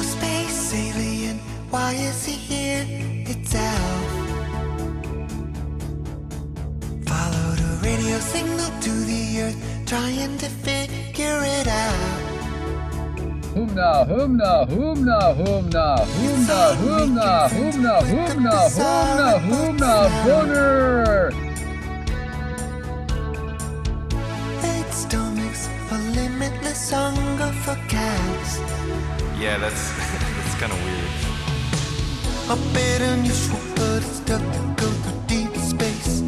space alien, why is he here? It's Alf. Followed a radio signal to the earth, trying to figure it out. Humna, humna, humna, humna, humna, humna, humna, humna, humna, humna, boner. Eight stomachs, a limitless hunger for cats. Yeah, that's that's kind of weird. A bit unusual, but it's stuck to go through deep space.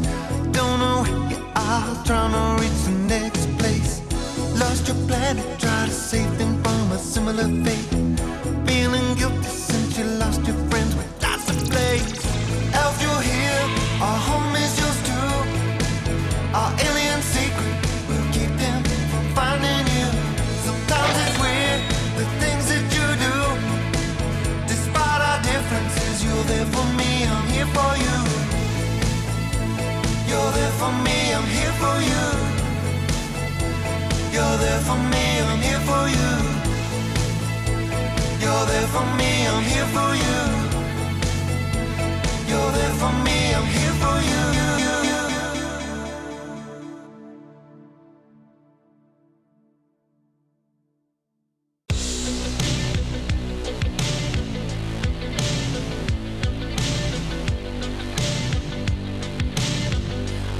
Don't know where you are, trying to reach the next place. Lost your planet, try to save them from a similar fate. Feeling guilty since you lost your friends with lots of place. Elf, you're here, our home is yours too. Our alien secret will keep them from finding you. Sometimes it's weird, the things that you do. Despite our differences, you're there for me, I'm here for you. You're there for me, I'm here for you. You're there for me, I'm here for you. You're there for me, I'm here for you. You're there for me, I'm here for you.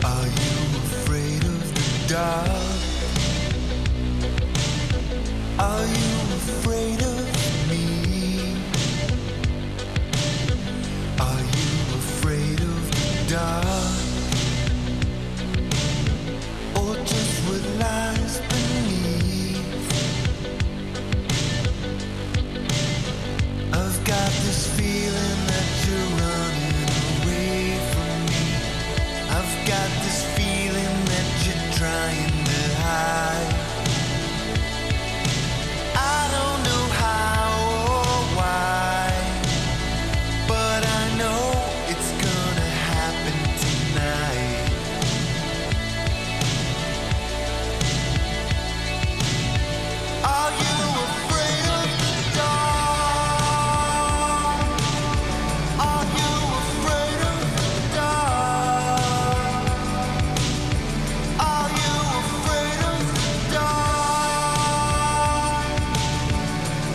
Are you afraid of the dark? Are you afraid of me? Are you afraid of the dark? Or just what lies beneath? I've got this feeling that you're running away from me. I've got this feeling that you're trying to hide. I don't know how or why, but I know it's gonna happen tonight. Are you afraid of the dark? Are you afraid of the dark? Are you afraid of the dark?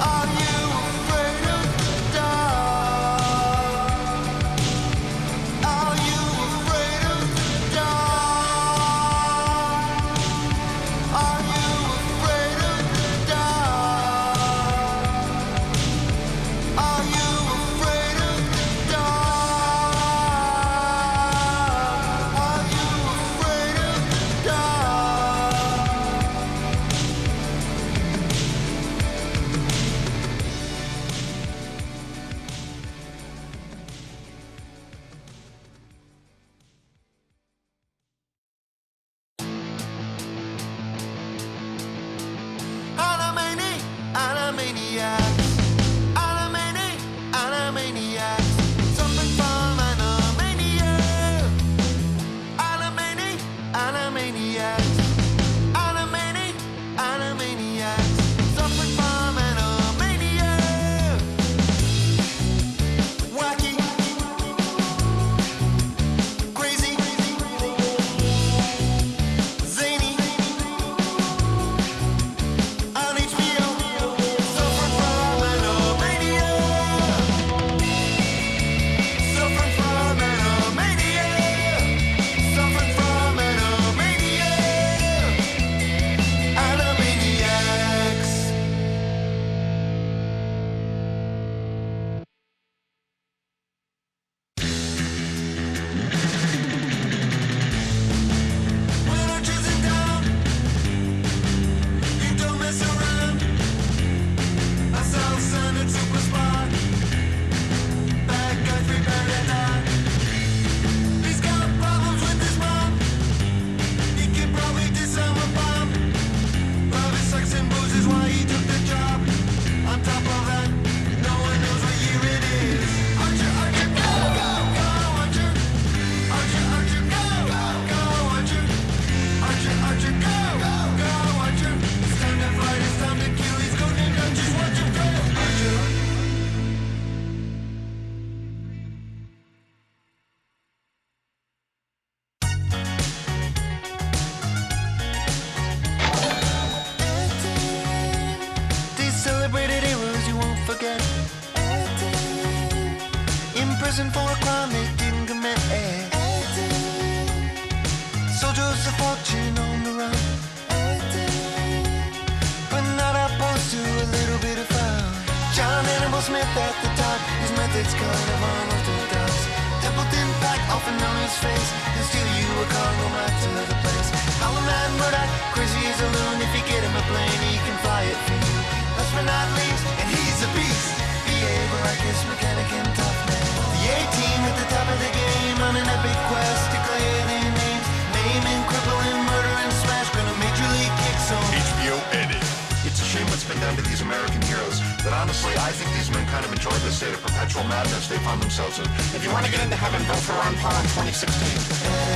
Are you afraid of the dark? Are you afraid of the dark? Are you afraid of the dark? Are you afraid of the dark? Are you afraid of the Animaniacs, Animaniacs, suffering from Animaniacs. Animaniacs, Animaniacs, suffering from Animaniacs. Wacky, crazy, zany, on HBO, suffering from Celebrated heroes you won't forget. In prison for a crime they didn't commit. Soldiers of fortune on the run, but not opposed to a little bit of fun. John Hannibal Smith at the top, his methods kind of unorthodox. Templeton Pack, often on his face, he'll steal you a cargo right to the place. Holloman Murdoch, crazy as a loon. If you get him a plane, he can fly it for you. Last but not least, and he's a beast, B.A. Baracus, mechanic and tough man. The A-team at the top of the game on an epic quest to clear their names. Maiming, crippling, murder, and smash, gonna major league kick some HBO edit. It's a shame what's been done to these American heroes, but honestly, I think these men kind of enjoy the state of perpetual madness they found themselves in. If you want to get into heaven, vote for Ron Paul in 2016.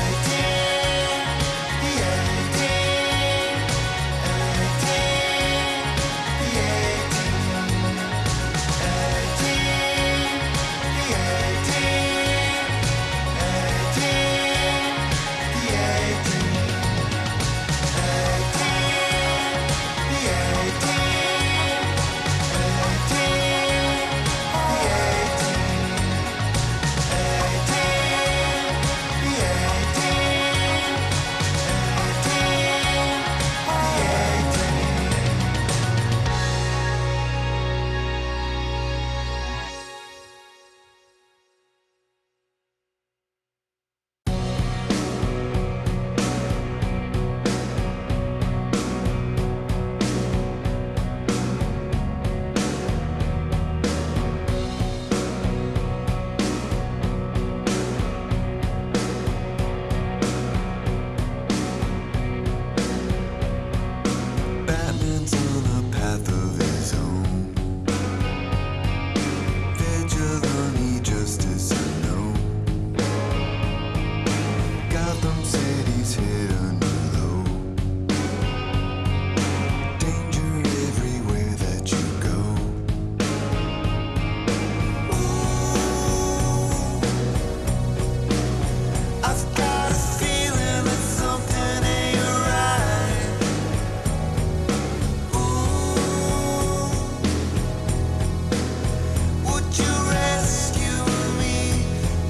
Batman's on a path of his own. Vigilante justice unknown. Gotham City's hit a new low. Danger everywhere that you go. Ooh, I've got a feeling that something ain't right. Would you rescue me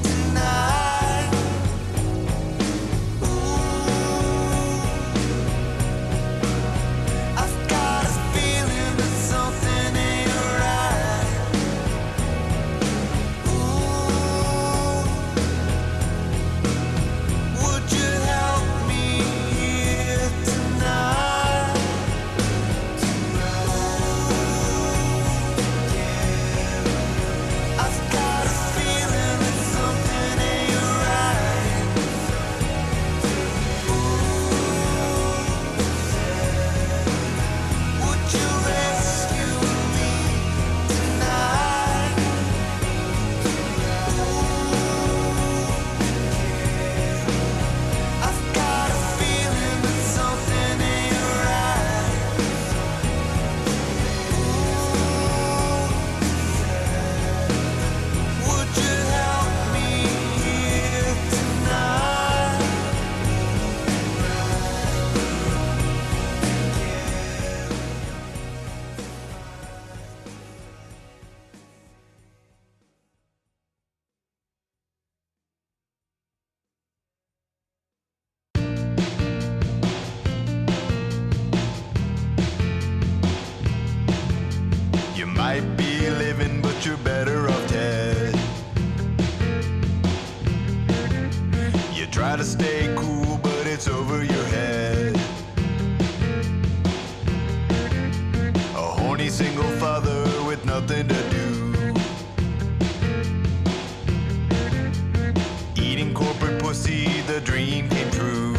tonight? I've got a feeling that something ain't right. Would you help me here tonight? I've got a feeling that something ain't right. Would you rescue me tonight? I've got a feeling that something ain't right. Would you help me here tonight? You might be living, but you're better off dead. You try to stay cool, but it's over your head. A horny single father with nothing to do. Eating corporate pussy, the dream came true.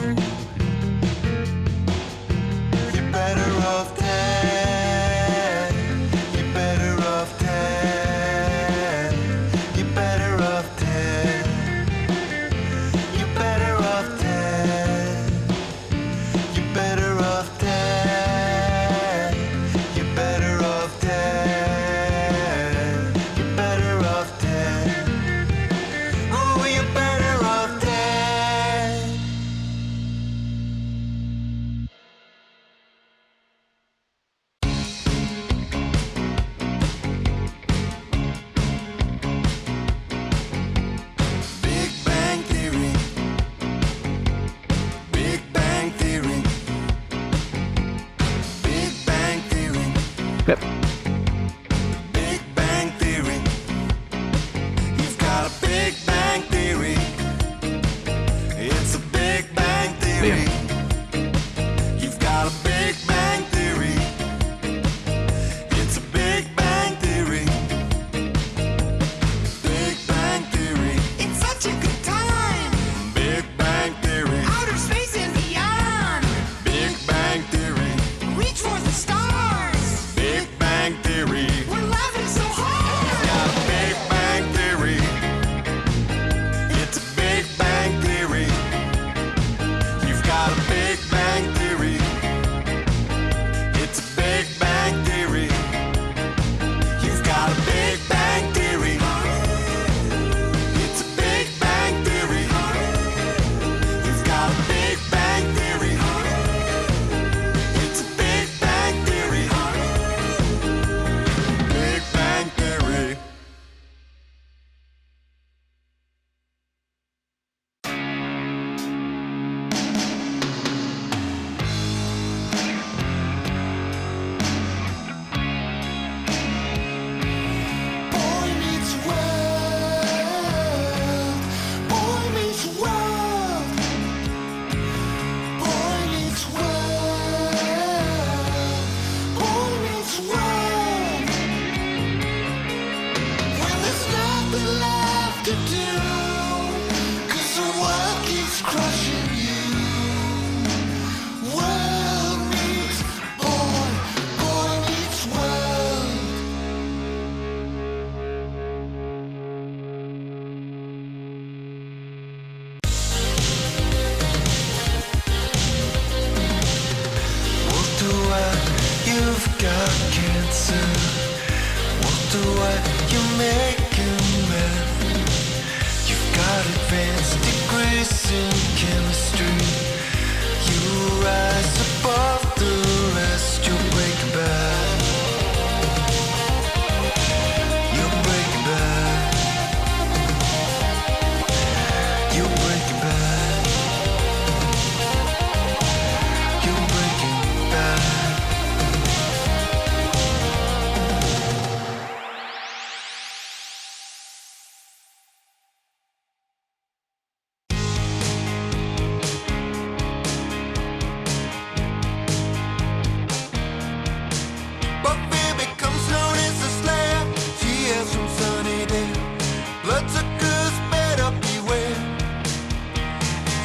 You're better off dead. You're better off dead. You're better off dead. You're better off dead. You're better off dead. You're better off dead. You're better off dead. Oh, you're better off dead. Yep. Big Bang Theory. You've got a Big Bang Theory. It's a Big Bang Theory. You've got a Big Bang Theory. It's a Big Bang Theory. Big Bang Theory. It's such a good time. Big Bang Theory. Outer space and beyond. Big Bang Theory. Reach for the stars. Big Bang Theory. We're laughing so hard. Got a Big Bang Theory. It's a Big Bang Theory. You've got a Big Bang Theory. It's a Big Bang Theory. You've got a Big Bang Theory. It's a Big Bang Theory. You've got a Big Bang Theory. It's a Big Bang Theory. Big Bang Theory. Boy meets world. Boy meets world. Boy meets world. Boy meets world. When there's nothing left to do, 'cause the world keeps crushing you. World meets boy. Boy meets world. Walter White, you've got cancer. Walter White, you're making meth. You've got advanced degrees in chemistry. You rise above the rest. You're Breaking Bad. You're Breaking Bad. You're Breaking Bad. You're Breaking Bad. Buffy becomes known as the Slayer. She hails from Sunnydale. Bloodsuckers better beware.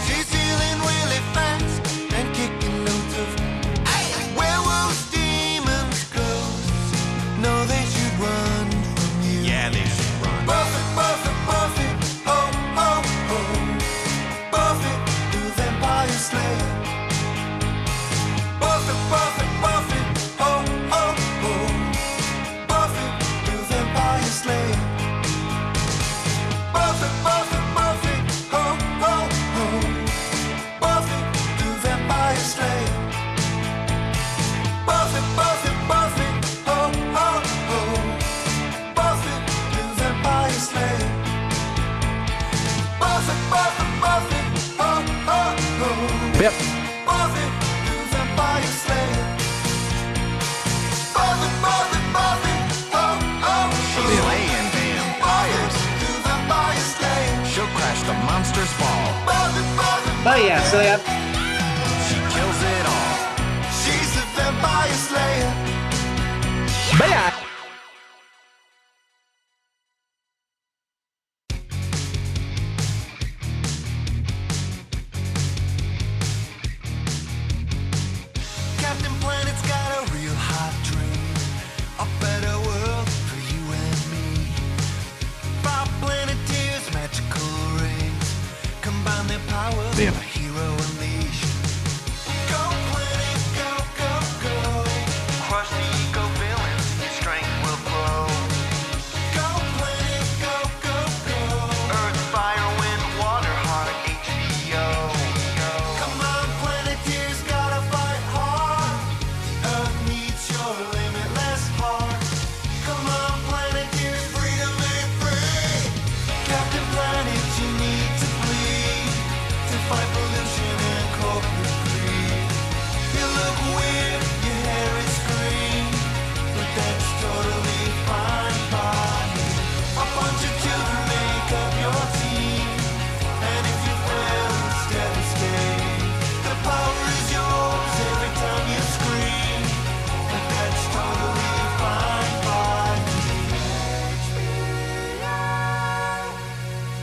She's healing really fast and kicking loads of werewolves, demons, ghosts. No, they should run from you. Yeah, they should run. Buffy, Buffy, Buffy, oh, oh, oh. Buffy, the Vampire Slayer. Buffy, Buffy, Buffy, oh, oh, oh. Buffy, the Vampire Slayer. Buffy, Buffy, Buffy, oh, oh, oh. Buffy, the Vampire Slayer. Buffy, Buffy, Buffy, oh, oh, oh. Buffy, the Vampire Slayer. Buffy, Buffy, Buffy, oh, oh, oh. Yep. Buffy, the Vampire Slayer. Buffy, Buffy, Buffy, oh, oh, She's oh. slaying vampires. The Vampire Slayer. She'll crash the monster's ball. Buffy, Buffy, Vaya, Slayer. She kills it all. she's the Vampire Slayer. Vaya. Captain Planet's got a real hot dream. A better world for you and me. 5 Planeteers, magical rings. Combine their power for Damn. a hero unleashed. Go planet, go, go, go. Crush the eco villains, strength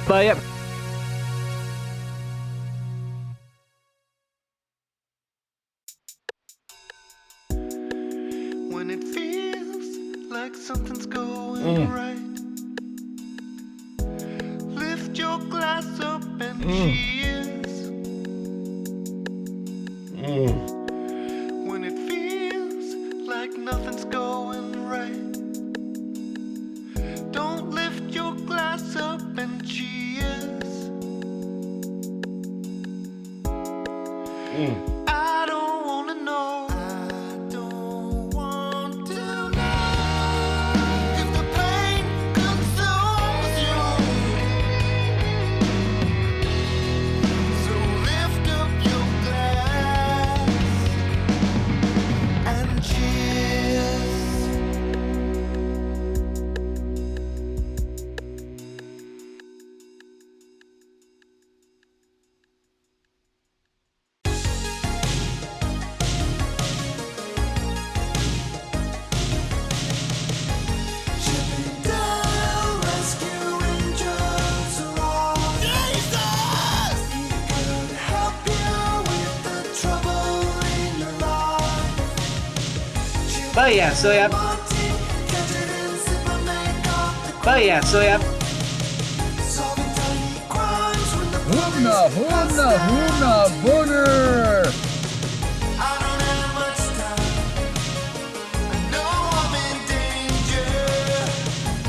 Bye. When it feels like something's going right, lift your glass up and cheers. When it feels like nothing's going right, don't lift your glass up and cheers. I don't wanna know. I don't want to know if the pain consumes you. So lift up your glass and cheers. Chippendale Rescue Rangers are on. Jesus! He could help you with the trouble in your life. Bye, so yep. Monty, Gadget and Superman got the Bye, so yep. solving tiny crimes when the Hoomna, hoomna, hoomna, boner! I don't have much time. I know I'm in danger.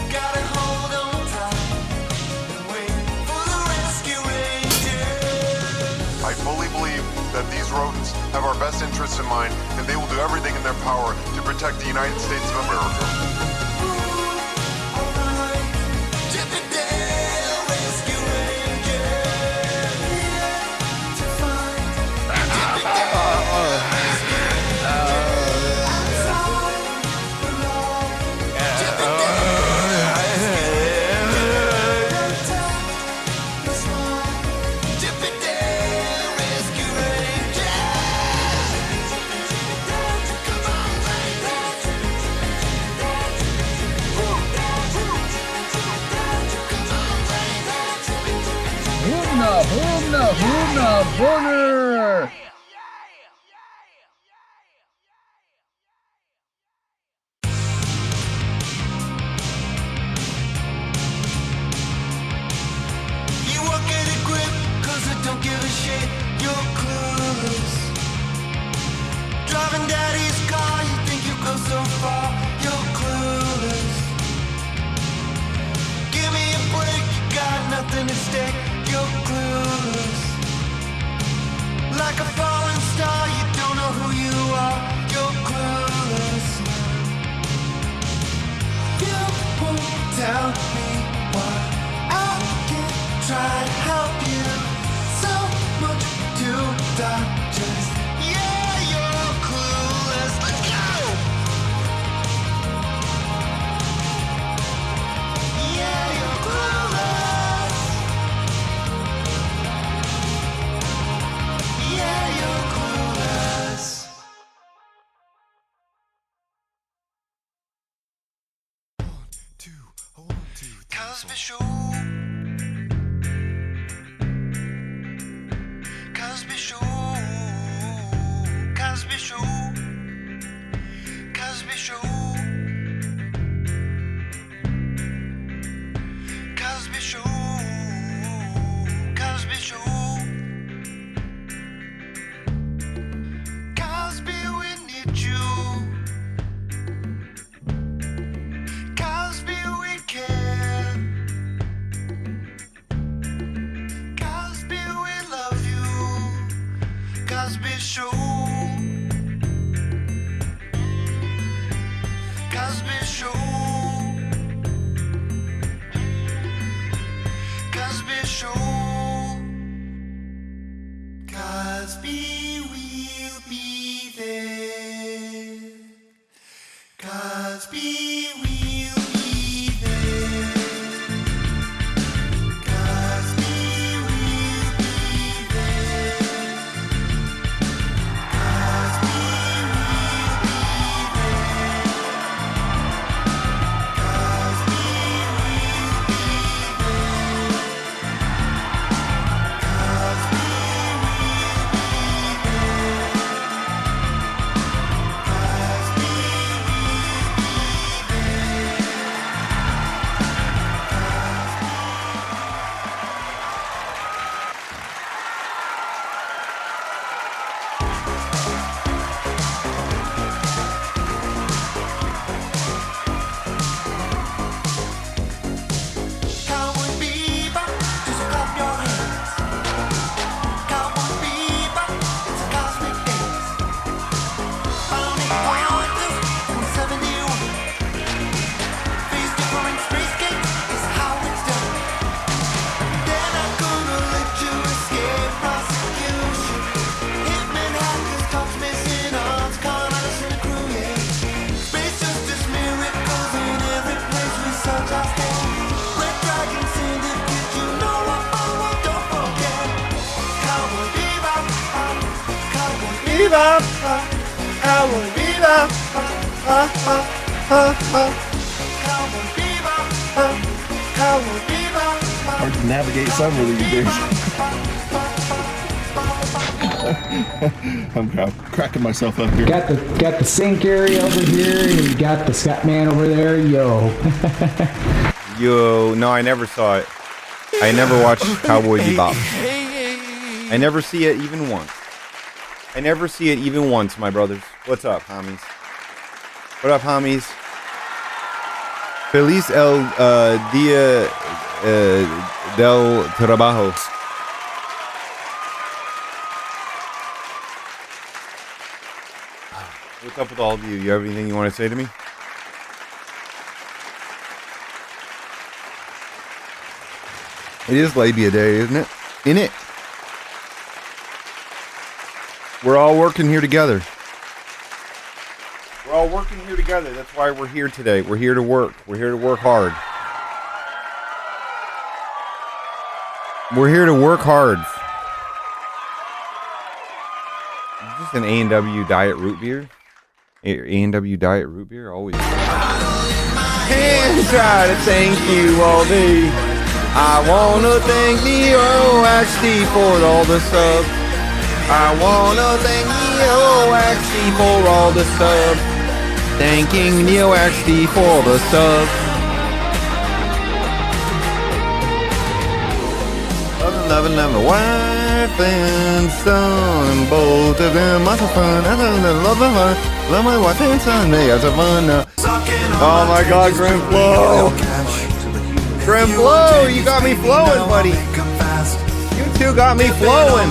Gotta hold on tight and wait for the rescue rangers. I fully believe that these rodents have our best interests in mind, and they will do everything in their power to protect the United States of America. Alright, Chippendale Rescue Rangers, here to find Chippendale Rescue Rangers. Outside the law, Chippendale protect the small Chippendale Rescue Rangers. Come on, Rangers. Hoomna, hoomna, hoomna, boner! You won't get a grip, cause I don't give a shit, you're clueless. Driving daddy's car, you think you go so far, you're clueless. Give me a break, you got nothing at stake, you're clueless. Like a falling star, you don't know who you are, you're clueless. You won't tell me why I can't try to help you. So much to digest. Yeah, you're clueless. Let's go. Yeah, you're clueless. Yeah, you're clueless. Cosby Show. Cosby Show. Cosby Show. Cosby Show. Cosby Show. Cosby Show. Cosby, we need you. Cosby, we care. Cosby, we love you. Cosby Show. Cosby Show. Cosby Show. Cosby will be there. Cosby will be there. Cosby will be there. Cosby will be there. Cosby will be there. bebop, cowboy bebop, cowboy bebop, cowboy bebop. Hard to navigate some of these days. I'm cracking myself up here. Got the sink area over here, and you got the Scott Man over there. Yo. Yo, no, I never saw it. I never watched Cowboy Bebop. I never see it even once. I never see it even once, my brothers. What's up, homies? What up, homies? Feliz el Dia del Trabajo. What's up with all of you? You have anything you want to say to me? It is labia day, isn't it? In it. We're all working here together. We're all working here together. That's why we're here today. We're here to work. We're here to work hard. We're here to work hard. Is this an A&W Diet Root Beer? A&W Diet Root Beer? Always. And try to thank you all day. I wanna thank the OXD for all the subs. I wanna thank the OXD for all the subs. Thanking the OXD for the subs. Loving my wife and son. Both of them are so fun. I love her. Love my wife and son. They are so fun. Oh my God, Grim Flow. Grim Flow, you got me flowing, buddy. You two got me flowing.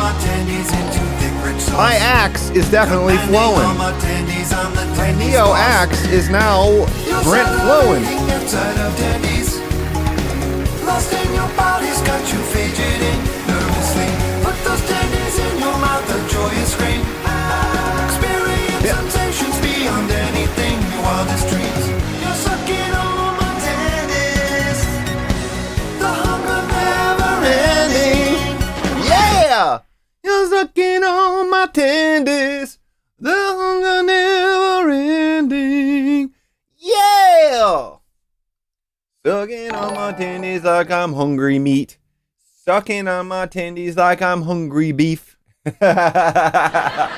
My axe is definitely flowing. My Neo axe is now Brent flowing. Lost in your body's got you fidgeting nervously. Put those tendies in your mouth, a joyous scream. Experience sensations beyond anything your wildest dreams. You're sucking on my tendies. The hunger never ending. Yeah! You're sucking on my tendies. The hunger never ending. Yeah! Sucking on my tendies like I'm hungry meat. Sucking on my tendies like I'm hungry beef. I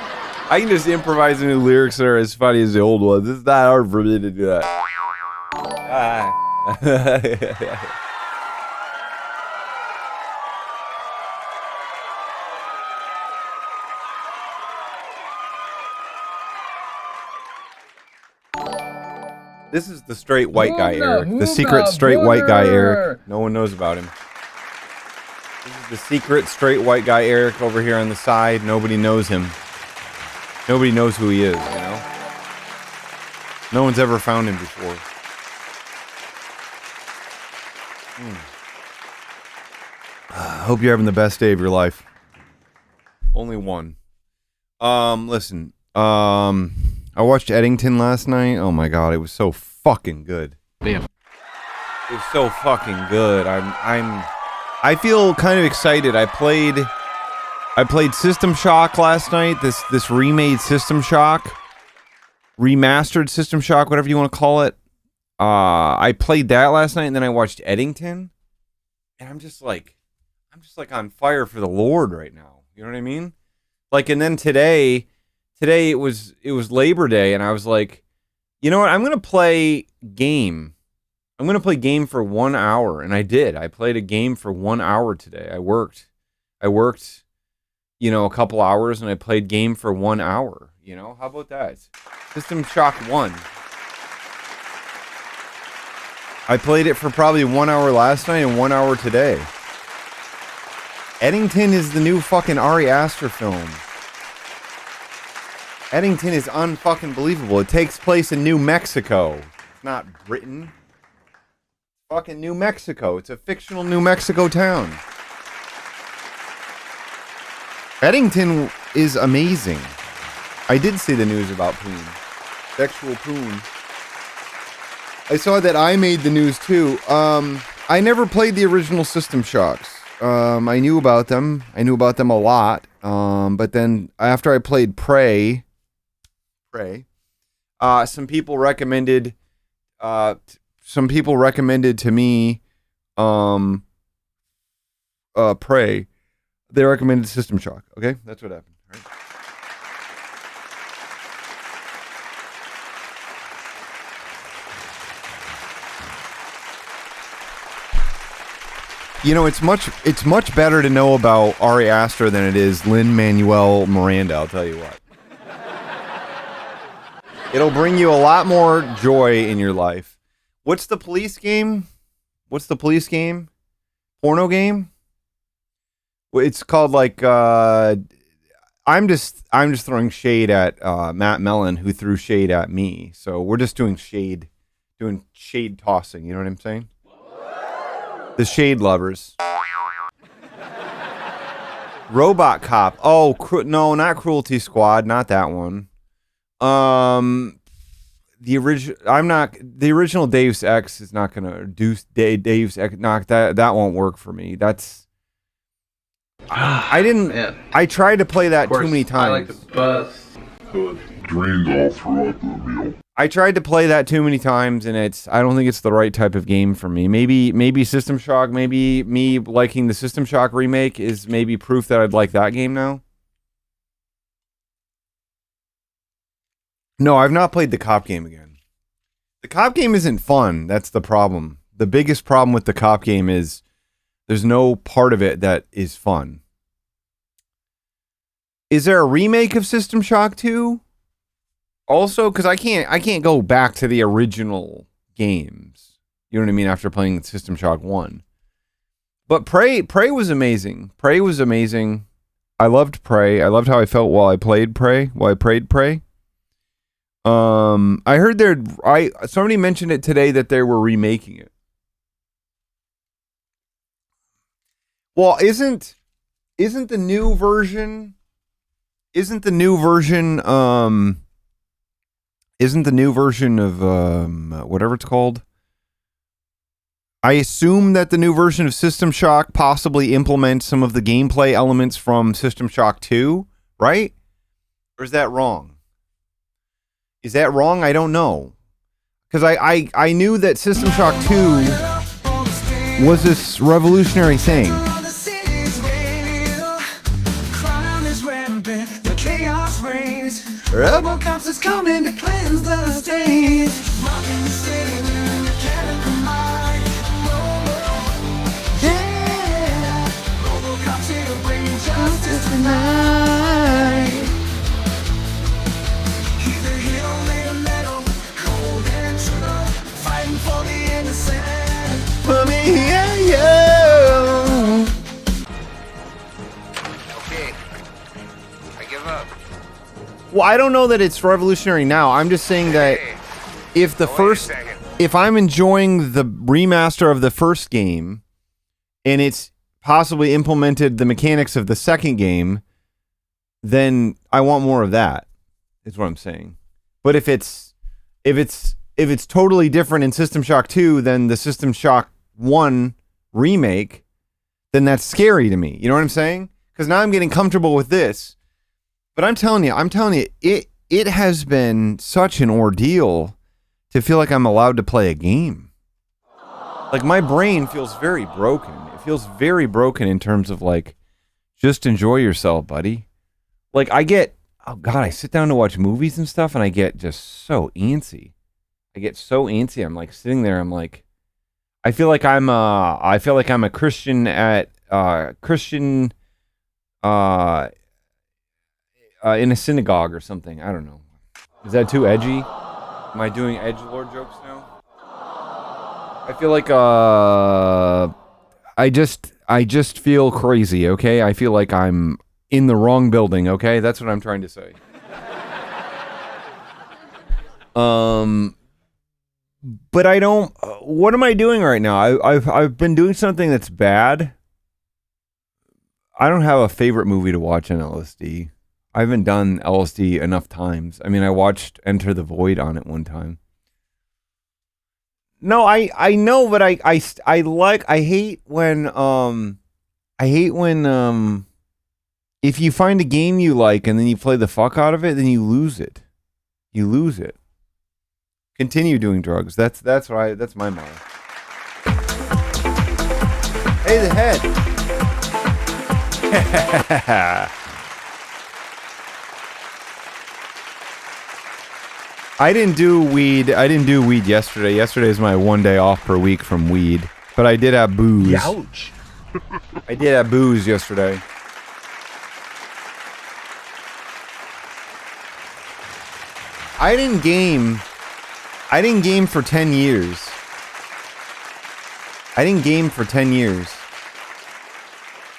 can just improvise new lyrics that are as funny as the old ones. It's not hard for me to do that. This is the straight white guy, Eric. The secret straight white guy, Eric. No one knows about him. This is the secret straight white guy, Eric, over here on the side. Nobody knows him. Nobody knows who he is, you know? No one's ever found him before. Hope you're having the best day of your life. Only one. Listen. I watched Eddington last night. Oh my God, it was so fucking good. Damn. It was so fucking good. I feel kind of excited. I played System Shock last night. This remade System Shock, remastered System Shock, whatever you want to call it. I played that last night, and then I watched Eddington, and I'm just like on fire for the Lord right now. You know what I mean? Like, and then today it was Labor Day, and I was like, you know what? I'm gonna play game. I'm gonna play game for 1 hour, and I did. I played a game for 1 hour today. I worked, you know, a couple hours, and I played game for 1 hour. You know, how about that? System Shock 1. I played it for probably 1 hour last night and 1 hour today. Eddington is the new fucking Ari Aster film. Eddington is unfucking believable. It takes place in New Mexico. It's not Britain. Fucking New Mexico. It's a fictional New Mexico town. Eddington is amazing. I did see the news about Poon. Sexual Poon. I saw that I made the news too. I never played the original System Shocks. I knew about them. I knew about them a lot. But then after I played Prey, some people recommended to me Prey. They recommended System Shock. Okay, that's what happened. All right. You know, it's much better to know about Ari Aster than it is Lin-Manuel Miranda, I'll tell you what. It'll bring you a lot more joy in your life. What's the police game? Porno game? Well, it's called like I'm just throwing shade at Matt Mellon, who threw shade at me. So we're just doing shade tossing, you know what I'm saying? The Shade Lovers. Robot Cop. Oh, no, not Cruelty Squad. Not that one. The original Deus Ex is not gonna Deus Ex. Not that won't work for me. I didn't. Man. I tried to play that too many times. I like the buzz. Drained all throughout the meal. I tried to play that too many times, and I don't think it's the right type of game for me. Maybe System Shock, maybe me liking the System Shock remake is maybe proof that I'd like that game now. No, I've not played the cop game again. The cop game isn't fun. That's the problem. The biggest problem with the cop game is there's no part of it that is fun. Is there a remake of System Shock 2? Also, because I can't go back to the original games. You know what I mean? After playing System Shock 1. But Prey was amazing. Prey was amazing. I loved Prey. I loved how I felt while I played Prey. I heard somebody mentioned it today that they were remaking it. Well, isn't the new version of whatever it's called? I assume that the new version of System Shock possibly implements some of the gameplay elements from System Shock 2, right? Or is that wrong? Is that wrong? I don't know. Because I knew that System Shock 2 was this revolutionary thing. RoboCops is coming to cleanse the stage. Rocking the city, cannon combine. Yeah, RoboCops here to bring justice tonight. He's a hero made of metal, cold and true, fighting for the innocent. For me and you. Okay. I give up. Well, I don't know that it's revolutionary now. I'm just saying that if I'm enjoying the remaster of the first game and it's possibly implemented the mechanics of the second game, then I want more of that. Is what I'm saying. But if it's totally different in System Shock 2 than the System Shock 1 remake, then that's scary to me. You know what I'm saying? Because now I'm getting comfortable with this. But I'm telling you, it has been such an ordeal to feel like I'm allowed to play a game. Like, my brain feels very broken. It feels very broken in terms of, like, just enjoy yourself, buddy. Like, I sit down to watch movies and stuff, and I get just so antsy. I'm like sitting there, I'm like, I feel like I'm a Christian in a synagogue or something. I don't know. Is that too edgy? Am I doing edgelord jokes now? I feel like I just feel crazy, okay? I feel like I'm in the wrong building, okay? That's what I'm trying to say. But I don't what am I doing right now? I've been doing something that's bad. I don't have a favorite movie to watch on LSD. I haven't done LSD enough times. I mean, I watched Enter the Void on it one time. No, I know, but I hate when if you find a game you like and then you play the fuck out of it, then you lose it. You lose it. Continue doing drugs. That's my motto. Hey, the head. I didn't do weed yesterday. Yesterday is my one day off per week from weed. But I did have booze. Ouch. I did have booze yesterday. I didn't game for 10 years.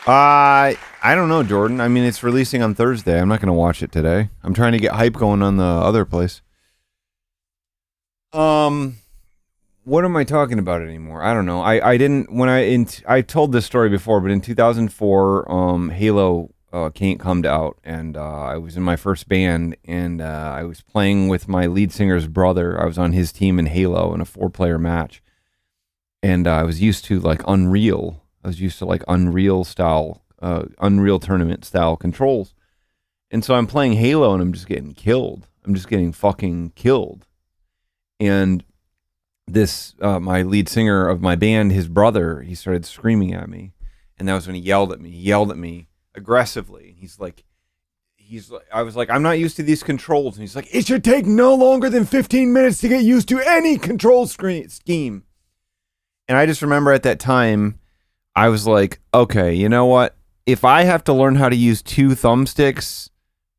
I don't know, Jordan. I mean, it's releasing on Thursday. I'm not going to watch it today. I'm trying to get hype going on the other place. What am I talking about anymore? I don't know. I told this story before, but in 2004, Halo can't come out, and I was in my first band, and I was playing with my lead singer's brother. I was on his team in Halo in a 4-player match, and I was used to like Unreal. I was used to like Unreal style, Unreal tournament style controls, and so I'm playing Halo, and I'm just getting killed. I'm just getting fucking killed, and this my lead singer of my band, his brother, he started screaming at me, and that was when he yelled at me. He yelled at me aggressively. He's like, I was like, I'm not used to these controls, and he's like, it should take no longer than 15 minutes to get used to any control scheme. And I just remember at that time, I was like, okay, you know what? If I have to learn how to use 2 thumbsticks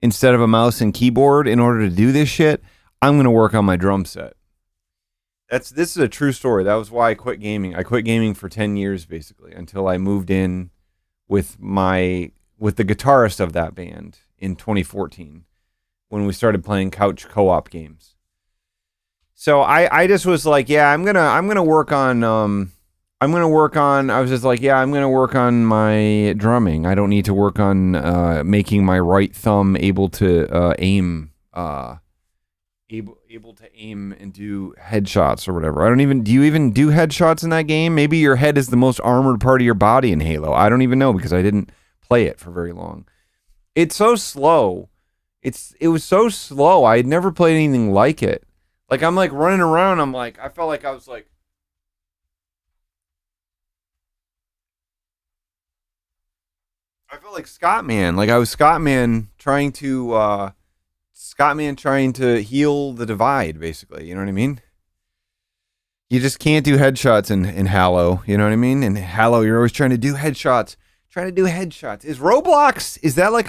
instead of a mouse and keyboard in order to do this shit, I'm gonna work on my drum set. This is a true story. That was why I quit gaming. I quit gaming for 10 years, basically, until I moved in with the guitarist of that band in 2014 when we started playing couch co-op games. So I just was like, yeah, I'm gonna work on I was just like, yeah, I'm gonna work on my drumming. I don't need to work on making my right thumb able to aim able to aim and do headshots or whatever. Do you even do headshots in that game? Maybe your head is the most armored part of your body in Halo. I don't even know because I didn't play it for very long. It's so slow. It was so slow. I had never played anything like it. Like I'm like running around. I felt like I was like, I felt like Scottman. Like I was Scottman trying to heal the divide, basically. You know what I mean? You just can't do headshots in Halo. You know what I mean? In Halo, you're always trying to do headshots. Is Roblox, is that like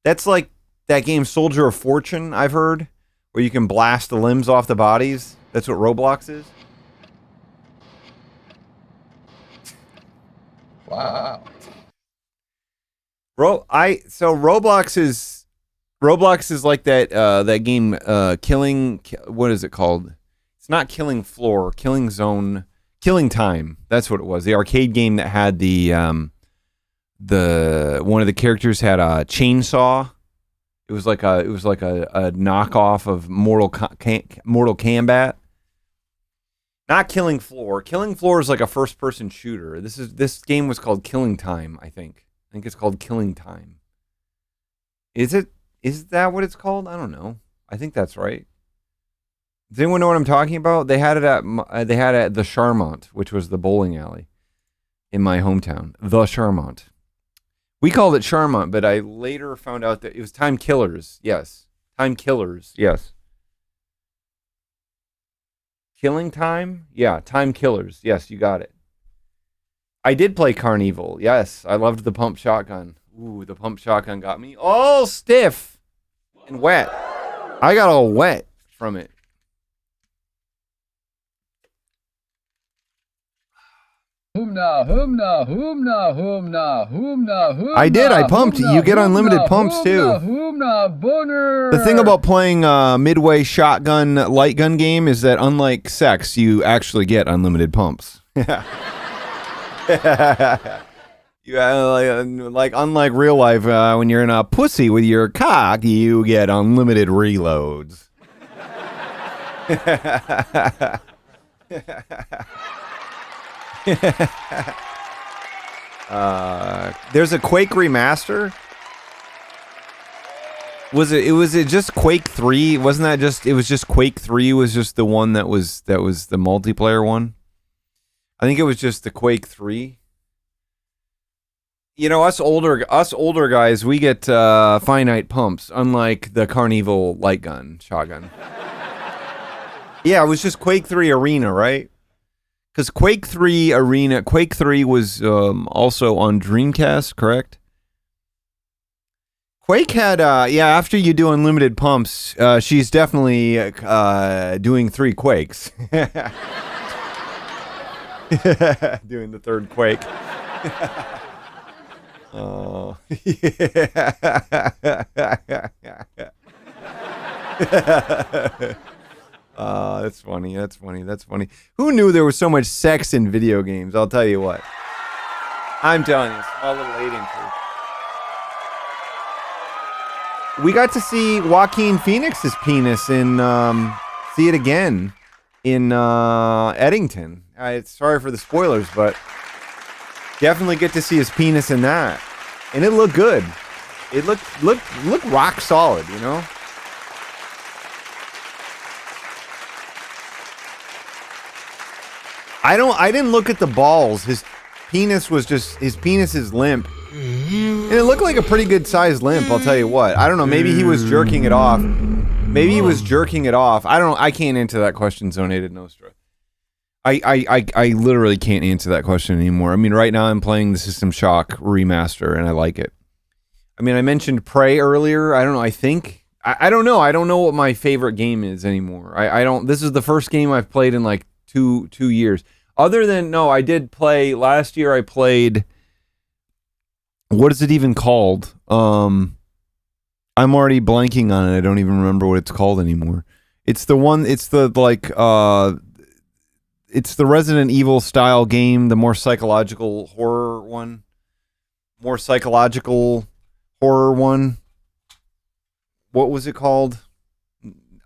that's like that game Soldier of Fortune, I've heard, where you can blast the limbs off the bodies? That's what Roblox is? Wow. Roblox is like that game what is it called? It's not Killing Floor, Killing Zone, Killing Time. That's what it was. The arcade game that had the one of the characters had a chainsaw. It was like a knockoff of Mortal Kombat. Not Killing Floor. Killing Floor is like a first person shooter. This game was called Killing Time, I think. I think it's called Killing Time. Is that what it's called? I don't know. I think that's right. Does anyone know what I'm talking about? They had it at the Charmont, which was the bowling alley in my hometown. The Charmont. We called it Charmont, but I later found out that it was Time Killers. Yes. Time Killers. Yes. Killing Time? Yeah, Time Killers. Yes, you got it. I did play Carnival. Yes, I loved the pump shotgun. Ooh, the pump shotgun got me all stiff and wet. I got all wet from it. I did. I pumped. You get unlimited pumps too. The thing about playing Midway shotgun light gun game is that unlike sex, you actually get unlimited pumps. Like unlike real life, when you're in a pussy with your cock, you get unlimited reloads. There's a Quake remaster. Was it just Quake 3? Wasn't that just it was just Quake 3 was just the one that was the multiplayer one? I think it was just the Quake 3. You know, us older guys, we get finite pumps, unlike the Carnival light gun shotgun. Yeah, it was just Quake 3 Arena, right? Because Quake 3 was also on Dreamcast, correct? Quake had, after you do unlimited pumps, she's definitely doing 3 Quakes. Doing the third Quake. Oh, yeah. That's funny. Who knew there was so much sex in video games? I'll tell you what. I'm telling you, small little 8-incher. We got to see Joaquin Phoenix's penis in See It Again in Eddington. Sorry for the spoilers, but definitely get to see his penis in that, and it looked good. It looked rock solid, you know. I didn't look at the balls. His penis is limp. And it looked like a pretty good sized limp, I'll tell you what. I don't know, maybe he was jerking it off. I don't know. I can't answer that question, Zonated Nostra. I literally can't answer that question anymore. I mean, right now I'm playing the System Shock remaster and I like it. I mean, I mentioned Prey earlier. I don't know, I don't know. I don't know what my favorite game is anymore. This is the first game I've played in like two years. Other than, I did play, last year I played, what is it even called? I'm already blanking on it. I don't even remember what it's called anymore. It's the Resident Evil style game, the more psychological horror one. What was it called?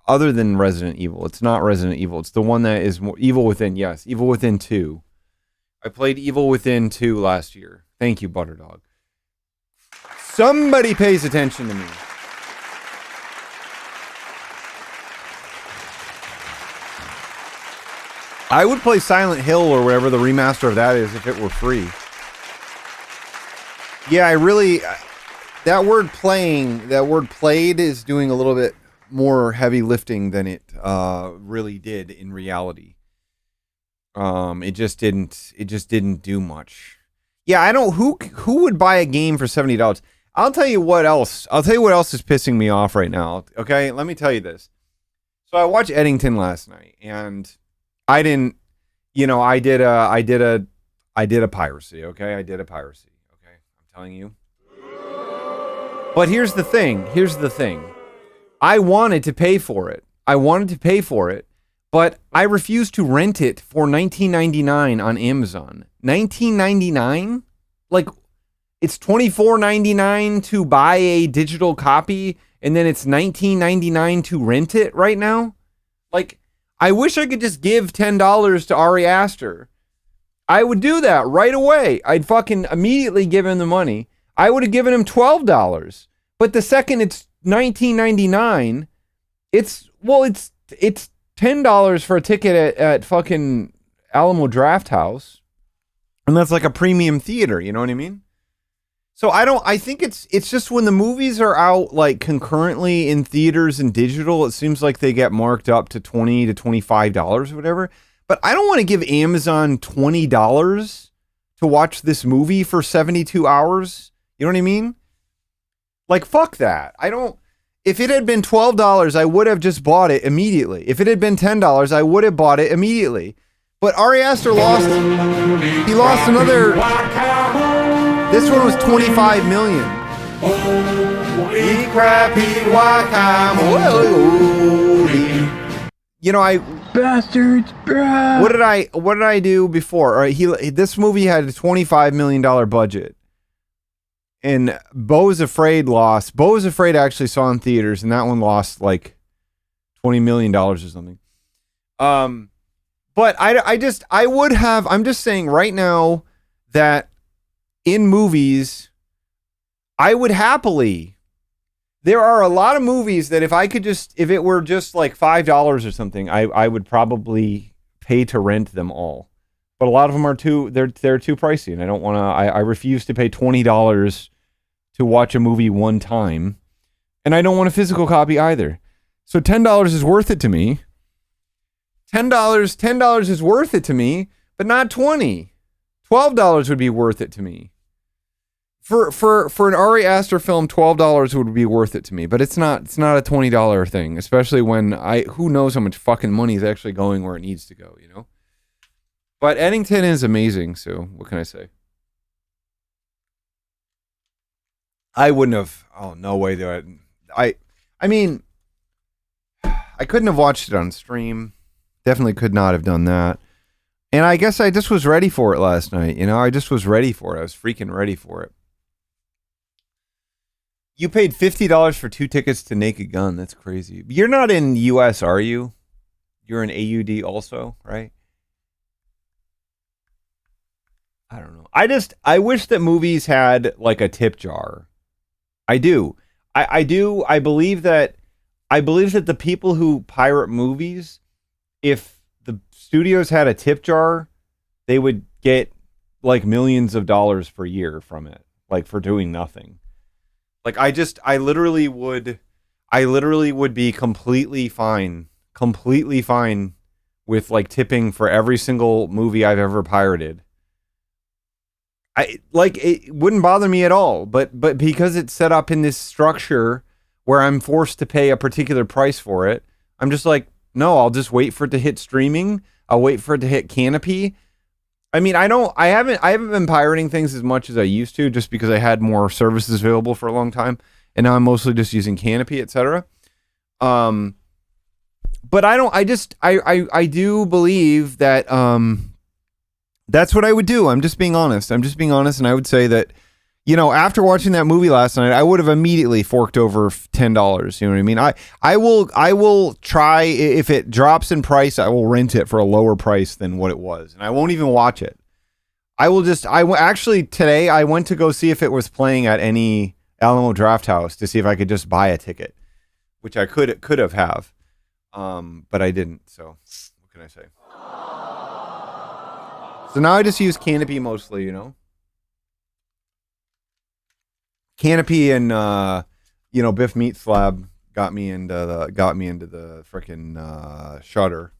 Other than Resident Evil. It's not Resident Evil. It's the one that is more Evil Within. Yes, Evil Within 2. I played Evil Within 2 last year. Thank you, Butterdog. Somebody pays attention to me. I would play Silent Hill or whatever the remaster of that is if it were free. Yeah, that word played is doing a little bit more heavy lifting than it really did in reality. It just didn't do much. Yeah, who would buy a game for $70? I'll tell you what else is pissing me off right now. Okay, let me tell you this. So I watched Eddington last night, and I didn't, I did a piracy. Okay, I did a piracy. Okay, I'm telling you. But here's the thing. I wanted to pay for it. But I refused to rent it for $19.99 on Amazon. $19.99? Like, it's $24.99 to buy a digital copy, and then it's $19.99 to rent it right now? Like, I wish I could just give $10 to Ari Aster. I would do that right away. I'd fucking immediately give him the money. I would have given him $12. But the second it's $19.99, it's $10 for a ticket at fucking Alamo Drafthouse. And that's like a premium theater, you know what I mean? So I think it's just when the movies are out like concurrently in theaters and digital, it seems like they get marked up to $20 to $25 or whatever. But I don't want to give Amazon $20 to watch this movie for 72 hours. You know what I mean? Like, fuck that. If it had been $12, I would have just bought it immediately. If it had been $10, I would have bought it immediately. But Ari Aster lost another. This one was $25 million. Bastards, bruh. What did I do before? All right, this movie had a $25 million budget. And Beau is Afraid lost. Beau is Afraid actually saw in theaters, and that one lost like $20 million or something. But I'm just saying right now that in movies, I would happily, There are a lot of movies that if it were just like $5 or something, I would probably pay to rent them all. But a lot of them are they're too pricey, and I don't want to. I refuse to pay $20 to watch a movie one time, and I don't want a physical copy either. So $10 is worth it to me. $10 is worth it to me, but not $20. $12 would be worth it to me. For an Ari Aster film, $12 would be worth it to me, but it's not a $20 thing, especially when who knows how much fucking money is actually going where it needs to go, you know? But Eddington is amazing, so what can I say? I wouldn't have. Oh, no way do I mean, I couldn't have watched it on stream. Definitely could not have done that. And I guess I just was ready for it last night, you know? I just was ready for it. I was freaking ready for it. You paid $50 for 2 tickets to Naked Gun. That's crazy. You're not in US, are you? You're in AUD also, right? I don't know. I wish that movies had like a tip jar. I do. I do. I believe that the people who pirate movies, if the studios had a tip jar, they would get like millions of dollars per year from it, like for doing nothing. Like I literally would be completely fine with like tipping for every single movie I've ever pirated. It wouldn't bother me at all, but because it's set up in this structure where I'm forced to pay a particular price for it, I'm just like, no, I'll just wait for it to hit streaming. I'll wait for it to hit Canopy. I mean, I haven't been pirating things as much as I used to, just because I had more services available for a long time, and now I'm mostly just using Canopy, etc. But I do believe that that's what I would do. I'm just being honest, and I would say that, you know, after watching that movie last night, I would have immediately forked over $10. You know what I mean? I will try, if it drops in price, I will rent it for a lower price than what it was, and I won't even watch it. Actually today I went to go see if it was playing at any Alamo Drafthouse to see if I could just buy a ticket, which I could have, but I didn't. So what can I say? So now I just use Canopy mostly, you know. Canopy and Biff Meat Slab got me into the freaking Shudder.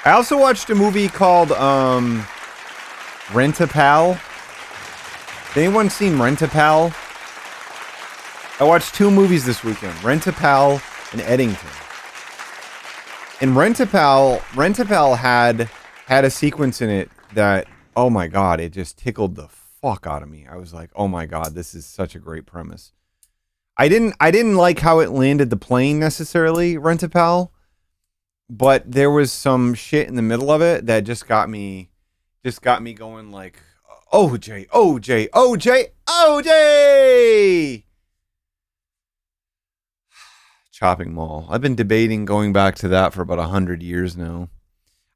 I also watched a movie called Rent-A-Pal. Has anyone seen Rent-A-Pal? I watched 2 movies this weekend, Rent-A-Pal and Eddington. And Rent-A-Pal had a sequence in it that, oh my god, it just tickled the fuck out of me. I was like, oh my god, this is such a great premise. I didn't like how it landed the plane necessarily, Rent-A-Pal, but there was some shit in the middle of it that just got me going like, OJ. Chopping Mall. I've been debating going back to that for about 100 years now.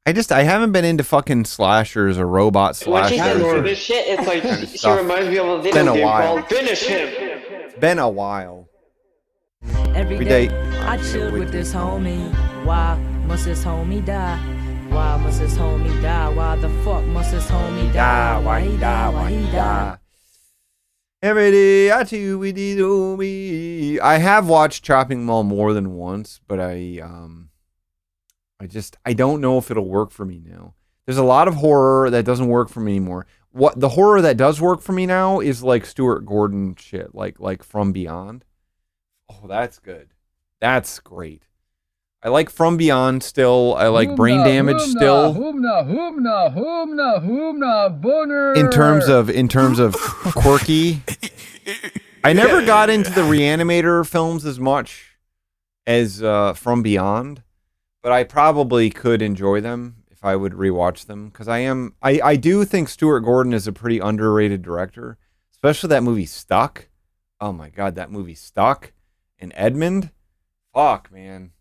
I haven't been into fucking slashers or robot slashers. Once you get through this shit, it's like, she reminds me of a video game called Finish Him. It's been a while. Every day I chilled with this homie. Why must this homie die? Why must this homie die? Why the fuck must this homie die? Why he die? Why he die? Every day I chew with these homie. I have watched Chopping Mall more than once, but I don't know if it'll work for me now. There's a lot of horror that doesn't work for me anymore. What the horror that does work for me now is like Stuart Gordon shit, like From Beyond. Oh, that's good. That's great. I like From Beyond still. I like Brain Damage still. In terms of quirky. I never got into the Reanimator films as much as From Beyond, but I probably could enjoy them if I would rewatch them, because I do think Stuart Gordon is a pretty underrated director, especially that movie Stuck. Oh my god, that movie Stuck and Edmund. Fuck, man.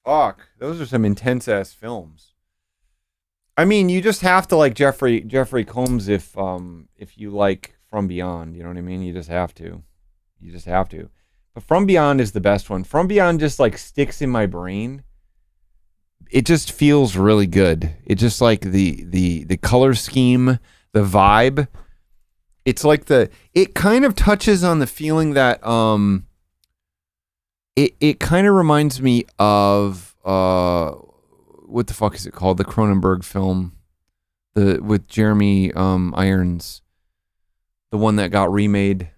Fuck. Those are some intense ass films. I mean, you just have to like Jeffrey Combs if you like From Beyond, you know what I mean? You just have to. But From Beyond is the best one. From Beyond just like sticks in my brain. It just feels really good. It just like the color scheme, the vibe. It's like it kind of touches on the feeling that it kind of reminds me of what the fuck is it called? The Cronenberg film, with Jeremy Irons, the one that got remade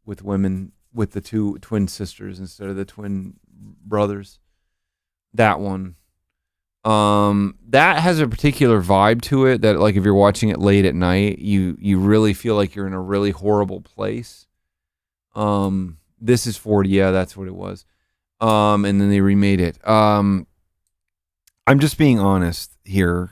with women, with the two twin sisters instead of the twin brothers. That one. That has a particular vibe to it that, like, if you're watching it late at night, you really feel like you're in a really horrible place. This is 40, yeah, that's what it was. And then they remade it. I'm just being honest here.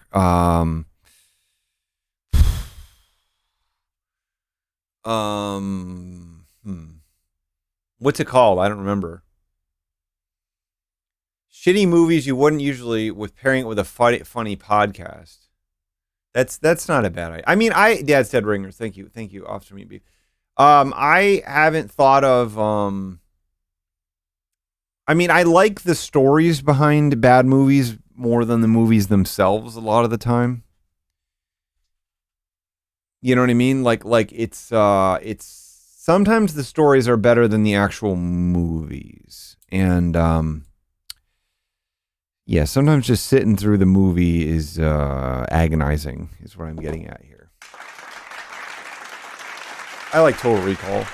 What's it called? I don't remember. Shitty movies you wouldn't usually with pairing it with a funny podcast. That's not a bad idea. I mean, Dad's Dead Ringers. Thank you, Officer Meat Beef. I haven't thought of. I mean, I like the stories behind bad movies more than the movies themselves a lot of the time. You know what I mean? Like it's sometimes the stories are better than the actual movies, and yeah, sometimes just sitting through the movie is agonizing, is what I'm getting at here. I like Total Recall.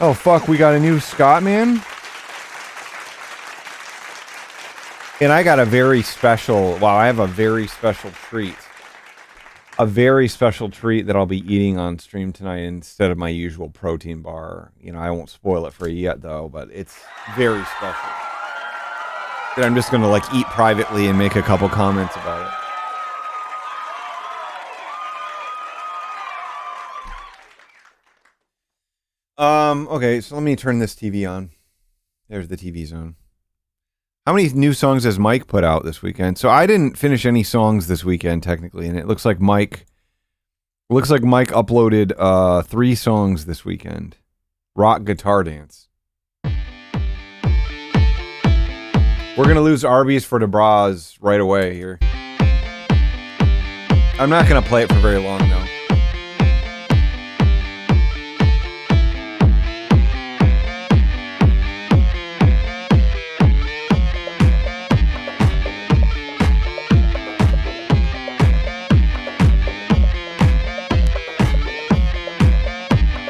Oh, fuck, we got a new Scott Man? And I got a very special, I have a very special treat. A very special treat that I'll be eating on stream tonight instead of my usual protein bar. You know, I won't spoil it for you yet, though, but it's very special. That I'm just going to, like, eat privately and make a couple comments about it. Okay, so let me turn this TV on. There's the TV zone. How many new songs has Mike put out this weekend? So I didn't finish any songs this weekend, technically, and it looks like Mike uploaded 3 songs this weekend. Rock Guitar Dance. We're going to lose Arby's for DeBras right away here. I'm not going to play it for very long, though.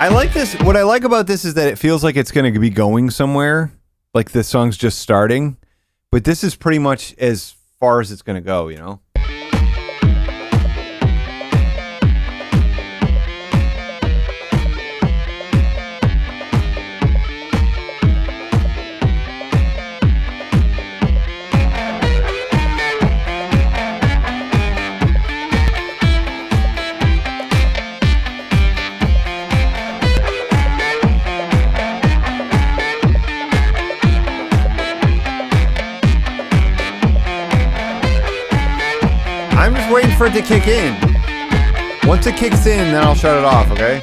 I like this. What I like about this is that it feels like it's going to be going somewhere. Like the song's just starting. But this is pretty much as far as it's going to go, you know? Waiting for it to kick in. Once it kicks in, then I'll shut it off, okay?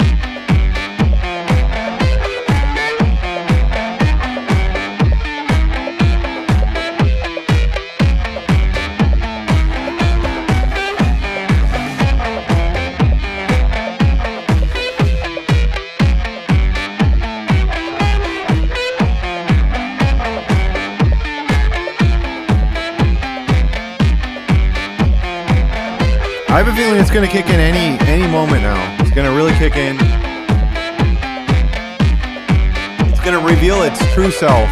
I have a feeling it's going to kick in any moment now. It's going to really kick in. It's going to reveal its true self.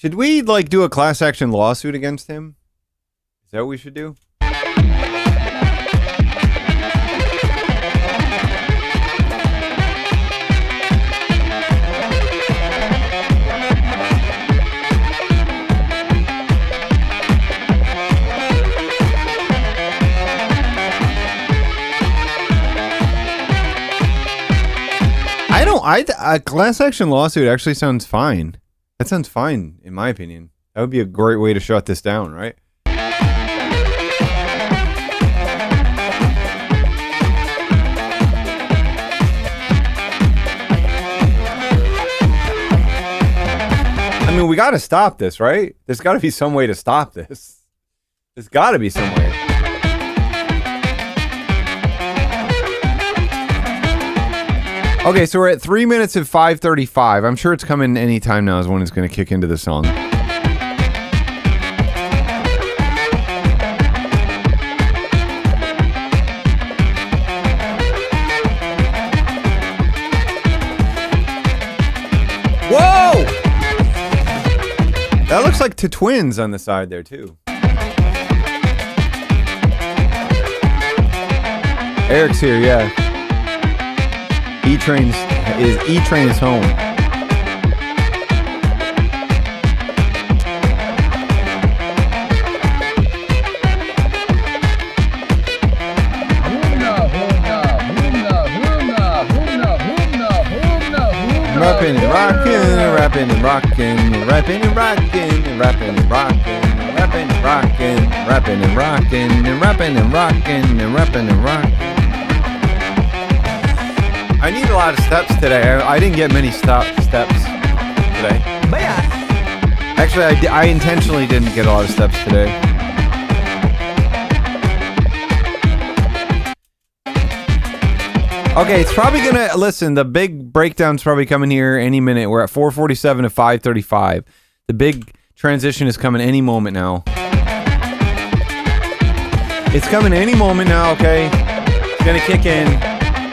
Should we, like, do a class action lawsuit against him? Is that what we should do? a class action lawsuit actually sounds fine. That sounds fine, in my opinion. That would be a great way to shut this down, right? I mean, we got to stop this, right? There's got to be some way to stop this. There's got to be some way. Okay, so we're at 3 minutes of 5:35. I'm sure it's coming any time now is when it's going to kick into the song. Whoa! That looks like two twins on the side there, too. Eric's here, yeah. E-Train is home. Rapping and rockin', rapping and rockin', rapping and rockin', rapping and rockin', rapping and rockin', rapping and rockin', and rapping and rockin', and rapping and rockin'. I need a lot of steps today. I didn't get many steps today. Actually, I intentionally didn't get a lot of steps today. Okay, it's probably gonna listen. The big breakdown's probably coming here any minute. We're at 4:47 to 5:35. The big transition is coming any moment now. It's coming any moment now. Okay, it's gonna kick in.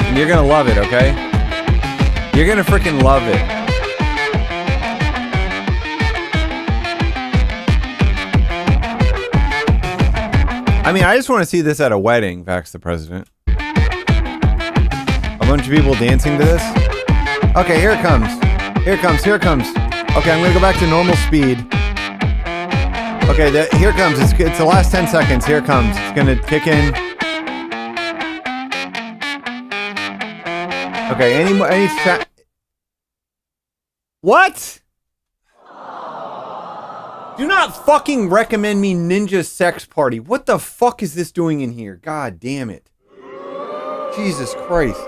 And you're gonna love it, okay? You're gonna freaking love it. I mean, I just want to see this at a wedding, Vax the President. A bunch of people dancing to this. Okay, here it comes. Here it comes, here it comes. Okay, I'm gonna go back to normal speed. Okay, here it comes. It's the last 10 seconds. Here it comes. It's gonna kick in. Okay, any chat? What? Do not fucking recommend me Ninja Sex Party. What the fuck is this doing in here? God damn it. Jesus Christ.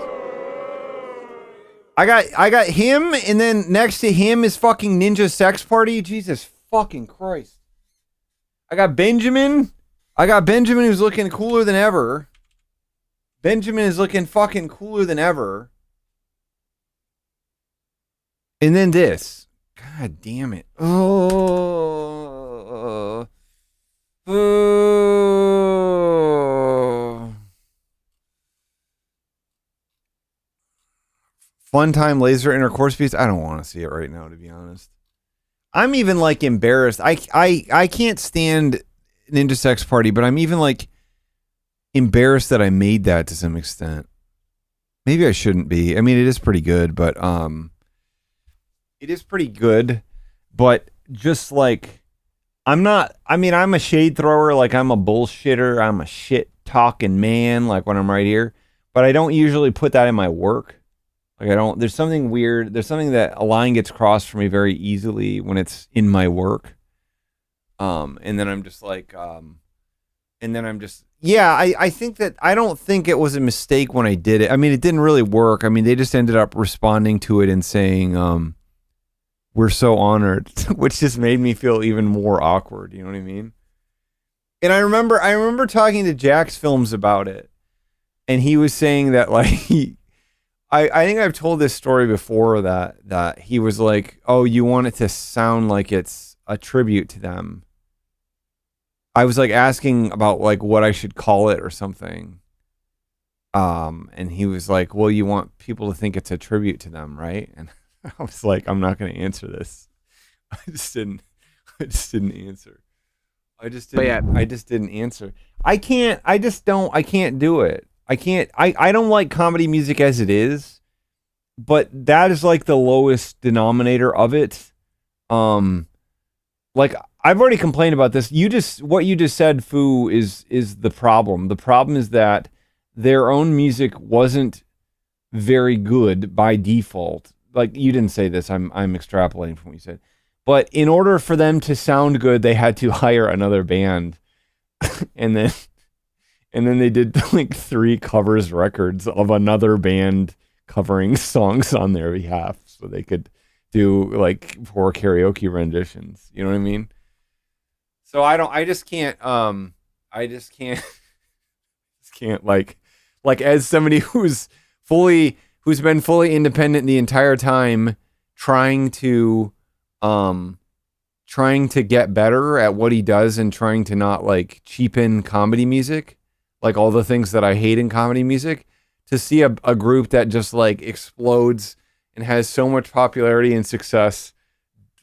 I got him, and then next to him is fucking Ninja Sex Party. Jesus fucking Christ. I got Benjamin. Who's looking cooler than ever. Benjamin is looking fucking cooler than ever. And then this. God damn it. Oh. Fun time laser intercourse piece. I don't want to see it right now, to be honest. I'm even like embarrassed. I can't stand Ninja Sex Party, but I'm even like embarrassed that I made that to some extent. Maybe I shouldn't be. I mean, it is pretty good, but it is pretty good, but just like, I'm a shade thrower, like I'm a bullshitter, I'm a shit talking man, like when I'm right here, but I don't usually put that in my work. Like there's something weird, there's something that a line gets crossed for me very easily when it's in my work. And then I'm just like, I don't think it was a mistake when I did it. I mean, it didn't really work. I mean, they just ended up responding to it and saying, we're so honored, which just made me feel even more awkward. You know what I mean? And I remember talking to Jax Films about it, and he was saying that like I think I've told this story before that he was like, oh, you want it to sound like it's a tribute to them. I was like asking about like what I should call it or something. And he was like, well, you want people to think it's a tribute to them, right? And I was like, I'm not going to answer this. I just didn't answer. I just didn't answer. I can't do it. I don't like comedy music as it is, but that is like the lowest denominator of it. Like I've already complained about this. What you just said, Fu, is the problem. The problem is that their own music wasn't very good by default. like you didn't say this. I'm extrapolating from what you said. But in order for them to sound good, they had to hire another band, and then they did like 3 covers records of another band covering songs on their behalf, so they could do like 4 karaoke renditions. You know what I mean? So I just can't like as somebody who's been fully independent the entire time, trying to get better at what he does and trying to not like cheapen comedy music, like all the things that I hate in comedy music, to see a group that just like explodes and has so much popularity and success,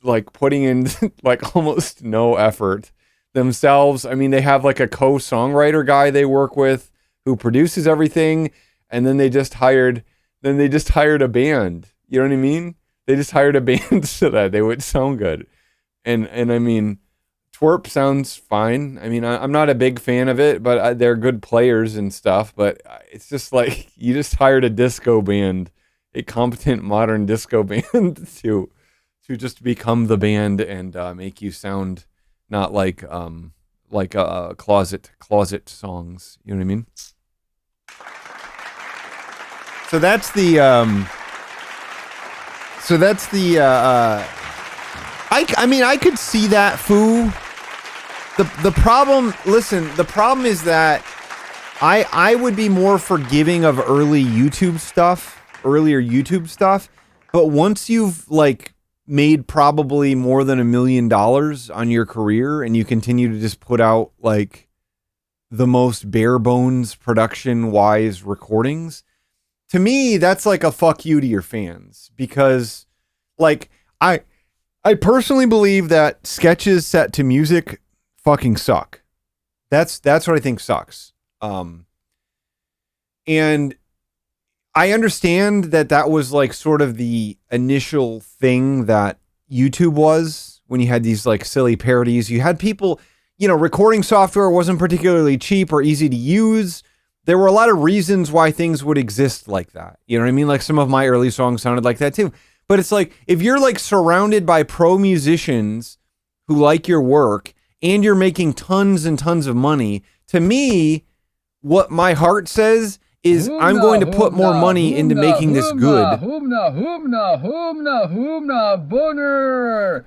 like putting in like almost no effort themselves. I mean, they have like a co-songwriter guy they work with who produces everything, and then they just hired a band. You know what I mean? They just hired a band so that they would sound good. And I mean, Twerp sounds fine. I mean, I'm not a big fan of it, but they're good players and stuff. But it's just like you just hired a disco band, a competent modern disco band to just become the band and make you sound not like closet songs. You know what I mean? So that's the I mean, I could see that, Foo. The problem is that I would be more forgiving of earlier YouTube stuff, but once you've like made probably more than $1 million on your career and you continue to just put out like the most bare bones production wise recordings, to me that's like a fuck you to your fans, because like I personally believe that sketches set to music fucking suck. That's what I think sucks. And I understand that was like sort of the initial thing that YouTube was when you had these like silly parodies. You had people, you know, recording software wasn't particularly cheap or easy to use. There were a lot of reasons why things would exist like that. You know what I mean? Like some of my early songs sounded like that too. But it's like, if you're like surrounded by pro musicians who like your work and you're making tons and tons of money, to me, what my heart says is I'm going to put more money into making this good. I'm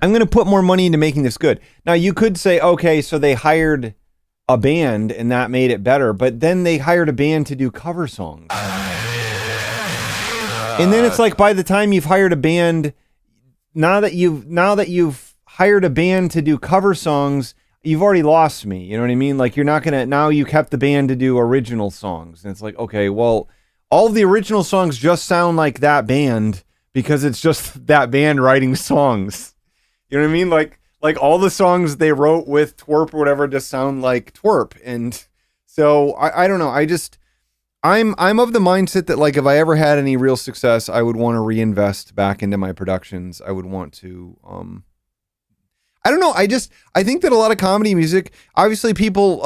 going to put more money into making this good. Now you could say, okay, so they hired a band and that made it better, but then they hired a band to do cover songs. And then it's like, by the time you've hired a band, now that you've hired a band to do cover songs, you've already lost me. You know what I mean? Like, you're not going to, now you kept the band to do original songs. And it's like, okay, well, all of the original songs just sound like that band because it's just that band writing songs. You know what I mean? Like all the songs they wrote with Twerp or whatever just sound like Twerp. And so I don't know. I'm of the mindset that like if I ever had any real success, I would want to reinvest back into my productions. I would want to I don't know. I think that a lot of comedy music, obviously people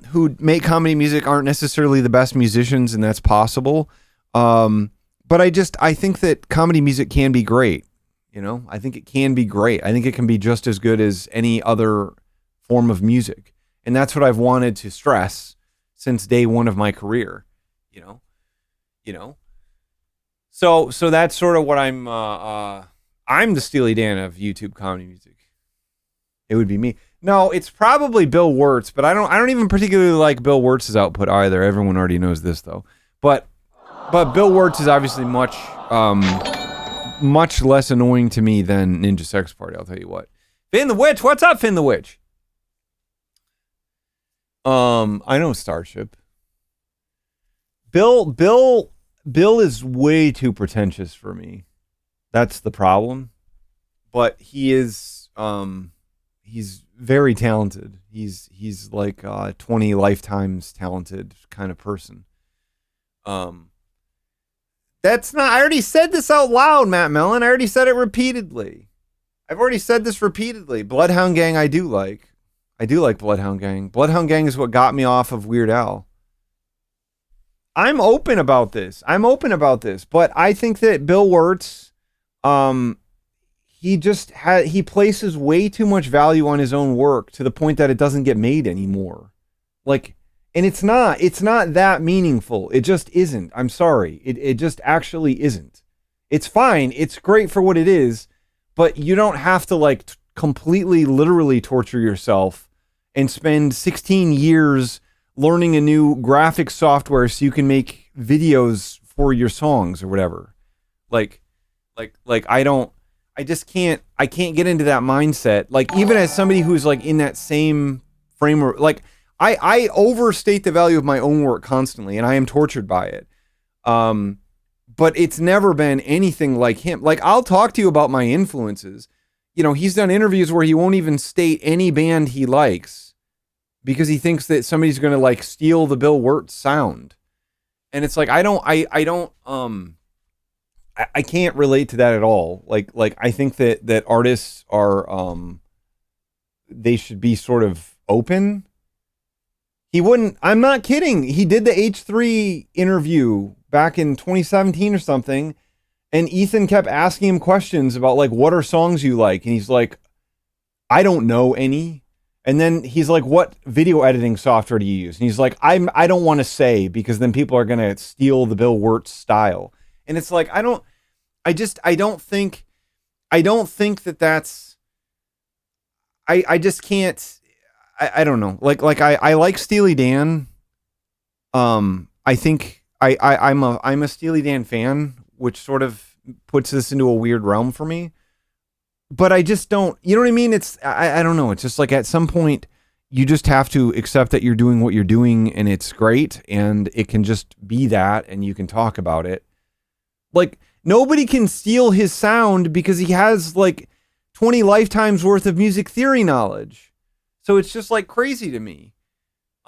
who make comedy music aren't necessarily the best musicians, and that's possible. But I think that comedy music can be great. You know, I think it can be great. I think it can be just as good as any other form of music. And that's what I've wanted to stress since day one of my career. You know, so that's sort of what I'm the Steely Dan of YouTube comedy music. It would be me. No, it's probably Bill Wirtz, but I don't even particularly like Bill Wirtz's output either. Everyone already knows this though. But Bill Wirtz is obviously much less annoying to me than Ninja Sex Party, I'll tell you what. Finn the Witch, what's up, Finn the Witch? I know Starship. Bill is way too pretentious for me. That's the problem. But he is he's very talented. He's like 20 lifetimes talented kind of person. That's not, I already said this out loud, Matt Mellon. I already said it repeatedly. I've already said this repeatedly. Bloodhound Gang I do like. I do like Bloodhound Gang. Bloodhound Gang is what got me off of Weird Al. I'm open about this. But I think that Bill Wirtz he places way too much value on his own work to the point that it doesn't get made anymore. Like, and it's not that meaningful. It just isn't. I'm sorry. It just actually isn't. It's fine. It's great for what it is, but you don't have to like completely literally torture yourself and spend 16 years learning a new graphics software so you can make videos for your songs or whatever. Like I can't get into that mindset. Like, even as somebody who's like in that same framework, like I overstate the value of my own work constantly, and I am tortured by it. But it's never been anything like him. Like, I'll talk to you about my influences. You know, he's done interviews where he won't even state any band he likes because he thinks that somebody's going to like steal the Bill Wirtz sound. And it's like, I can't relate to that at all. Like I think that artists are, they should be sort of open. I'm not kidding. He did the H3 interview back in 2017 or something. And Ethan kept asking him questions about like, what are songs you like? And he's like, I don't know any. And then he's like, what video editing software do you use? And he's like, I don't want to say because then people are going to steal the Bill Wirtz style. And it's like, I don't think that that's, I just can't, I don't know. Like I like Steely Dan. I think I'm a Steely Dan fan, which sort of puts this into a weird realm for me. But I just don't, you know what I mean? It's, I don't know. It's just like at some point you just have to accept that you're doing what you're doing and it's great and it can just be that and you can talk about it. Like, nobody can steal his sound because he has like 20 lifetimes worth of music theory knowledge. So it's just like crazy to me.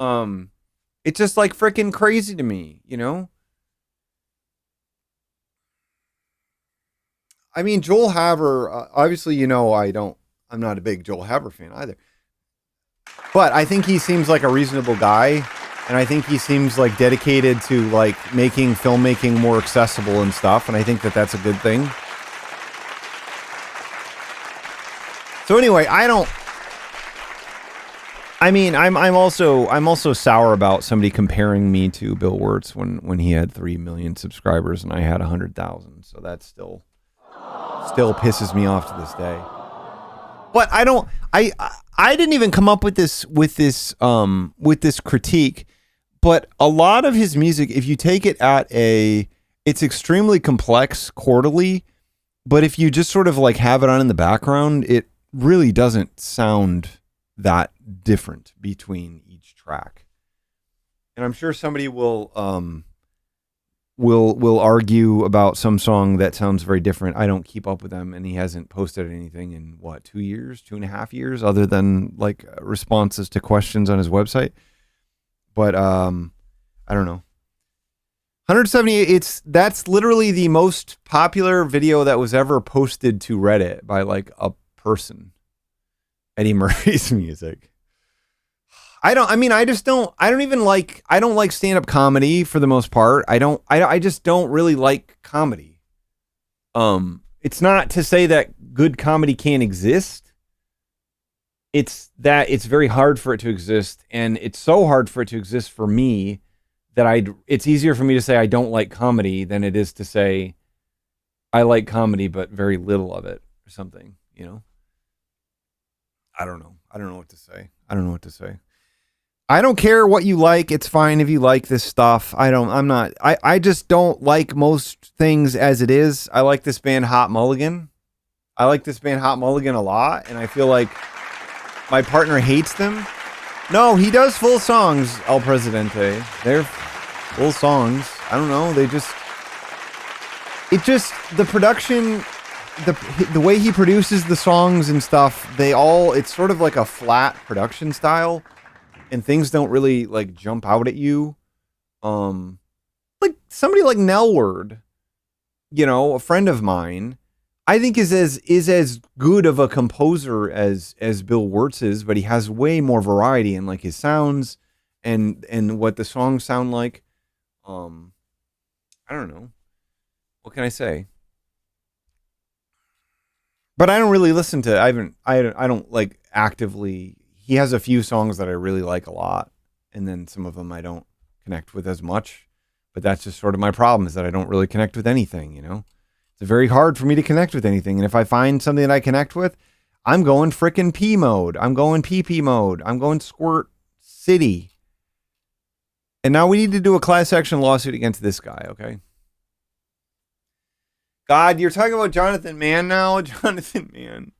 It's just like freaking crazy to me, you know? I mean, Joel Haver, obviously, you know, I'm not a big Joel Haver fan either. But I think he seems like a reasonable guy. And I think he seems like dedicated to like making filmmaking more accessible and stuff. And I think that that's a good thing. So anyway, I'm also sour about somebody comparing me to Bill Wirtz when he had 3 million subscribers and I had 100,000. So that still pisses me off to this day. But I didn't even come up with this critique. But a lot of his music, if you take it it's extremely complex chordally, but if you just sort of like have it on in the background, it really doesn't sound that different between each track. And I'm sure somebody will argue about some song that sounds very different. I don't keep up with them, and he hasn't posted anything in 2.5 years, other than like responses to questions on his website. But I don't know. 178. That's literally the most popular video that was ever posted to Reddit by like a person. Eddie Murphy's music. I don't like stand-up comedy for the most part. I just don't really like comedy. It's not to say that good comedy can't exist. It's that it's very hard for it to exist, and it's so hard for it to exist for me that it's easier for me to say I don't like comedy than it is to say I like comedy but very little of it or something, you know? I don't know. I don't know what to say. I don't care what you like. It's fine if you like this stuff. I just don't like most things as it is. I like this band Hot Mulligan. I like this band Hot Mulligan a lot, and I feel like my partner hates them. No, he does full songs, El Presidente. They're full songs. I don't know. The production, the way he produces the songs and stuff, it's sort of like a flat production style, and things don't really like jump out at you. Like somebody like Nelward, you know, a friend of mine, I think is as good of a composer as Bill Wirtz is, but he has way more variety in like his sounds and what the songs sound like. I don't know. What can I say? But I don't really listen to. I don't like actively. He has a few songs that I really like a lot, and then some of them I don't connect with as much. But that's just sort of my problem, is that I don't really connect with anything. You know, it's very hard for me to connect with anything. And if I find something that I connect with, I'm going frickin' P mode. I'm going PP mode. I'm going Squirt City. And now we need to do a class action lawsuit against this guy. Okay. God, you're talking about Jonathan Mann now? Jonathan Mann.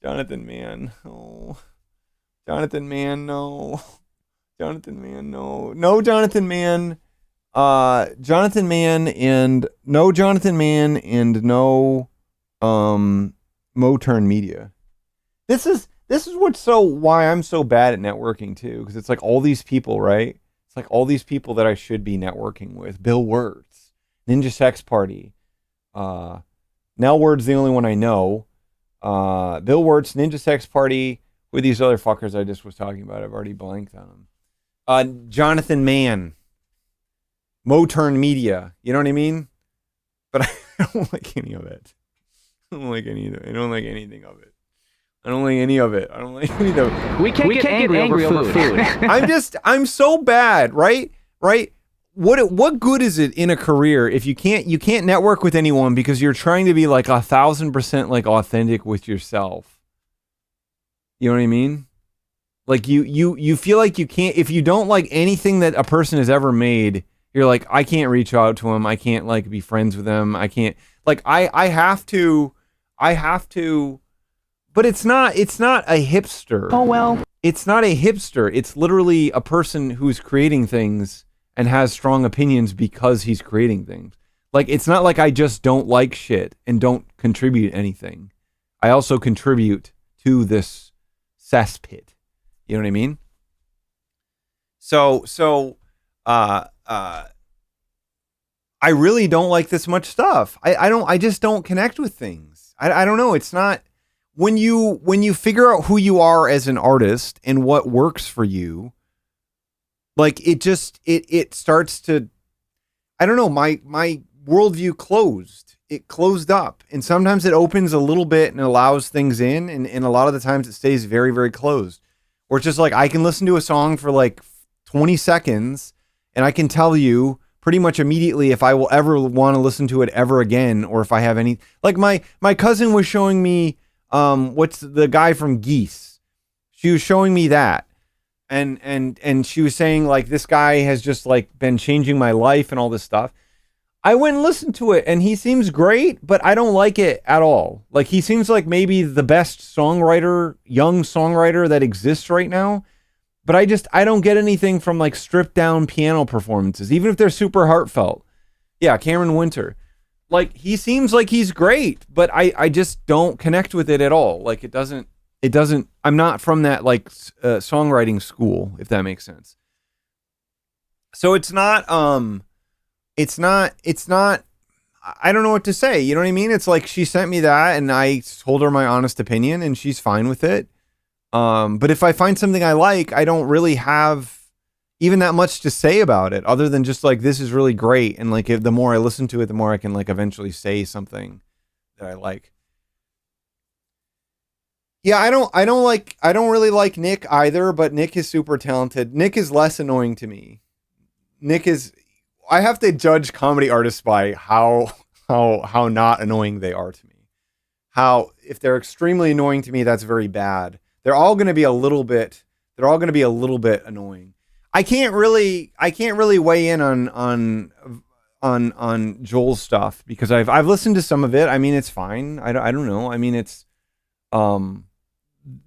Jonathan Mann. Oh. Jonathan Mann, no. Jonathan Mann, no. No Jonathan Mann. Jonathan Mann and no Jonathan Mann and no Moturn Media. This is what's why I'm so bad at networking too, because it's like all these people, right? It's like all these people that I should be networking with. Bill Wirtz, Ninja Sex Party. Nell Word's the only one I know. Bill Wirtz, Ninja Sex Party, with these other fuckers I just was talking about. I've already blanked on them. Jonathan Mann, Moturn Media. You know what I mean? But I don't like any of it. I don't like any of it. I don't like anything of it. I don't like any of it. I don't like any of it. We can't get angry over food. I'm so bad, right? Right? What good is it in a career if you can't network with anyone because you're trying to be like 1,000% like authentic with yourself? You know what I mean? Like you feel like you can't, if you don't like anything that a person has ever made, you're like, I can't reach out to him. I can't like be friends with them. I can't, like, I have to, but it's not a hipster. Oh, well. It's not a hipster. It's literally a person who's creating things and has strong opinions because he's creating things. Like, it's not like I just don't like shit and don't contribute anything. I also contribute to this cesspit. You know what I mean? So I really don't like this much stuff. I just don't connect with things. I don't know. It's not, when you figure out who you are as an artist and what works for you, like it starts to, I don't know, my worldview closed. It closed up. And sometimes it opens a little bit and allows things in. And a lot of the times it stays very, very closed. Or it's just like, I can listen to a song for like 20 seconds and I can tell you pretty much immediately if I will ever want to listen to it ever again, or if I have any, like my cousin was showing me, what's the guy from Geese? She was showing me that. And she was saying like, this guy has just like been changing my life and all this stuff. I went and listened to it and he seems great, but I don't like it at all. Like, he seems like maybe the best songwriter, young songwriter that exists right now. But I don't get anything from like stripped down piano performances, even if they're super heartfelt. Yeah, Cameron Winter. Like, he seems like he's great, but I just don't connect with it at all. Like, it doesn't, I'm not from that like songwriting school, if that makes sense. So it's not, I don't know what to say. You know what I mean? It's like, she sent me that and I told her my honest opinion and she's fine with it. But if I find something I like, I don't really have even that much to say about it, other than just like, this is really great. And like, the more I listen to it, the more I can like eventually say something that I like. Yeah, I don't really like Nick either, but Nick is super talented. Nick is less annoying to me. I have to judge comedy artists by how not annoying they are to me. If they're extremely annoying to me, that's very bad. They're all going to be a little bit annoying. I can't really weigh in on Joel's stuff because I've listened to some of it. I mean, it's fine. I don't know. I mean, it's,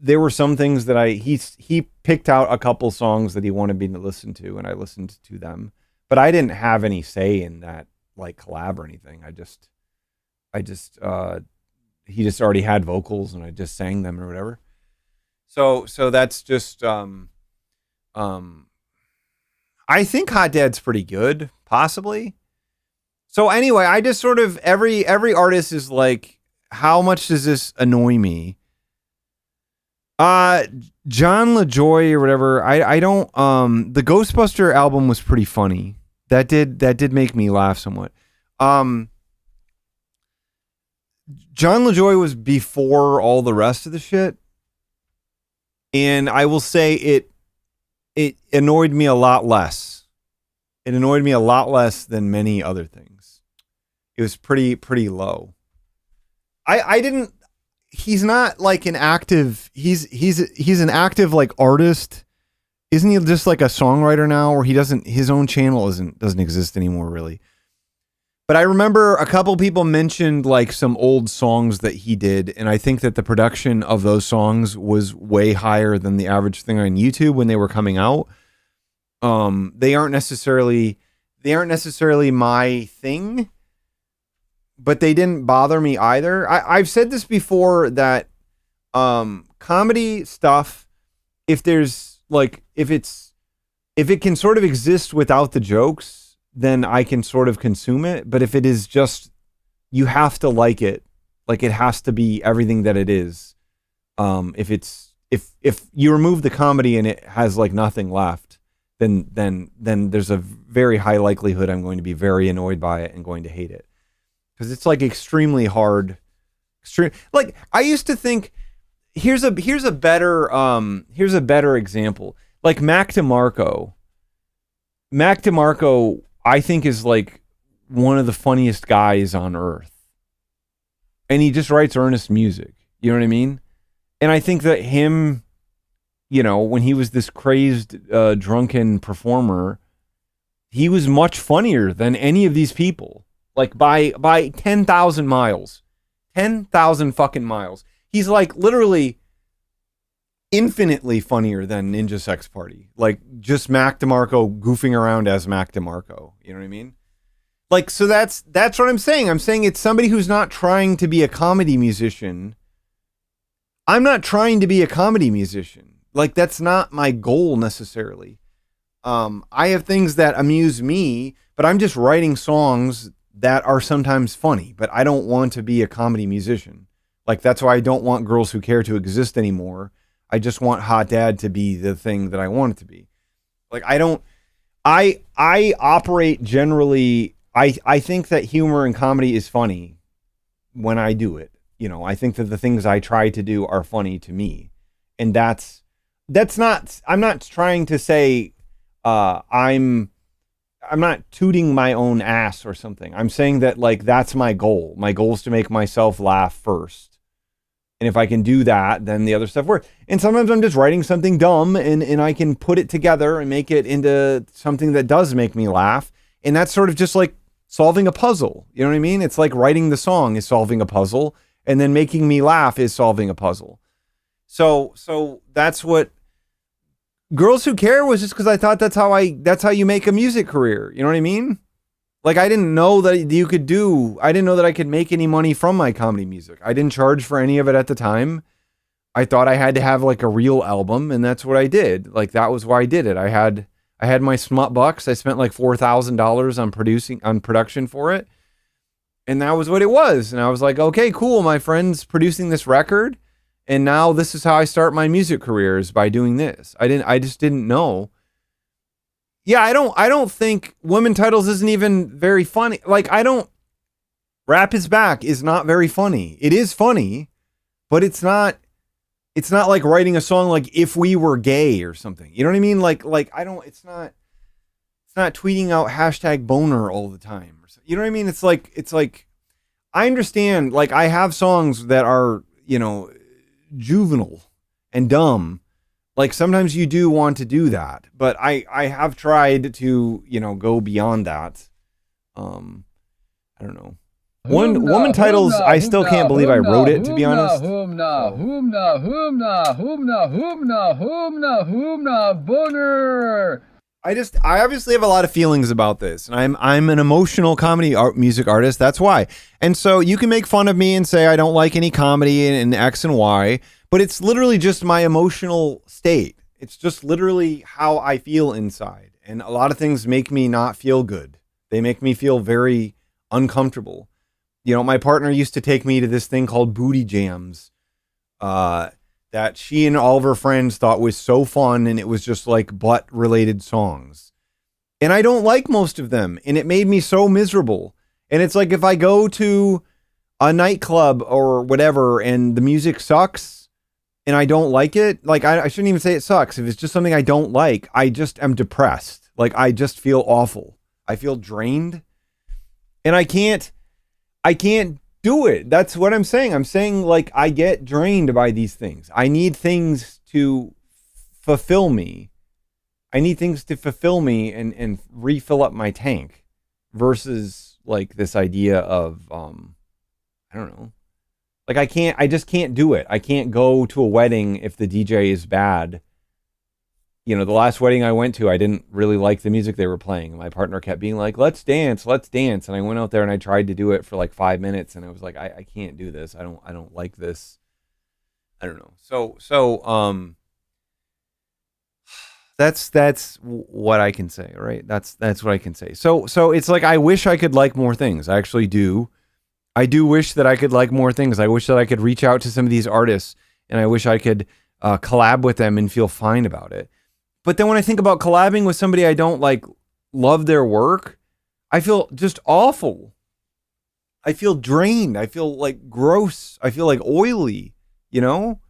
there were some things that he picked out a couple songs that he wanted me to listen to, and I listened to them, but I didn't have any say in that like collab or anything. He just already had vocals and I just sang them or whatever. So that's just, I think Hot Dad's pretty good, possibly. So anyway, I just sort of, every artist is like, how much does this annoy me? John LaJoy or whatever, I don't, the Ghostbuster album was pretty funny. That did make me laugh somewhat. John LaJoy was before all the rest of the shit. And I will say it annoyed me a lot less. It annoyed me a lot less than many other things. It was pretty low. I didn't, he's not like an active, he's an active like artist. Isn't he just like a songwriter now, or his own channel doesn't exist anymore really? But I remember a couple people mentioned like some old songs that he did, and I think that the production of those songs was way higher than the average thing on YouTube when they were coming out. They aren't necessarily my thing, but they didn't bother me either. I've said this before that comedy stuff, if it can sort of exist without the jokes, then I can sort of consume it. But if it is just, you have to like it. Like it has to be everything that it is. If you remove the comedy and it has like nothing left, then there's a very high likelihood I'm going to be very annoyed by it and going to hate it. Because it's like extremely hard. Like I used to think, here's a better example. Like Mac DeMarco. Mac DeMarco, I think, is like one of the funniest guys on earth. And he just writes earnest music. You know what I mean? And I think that him, you know, when he was this crazed, drunken performer, he was much funnier than any of these people. Like by 10,000 miles. 10,000 fucking miles. He's like literally infinitely funnier than Ninja Sex Party. Like just Mac DeMarco goofing around as Mac DeMarco. You know what I mean? Like, so that's what I'm saying. I'm saying it's somebody who's not trying to be a comedy musician. I'm not trying to be a comedy musician. Like, that's not my goal necessarily. I have things that amuse me, but I'm just writing songs that are sometimes funny, but I don't want to be a comedy musician. Like, that's why I don't want Girls Who Care to exist anymore. I just want Hot Dad to be the thing that I want it to be. Like, I operate generally, I think that humor and comedy is funny when I do it. You know, I think that the things I try to do are funny to me. And that's not, I'm not trying to say, I'm not tooting my own ass or something. I'm saying that like, that's my goal. My goal is to make myself laugh first. And if I can do that, then the other stuff works. And sometimes I'm just writing something dumb and I can put it together and make it into something that does make me laugh. And that's sort of just like solving a puzzle. You know what I mean? It's like writing the song is solving a puzzle, and then making me laugh is solving a puzzle. So that's what Girls Who Care was, just because I thought that's how you make a music career. You know what I mean? Like, I didn't know that I didn't know that I could make any money from my comedy music. I didn't charge for any of it at the time. I thought I had to have like a real album, and that's what I did. Like, that was why I did it. I had my smut bucks. I spent like $4,000 on production for it. And that was what it was. And I was like, okay, cool. My friend's producing this record. And now this is how I start my music career, is by doing this. I just didn't know. Yeah, I don't think Women Titles isn't even very funny. Like, Rap Is Back is not very funny. It is funny, but it's not like writing a song like If We Were Gay or something. You know what I mean? It's not tweeting out #boner all the time. You know what I mean? It's like, I understand, like, I have songs that are, you know, juvenile and dumb. Like, sometimes you do want to do that, but I have tried to, you know, go beyond that. I don't know. Woman Titles, I still can't believe I wrote it, to be honest. Boner. I obviously have a lot of feelings about this, and I'm an emotional comedy music artist. That's why. And so you can make fun of me and say I don't like any comedy and X and Y, but it's literally just my emotional state. It's just literally how I feel inside. And a lot of things make me not feel good. They make me feel very uncomfortable. You know, my partner used to take me to this thing called Booty Jams, that she and all of her friends thought was so fun, and it was just like butt related songs. And I don't like most of them, and it made me so miserable. And it's like, if I go to a nightclub or whatever and the music sucks and I don't like it, like I shouldn't even say it sucks. If it's just something I don't like, I just am depressed. Like I just feel awful. I feel drained and I can't do it. That's what I'm saying. I'm saying like I get drained by these things. I need things to fulfill me. I need things to fulfill me and refill up my tank versus like this idea of, I don't know. Like I just can't do it. I can't go to a wedding if the DJ is bad. You know, the last wedding I went to, I didn't really like the music they were playing. My partner kept being like, let's dance. And I went out there and I tried to do it for like 5 minutes and I was like, I can't do this. I don't like this. I don't know. So that's what I can say, right? That's what I can say. So it's like, I wish I could like more things. I actually do. I do wish that I could like more things. I wish that I could reach out to some of these artists and I wish I could collab with them and feel fine about it. But then when I think about collabing with somebody I don't like love their work, I feel just awful. I feel drained. I feel like gross. I feel like oily, you know?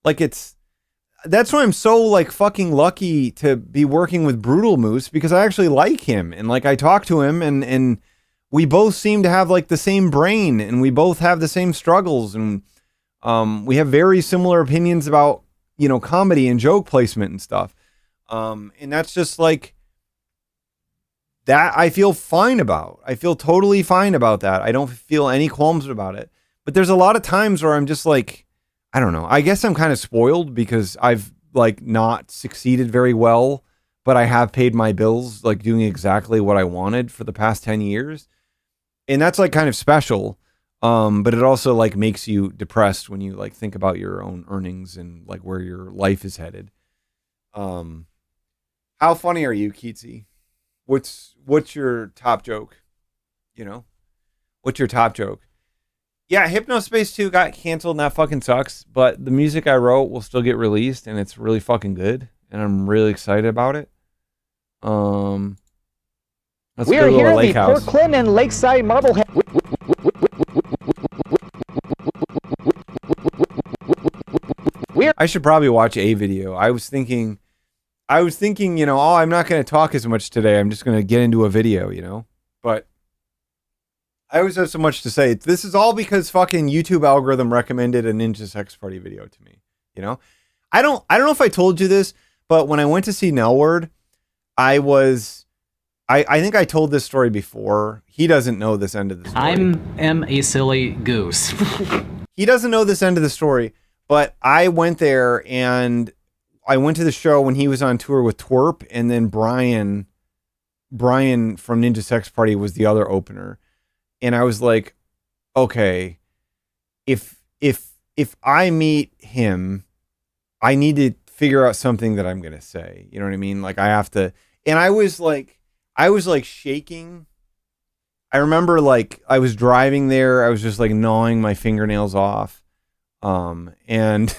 Like that's why I'm so like fucking lucky to be working with Brutal Moose, because I actually like him and like I talk to him and we both seem to have like the same brain and we both have the same struggles and we have very similar opinions about, you know, comedy and joke placement and stuff. And that's just like that I feel fine about. I feel totally fine about that. I don't feel any qualms about it. But there's a lot of times where I'm just like, I don't know. I guess I'm kind of spoiled because I've like not succeeded very well, but I have paid my bills, like doing exactly what I wanted for the past 10 years. And that's like kind of special. But it also like makes you depressed when you like think about your own earnings and like where your life is headed. How funny are you, Keatsy? What's your top joke? You know, what's your top joke? Yeah, Hypnospace 2 got canceled and that fucking sucks, but the music I wrote will still get released and it's really fucking good and I'm really excited about it. We are here in the Kirkland and Lakeside Marblehead. I should probably watch a video. I was thinking, you know, oh, I'm not going to talk as much today. I'm just going to get into a video, you know, but I always have so much to say. This is all because fucking YouTube algorithm recommended a Ninja Sex Party video to me. You know, I don't know if I told you this, but when I went to see Nelward, I think I told this story before. He doesn't know this end of the story. am a silly goose. He doesn't know this end of the story, but I went there and I went to the show when he was on tour with Twerp, and then Brian from Ninja Sex Party was the other opener. And I was like, okay, if I meet him, I need to figure out something that I'm going to say. You know what I mean? Like I have to, and I was like shaking. I remember like I was driving there. I was just like gnawing my fingernails off. And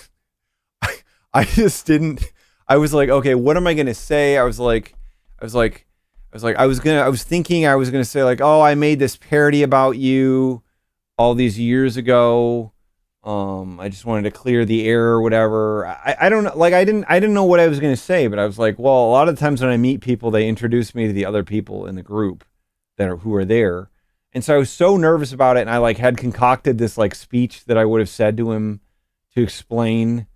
I just didn't, I was like, okay, what am I going to say? I was thinking I was going to say like, oh, I made this parody about you all these years ago. I just wanted to clear the air or whatever. I don't know. Like I didn't know what I was going to say, but I was like, well, a lot of times when I meet people, they introduce me to the other people in the group who are there. And so I was so nervous about it. And I like had concocted this like speech that I would have said to him to explain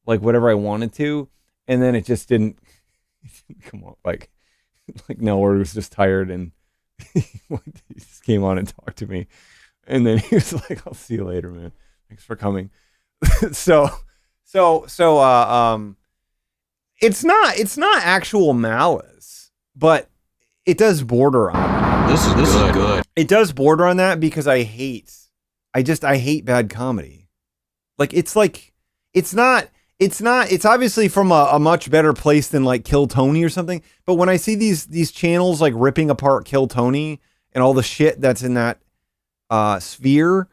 like whatever I wanted to. And then it just didn't come on. Like Nelward was just tired and he just came on and talked to me. And then he was like, I'll see you later, man. Thanks for coming. So it's not actual malice, but it does border on that. This is good. It does border on that because I hate bad comedy. It's obviously from a much better place than like Kill Tony or something. But when I see these channels like ripping apart Kill Tony and all the shit that's in that sphere,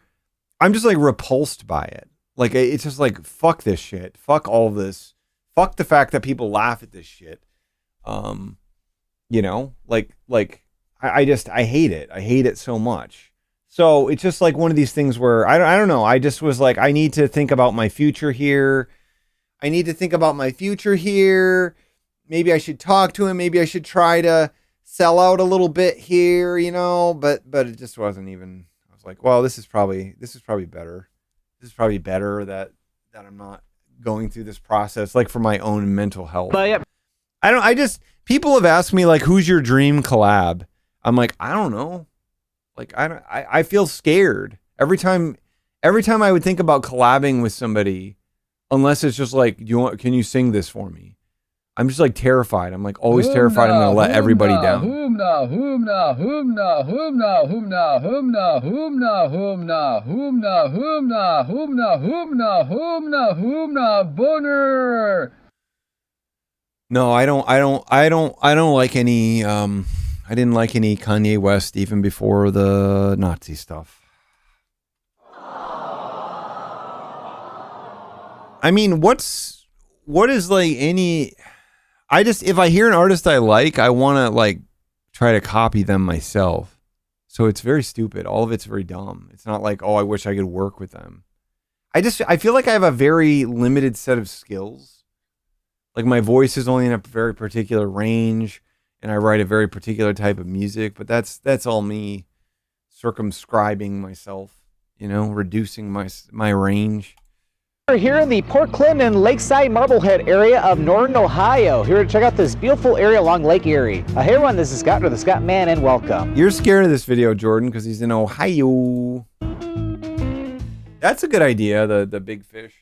I'm just like repulsed by it. Like it's just like, fuck this shit. Fuck all this. Fuck the fact that people laugh at this shit. You know, I hate it. I hate it so much. So it's just like one of these things where I don't know. I just was like, I need to think about my future here. Maybe I should talk to him. Maybe I should try to sell out a little bit here, you know, but it just wasn't even. I was like, well, this is probably better. This is probably better that I'm not going through this process, like for my own mental health. But yeah. People have asked me like, who's your dream collab? I'm like, I don't know. Like, I feel scared every time I would think about collabing with somebody, unless it's just like, can you sing this for me? I'm just like terrified. I'm like always terrified I'm going to let everybody down. No, I don't like any, I didn't like any Kanye West even before the Nazi stuff. I mean, what is like any, if I hear an artist I like, I want to like try to copy them myself. So it's very stupid. All of it's very dumb. It's not like, oh, I wish I could work with them. I feel like I have a very limited set of skills. Like my voice is only in a very particular range and I write a very particular type of music, but that's all me circumscribing myself, you know, reducing my range. We're here in the Port Clinton and Lakeside Marblehead area of Northern Ohio. Here to check out this beautiful area along Lake Erie. Hey everyone, this is Scott with the Scott Man and welcome. You're scared of this video, Jordan, because he's in Ohio. That's a good idea, the big fish.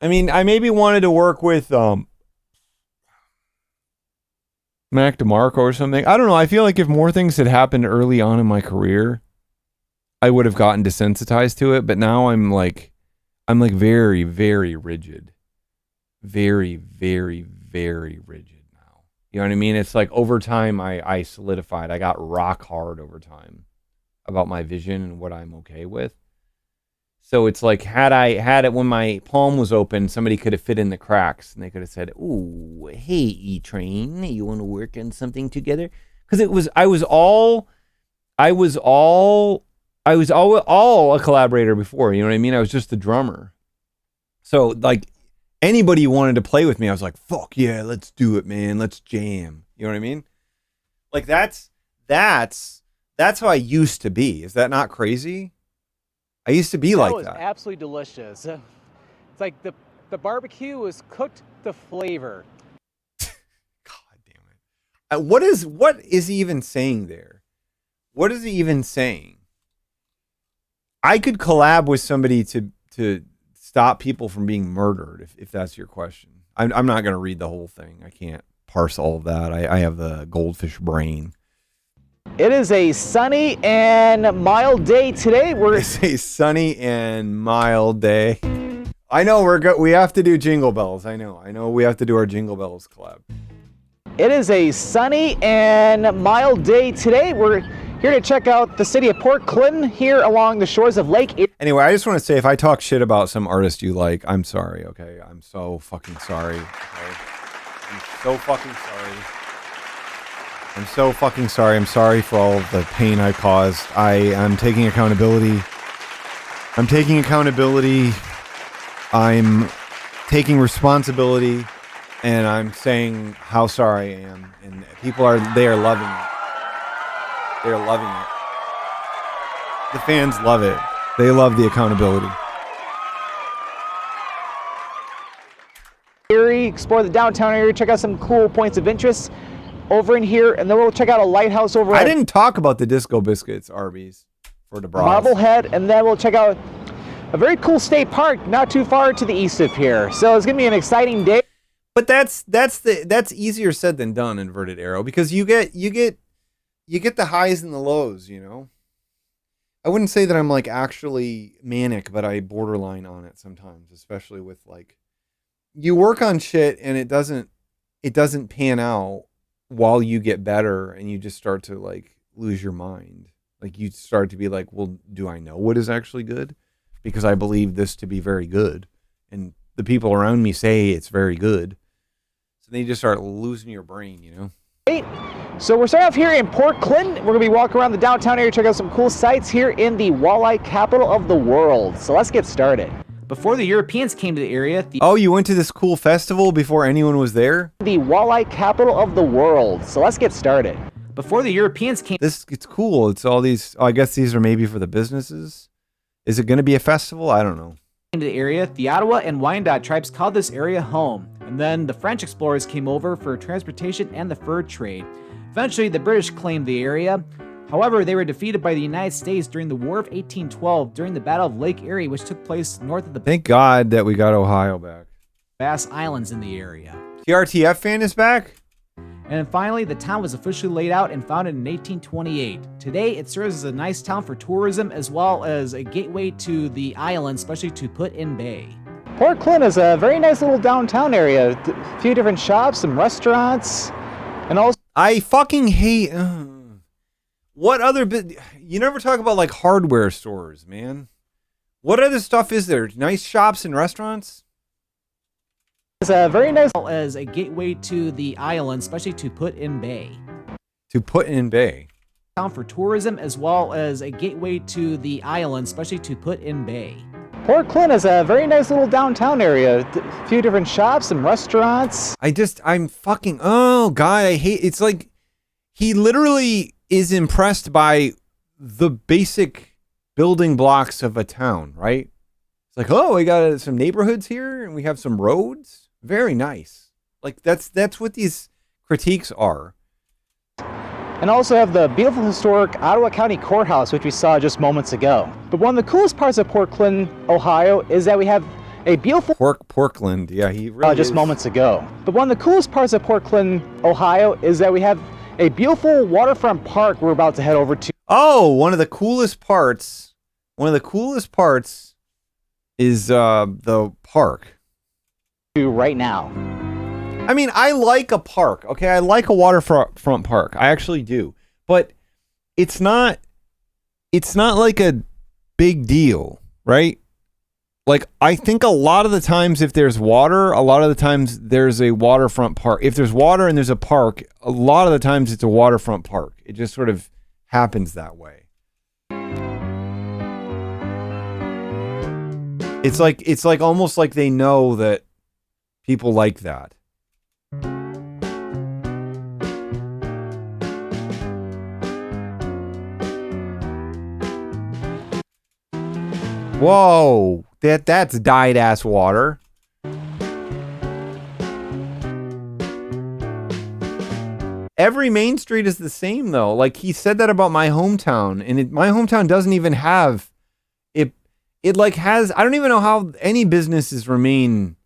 I mean, I maybe wanted to work with Mac DeMarco or something. I don't know. I feel like if more things had happened early on in my career, I would have gotten desensitized to it. But now I'm like very, very rigid. Very, very, very rigid now. You know what I mean? It's like over time I solidified. I got rock hard over time about my vision and what I'm okay with. So it's like, had it when my palm was open, somebody could have fit in the cracks and they could have said, "Ooh, hey, E-Train, you want to work on something together?" Because I was all a collaborator before. You know what I mean? I was just the drummer. So like anybody who wanted to play with me, I was like, "Fuck yeah, let's do it, man. Let's jam." You know what I mean? Like that's how I used to be. Is that not crazy? I used to be like that. That was absolutely delicious. It's like the barbecue was cooked to flavor. God damn it. What is he even saying there? What is he even saying? I could collab with somebody to stop people from being murdered, if that's your question. I'm not going to read the whole thing. I can't parse all of that. I have the goldfish brain. It is a sunny and mild day today. It's a sunny and mild day. I know we have to do Jingle Bells. I know we have to do our Jingle Bells collab. It is a sunny and mild day today. We're here to check out the city of Port Clinton here along the shores of Lake Erie. Anyway, I just want to say, if I talk shit about some artist you like, I'm sorry, okay? I'm so fucking sorry, okay? I'm so fucking sorry. I'm so fucking sorry. I'm sorry for all of the pain I caused. I'm taking accountability. I'm taking responsibility, and I'm saying how sorry I am. And people are loving it. They're loving it. The fans love it. They love the accountability. Explore the downtown area, check out some cool points of interest over in here, and then we'll check out a lighthouse over. I didn't talk about the Disco Biscuits, Arby's, for the bras. Marblehead, and then we'll check out a very cool state park not too far to the east of here. So it's gonna be an exciting day. But that's easier said than done, inverted arrow, because you get the highs and the lows, you know. I wouldn't say that I'm like actually manic, but I borderline on it sometimes, especially with like, you work on shit and it doesn't pan out while you get better, and you just start to like lose your mind. Like you start to be like, well, do I know what is actually good? Because I believe this to be very good, and the people around me say it's very good. So then you just start losing your brain, you know? So we're starting off here in Port Clinton. We're gonna be walking around the downtown area, check out some cool sights here in the walleye capital of the world. So let's get started. Before the Europeans came to the area, Oh, you went to this cool festival before anyone was there? the walleye capital of the world. So let's get started. Before the Europeans came It's cool. It's all these, I guess these are maybe for the businesses. Is it going to be a festival? I don't know. to the area, the Ottawa and Wyandot tribes called this area home. And then the French explorers came over for transportation and the fur trade. Eventually, the British claimed the area. However, they were defeated by the United States during the War of 1812 during the Battle of Lake Erie, which took place north of the Thank God that we got Ohio back. Bass Islands in the area. TRTF fan is back? And then finally, the town was officially laid out and founded in 1828. Today, it serves as a nice town for tourism as well as a gateway to the island, especially to Put-in Bay. Port Clinton is a very nice little downtown area. A few different shops, some restaurants, and also... I fucking hate... what other... You never talk about, like, hardware stores, man. What other stuff is there? Nice shops and restaurants? It's a very nice as a gateway to the island, especially to Put-in Bay. To Put-in Bay. Town for tourism as well as a gateway to the island, especially to Put-in Bay. Port Clinton is a very nice little downtown area. A few different shops and restaurants. I'm fucking... Oh, God, I hate... It's like... He literally is impressed by the basic building blocks of a town, right? It's like, oh, we got some neighborhoods here, and we have some roads. Very nice. Like, that's what these critiques are. And also have the beautiful historic Ottawa County Courthouse, which we saw just moments ago. But one of the coolest parts of Port Clinton, Ohio, is that we have a beautiful... Portland, yeah, he really just is. moments ago. But one of the coolest parts of Port Clinton, Ohio, is that we have a beautiful waterfront park we're about to head over to. Oh, one of the coolest parts is the park. Right now. I mean, I like a park, okay? I like a waterfront park. I actually do. But it's not like a big deal, right? Like, I think a lot of the times if there's water, a lot of the times there's a waterfront park. If there's water and there's a park, a lot of the times it's a waterfront park. It just sort of happens that way. It's like almost like they know that people like that. Whoa, that's dyed ass water. Every main street is the same though. Like he said that about my hometown, and my hometown doesn't even have it. It like has, I don't even know how any businesses remain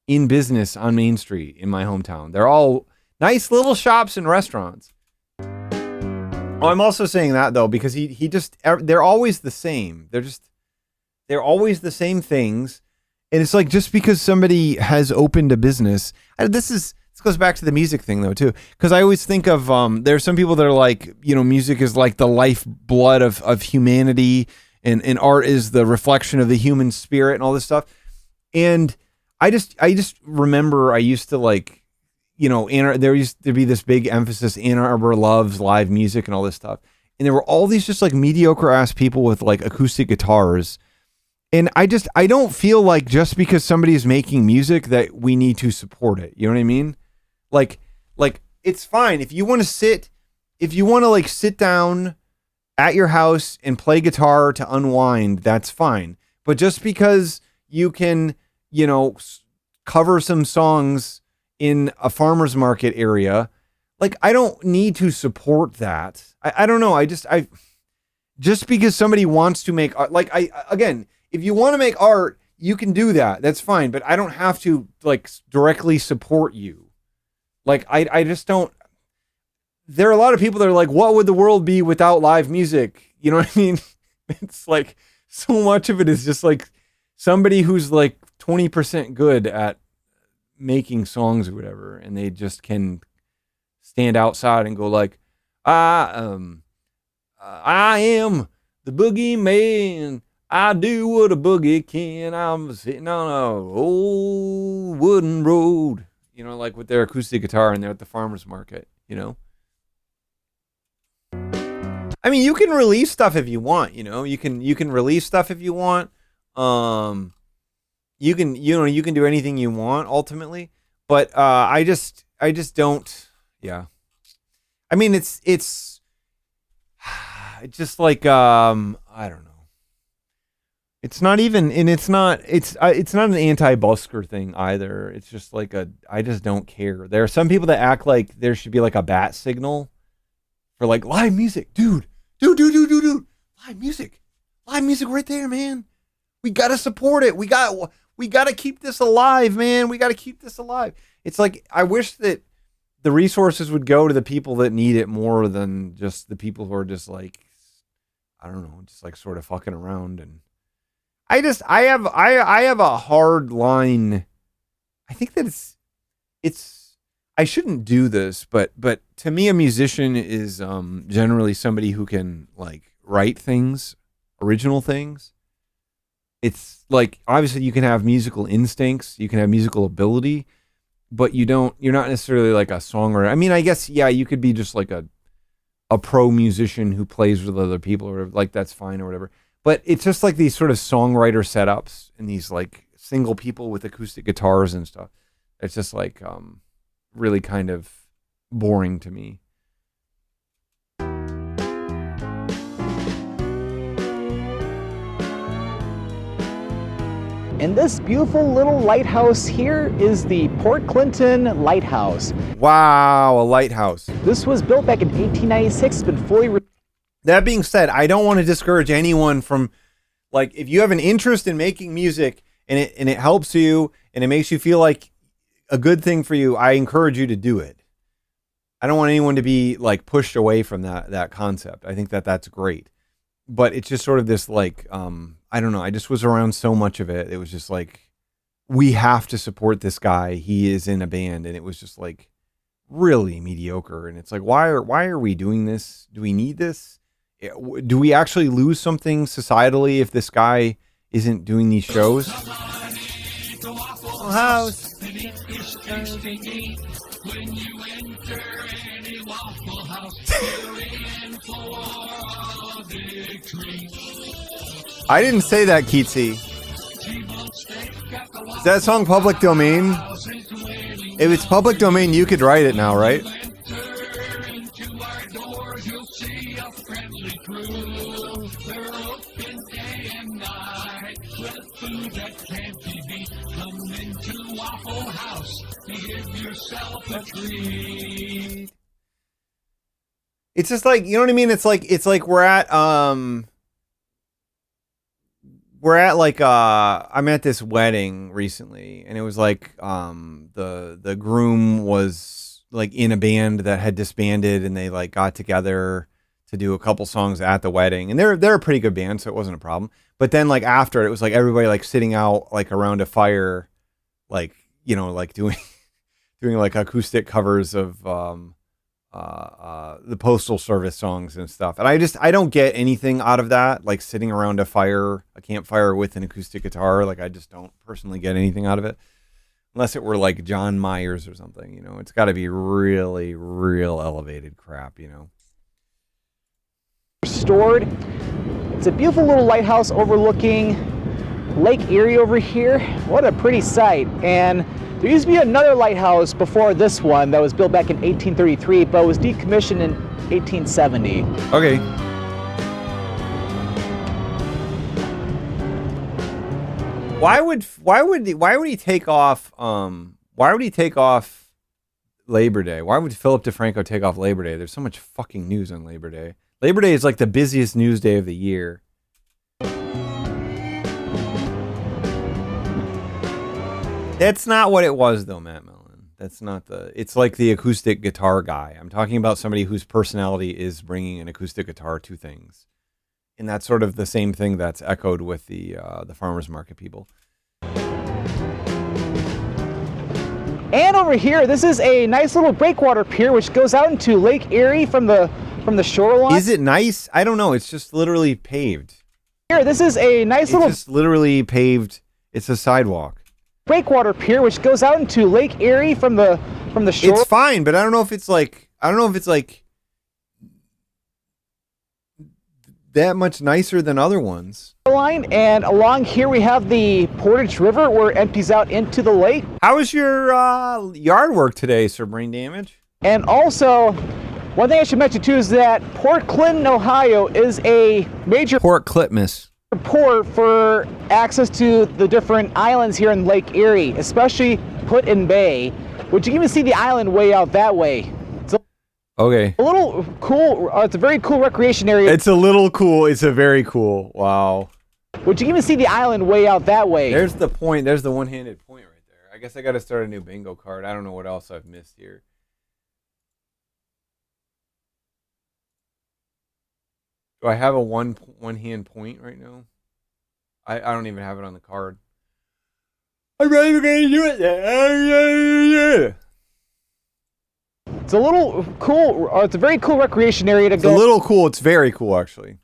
in business on Main Street in my hometown. They're all nice little shops and restaurants. Oh, I'm also saying that though because he just, they're always the same. They're always the same things, and it's like just because somebody has opened a business. This goes back to the music thing though too, because I always think of there's some people that are like, you know, music is like the lifeblood of humanity, and art is the reflection of the human spirit and all this stuff. And I just remember I used to like, you know, there used to be this big emphasis, Ann Arbor loves live music and all this stuff. And there were all these just like mediocre ass people with like acoustic guitars. And I don't feel like just because somebody is making music that we need to support it. You know what I mean? Like it's fine. If you want to like sit down at your house and play guitar to unwind, that's fine. But just because you can, you know, cover some songs in a farmer's market area, like I don't need to support that. I don't know. Just because somebody wants to make art, like again, if you want to make art, you can do that. That's fine. But I don't have to like directly support you. Like I just don't. There are a lot of people that are like, what would the world be without live music? You know what I mean? It's like so much of it is just like somebody who's like 20% good at making songs or whatever, and they just can stand outside and go like, I am the boogeyman. I do what a boogie can. I'm sitting on a old wooden road, you know, like with their acoustic guitar, and they're at the farmer's market, you know. I mean, you can release stuff if you want, you know. You can release stuff if you want. You can do anything you want ultimately, but I just don't. Yeah. I mean, it's just like I don't know. It's not even, and it's not an anti-busker thing either. It's just like I just don't care. There are some people that act like there should be like a bat signal for like live music, dude, live music right there, man. We gotta support it. We gotta keep this alive, man. We gotta keep this alive. It's like I wish that the resources would go to the people that need it more than just the people who are just like, I don't know, just like sort of fucking around. And I have a hard line. I think that it's I shouldn't do this, but to me a musician is generally somebody who can like write things, original things. It's like obviously you can have musical instincts, you can have musical ability, but you're not necessarily like a songwriter. I mean, I guess yeah, you could be just like a pro musician who plays with other people or whatever, like that's fine or whatever. But it's just like these sort of songwriter setups and these like single people with acoustic guitars and stuff. It's just like really kind of boring to me. And this beautiful little lighthouse here is the Port Clinton Lighthouse. Wow, a lighthouse. This was built back in 1896. It's been fully... That being said, I don't want to discourage anyone from, like, if you have an interest in making music and it helps you and it makes you feel like a good thing for you, I encourage you to do it. I don't want anyone to be like pushed away from that concept. I think that's great. But it's just sort of this like, I don't know. I just was around so much of it. It was just like, we have to support this guy. He is in a band. And it was just like really mediocre. And it's like, why are we doing this? Do we need this? Do we actually lose something societally if this guy isn't doing these shows? House. I didn't say that, Keatsy. Is that song public domain? If it's public domain, you could write it now, right? It's just like, you know what I mean? It's like we're at like I'm at this wedding recently, and it was like the groom was like in a band that had disbanded, and they like got together to do a couple songs at the wedding, and they're a pretty good band, so it wasn't a problem. But then like after it was like everybody like sitting out like around a fire, like, you know, like doing like acoustic covers of the Postal Service songs and stuff. And I don't get anything out of that, like sitting around a campfire with an acoustic guitar. Like I just don't personally get anything out of it, unless it were like John Myers or something, you know. It's got to be really real elevated crap, you know. Restored. It's a beautiful little lighthouse overlooking Lake Erie over here. What a pretty sight. And there used to be another lighthouse before this one that was built back in 1833, but was decommissioned in 1870. Okay. Why would he take off Labor Day? Why would Philip DeFranco take off Labor Day? There's so much fucking news on Labor Day. Labor Day is like the busiest news day of the year. That's not what it was, though, Matt Mellon. That's not it's like the acoustic guitar guy. I'm talking about somebody whose personality is bringing an acoustic guitar to things. And that's sort of the same thing that's echoed with the farmers market people. And over here, this is a nice little breakwater pier which goes out into Lake Erie from the shoreline. Is it nice? I don't know. It's just literally paved. Here, this is a nice little... It's just literally paved. It's a sidewalk. Breakwater pier which goes out into Lake Erie from the shore. It's fine, but I don't know if it's like that much nicer than other ones. Line, and along here we have the Portage River where it empties out into the lake. How was your yard work today, Sir Brain Damage? And also, one thing I should mention too is that Port Clinton, Ohio is a major Port Clitmas. port for access to the different islands here in Lake Erie, especially Put-in Bay, which you can even see the island way out that way. It's Okay. a little cool, it's a very cool recreation area. It's a little cool. It's a very cool. Wow. Which you can even see the island way out that way. There's the point. There's the one-handed point right there. I guess I got to start a new bingo card. I don't know what else I've missed here. Do I have a one-hand point right now? I don't even have it on the card. I'm not even going to do it there. It's a little cool, it's a very cool recreation area to It's go. a little cool. It's very cool, actually. You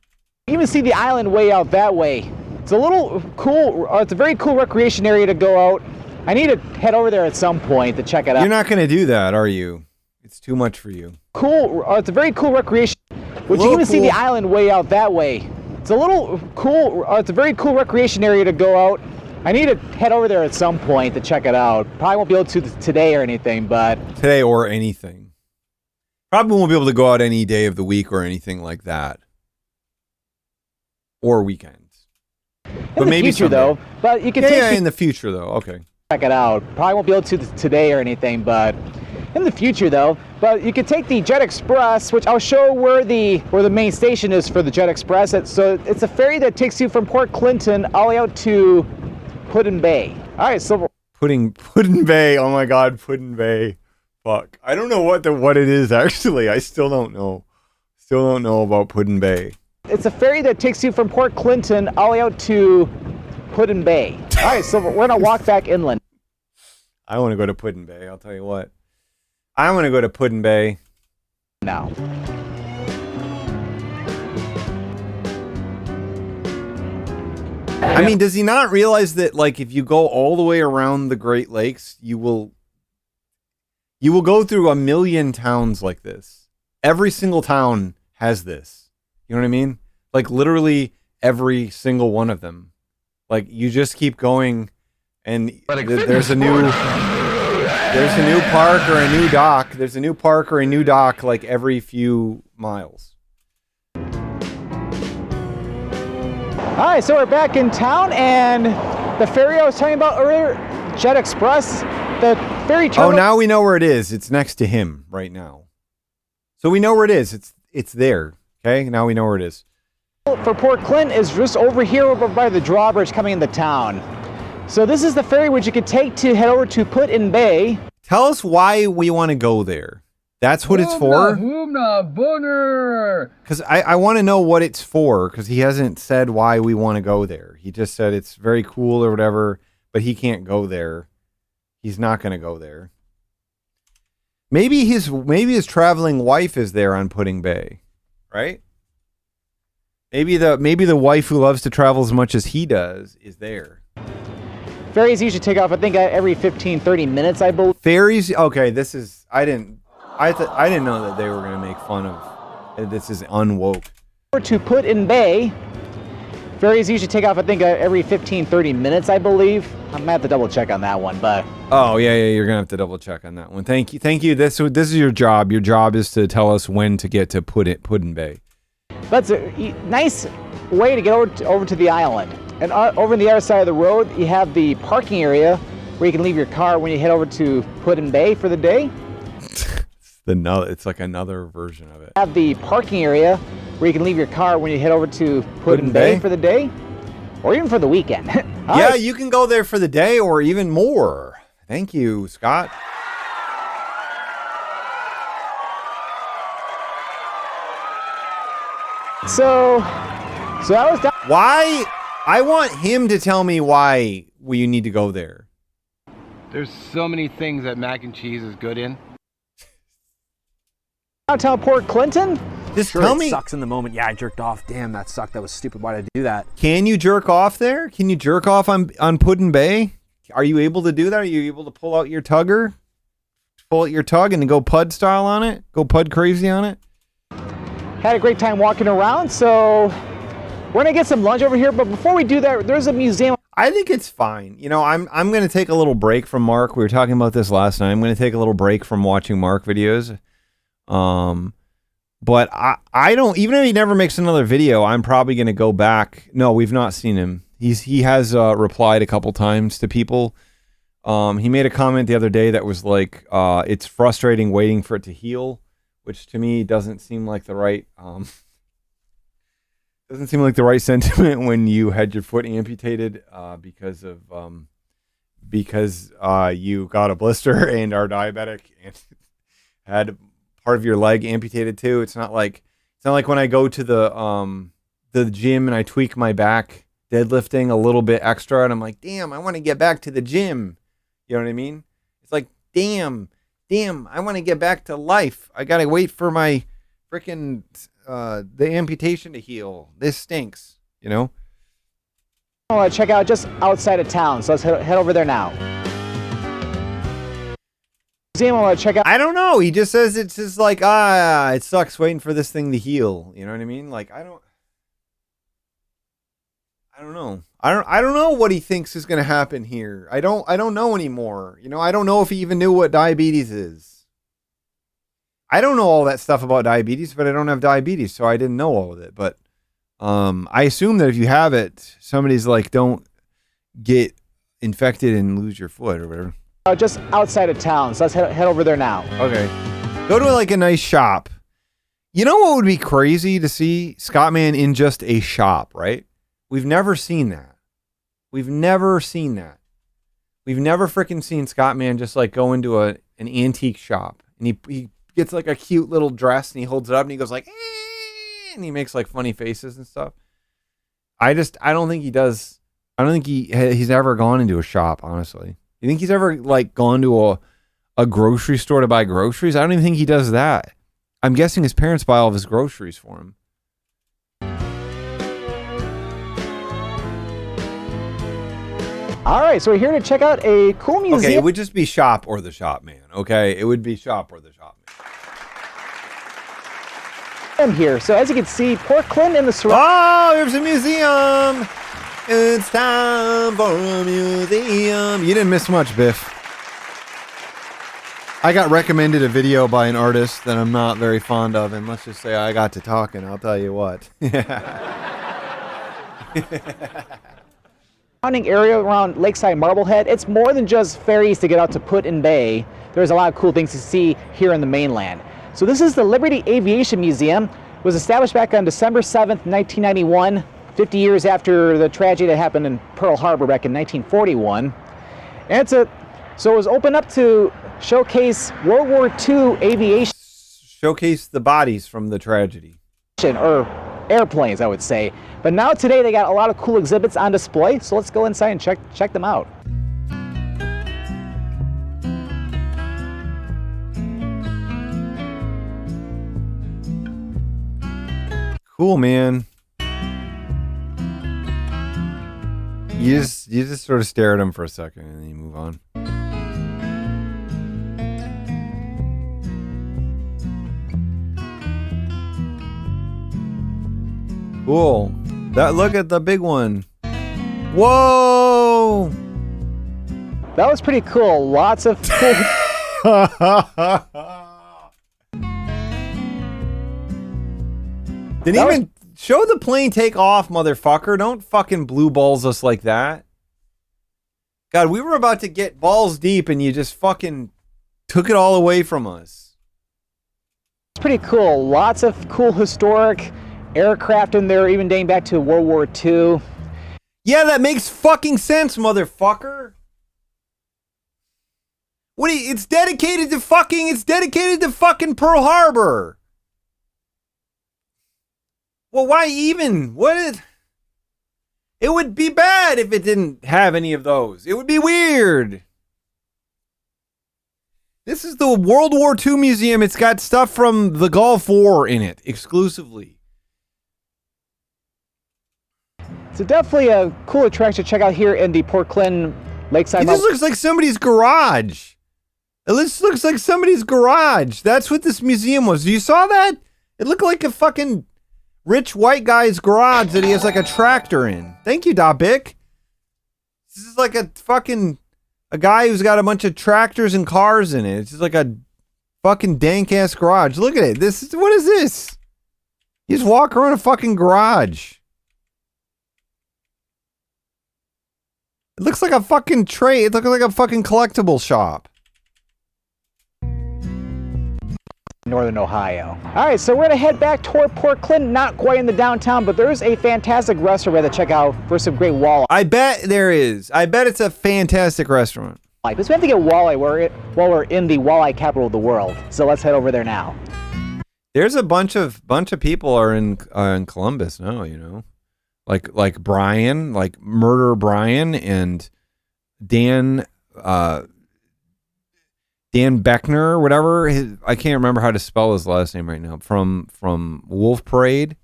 can even see the island way out that way. It's a little cool, it's a very cool recreation area to go out. I need to head over there at some point to check it out. You're not going to do that, are you? It's too much for you. Cool, it's a very cool recreation, which you can even see the island way out that way. It's a little cool, it's a very cool recreation area to go out. I need to head over there at some point to check it out. Probably won't be able to today or anything, but... Today or anything. Probably won't be able to go out any day of the week or anything like that. Or weekends. But in the maybe future, someday. though. But you can Yeah, in the future, though. Okay. check it out. Probably won't be able to today or anything, but in the future though. But you can take the Jet Express, which I'll show where the main station is for the Jet Express. So it's a ferry that takes you from Port Clinton all the way out to Put-in Bay. All right, so Put-in Bay. Oh my God, Put-in Bay. Fuck. I don't know what it is actually. I still don't know. Still don't know about Put-in Bay. it's a ferry that takes you from Port Clinton all the way out to Put-in Bay. All right, so we're gonna walk back inland. I want to go to Put-in Bay. I'll tell you what. I want to go to Put-in Bay now. I mean, does he not realize that, like, if you go all the way around the Great Lakes, you will go through a million towns like this. Every single town has this. You know what I mean? Like, literally every single one of them. Like, you just keep going, and there's a new park or a new dock. There's a new park or a new dock, like, every few miles. All right, so we're back in town, and the ferry I was talking about earlier, Jet Express, the ferry terminal. Oh, now we know where it is. It's next to him right now. So we know where it is. It's there. Okay, now we know where it is. For Port Clinton is just over here over by the drawbridge coming into town. So this is the ferry which you could take to head over to Put-in Bay. Tell us why we want to go there. That's what it's for? Because I want to know what it's for, because he hasn't said why we want to go there. He just said it's very cool or whatever, but he can't go there. He's not going to go there. Maybe his traveling wife is there on Put-in Bay, right? Maybe the wife who loves to travel as much as he does is there. Ferries usually take off, I think, every 15-30 minutes, I believe. Ferries? Okay, I didn't know that they were going to make fun of. This is unwoke. To Put-in Bay, ferries usually take off, I think, every 15-30 minutes, I believe. I'm gonna have to double check on that one, but. Oh yeah, you're gonna have to double check on that one. Thank you. This is your job. Your job is to tell us when to get to Put-in Bay. That's a nice way to get over to the island. And over on the other side of the road, you have the parking area where you can leave your car when you head over to Put-in Bay for the day. It's like another version of it. Have the parking area where you can leave your car when you head over to Put-in Bay for the day, or even for the weekend. Yeah, you can go there for the day or even more. Thank you, Scott. So that was why. I want him to tell me why you need to go there. There's so many things that mac and cheese is good in. Downtown Port Clinton? Just sure, tell it me. Sucks in the moment. Yeah, I jerked off. Damn, that sucked. That was stupid. Why did I do that? Can you jerk off there? Can you jerk off on Put-in Bay? Are you able to do that? Are you able to pull out your tugger? Pull out your tug and go pud style on it? Go pud crazy on it? Had a great time walking around, so We're gonna get some lunch over here, but before we do that, there's a museum. I think it's fine. You know, I'm going to take a little break from Mark. We were talking about this last night. I'm going to take a little break from watching Mark videos. But I don't, even if he never makes another video, I'm probably going to go back. No, we've not seen him. He has replied a couple times to people. He made a comment the other day that was like, it's frustrating waiting for it to heal, which to me doesn't seem like the right doesn't seem like the right sentiment when you had your foot amputated because you got a blister and are diabetic and had part of your leg amputated too. It's not like when I go to the gym and I tweak my back deadlifting a little bit extra and I'm like, damn, I want to get back to the gym. You know what I mean? It's like, damn, I want to get back to life. I gotta wait for my freaking the amputation to heal. This stinks, you know? I want to check out just outside of town, so let's head over there now. Museum I want to check out. I don't know. He just says it's just like, it sucks waiting for this thing to heal. You know what I mean? Like, I don't know. I don't know what he thinks is going to happen here. I don't know anymore. You know, I don't know if he even knew what diabetes is. I don't know all that stuff about diabetes, but I don't have diabetes, so I didn't know all of it. But I assume that if you have it, somebody's like, don't get infected and lose your foot or whatever. Just outside of town, so let's head over there now. Okay. Go to like a nice shop. You know what would be crazy to see? Scottman in just a shop, right? We've never seen that. We've never freaking seen Scottman just like go into an antique shop and he gets like a cute little dress and he holds it up and he goes like, and he makes like funny faces and stuff. I don't think he does. I don't think he's ever gone into a shop, honestly. You think he's ever like gone to a grocery store to buy groceries? I don't even think he does that. I'm guessing his parents buy all of his groceries for him. All right, so we're here to check out a cool museum. Okay, it would just be shop or the shop man. Okay, it would be shop or the shop man. I'm here, so as you can see, Port Clinton and the surrounding. Oh, there's a museum. It's time for a museum. You didn't miss much, Biff. I got recommended a video by an artist that I'm not very fond of, and let's just say I got to talking. I'll tell you what. Surrounding area around Lakeside Marblehead, it's more than just ferries to get out to Put-in-Bay. There's a lot of cool things to see here in the mainland. So this is the Liberty Aviation Museum. It was established back on December 7th, 1991, 50 years after the tragedy that happened in Pearl Harbor back in 1941. And so it was opened up to showcase World War II aviation. Showcase the bodies from the tragedy. Or airplanes, I would say. But now today they got a lot of cool exhibits on display, so let's go inside and check them out. Cool, man. You just sort of stare at them for a second and then you move on. Cool. Look at the big one. Whoa! That was pretty cool. Lots of cool. Didn't even show the plane take off, motherfucker. Don't fucking blue balls us like that. God, we were about to get balls deep and you just fucking took it all away from us. It's pretty cool. Lots of cool historic aircraft in there, even dating back to World War II. Yeah, that makes fucking sense, motherfucker. It's dedicated to fucking Pearl Harbor. Well, why even? It would be bad if it didn't have any of those. It would be weird. This is the World War II museum. It's got stuff from the Gulf War in it exclusively. So definitely a cool attraction to check out here in the Port Clinton Lakeside. This looks like somebody's garage. This looks like somebody's garage. That's what this museum was. You saw that? It looked like a fucking rich white guy's garage that he has like a tractor in. Thank you, Dobic. This is like a fucking a guy who's got a bunch of tractors and cars in it. It's just like a fucking dank ass garage. Look at it. What is this? You just walk around a fucking garage. It looks like a fucking tray. It looks like a fucking collectible shop. Northern Ohio. All right, so we're gonna head back toward Port Clinton, not quite in the downtown, but there's a fantastic restaurant we have to check out for some great walleye. I bet there is. I bet it's a fantastic restaurant. Because we have to get walleye while we're in the walleye capital of the world. So let's head over there now. There's a bunch of people are in Columbus now, you know. Like Brian, like Murder Brian and Dan Beckner or whatever. I can't remember how to spell his last name right now. From Wolf Parade.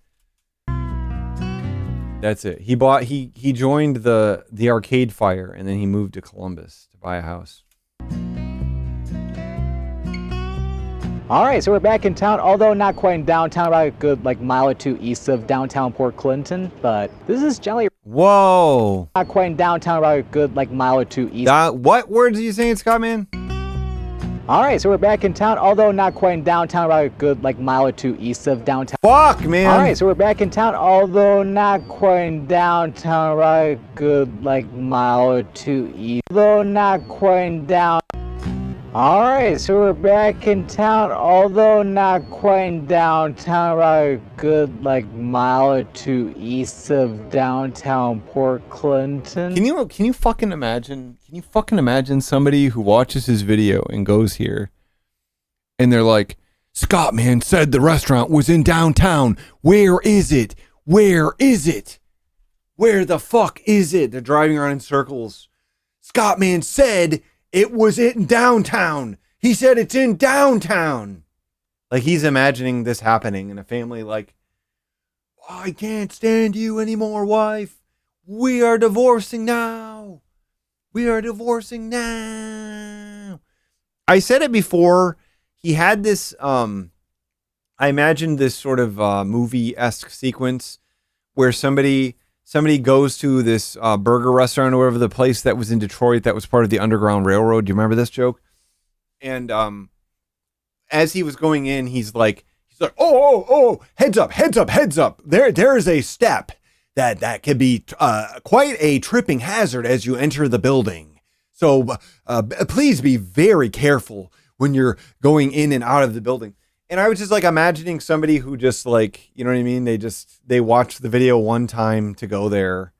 That's it. He joined the Arcade Fire and then he moved to Columbus to buy a house. All right, so we're back in town, although not quite in downtown, about a good mile or two east of downtown Port Clinton. But this is Jelly. Whoa! Not quite in downtown, about a good mile or two east. What words are you saying, Scott Man? All right, so we're back in town, although not quite in downtown, about a good mile or two east of downtown. Fuck, man! All right, so we're back in town, although not quite in downtown, about a good mile or two east. Although not quite in down. All right, so we're back in town, although not quite in downtown, about a good mile or two east of downtown Port Clinton. Can you fucking imagine? Can you fucking imagine somebody who watches his video and goes here, and they're like, "Scott Man said the restaurant was in downtown. Where is it? Where is it? Where the fuck is it?" They're driving around in circles. Scott Man said it was in downtown. He said it's in downtown. Like he's imagining this happening in a family like, "I can't stand you anymore, wife. We are divorcing now. We are divorcing now." I said it before. He had this, I imagined this sort of movie-esque sequence where somebody goes to this burger restaurant or whatever, the place that was in Detroit that was part of the Underground Railroad. Do you remember this joke? And as he was going in, he's like, oh, heads up. There is a step that can be quite a tripping hazard as you enter the building. So please be very careful when you're going in and out of the building. And I was just imagining somebody who just you know what I mean? They watched the video one time to go there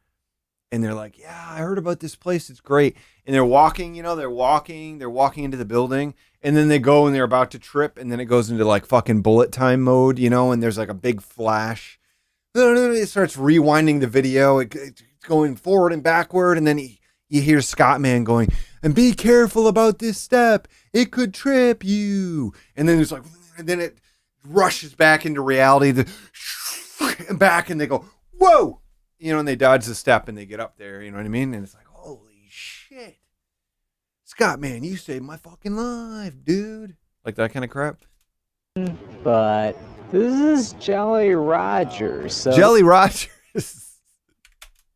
and they're like, "Yeah, I heard about this place. It's great." And they're walking into the building and then they go and they're about to trip and then it goes into fucking bullet time mode, you know, and there's a big flash. It starts rewinding the video. It's going forward and backward. And then you hear Scott Man going, "And be careful about this step. It could trip you." And then there's and then it rushes back into reality, back, and they go, "Whoa!" You know, and they dodge the step and they get up there. You know what I mean? And it's like, holy shit, Scott Man, you saved my fucking life, dude. Like that kind of crap. But this is Jelly Rogers. So Jelly Rogers.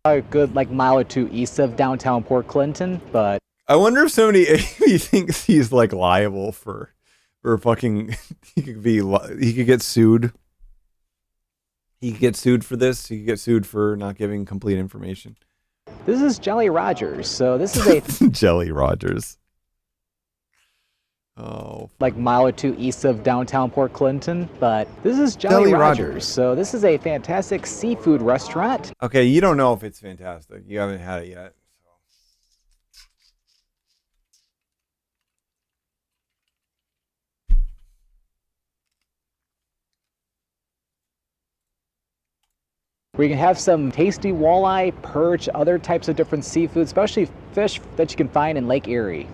A good mile or two east of downtown Port Clinton, but I wonder if he thinks he's liable for fucking he could get sued. He could get sued for this. He could get sued for not giving complete information. This is Jelly Rogers. So this is a Jelly Rogers. Oh. Mile or two east of downtown Port Clinton, but this is Jelly Rogers. So this is a fantastic seafood restaurant. Okay, you don't know if it's fantastic. You haven't had it yet. We can have some tasty walleye, perch, other types of different seafood, especially fish that you can find in Lake Erie.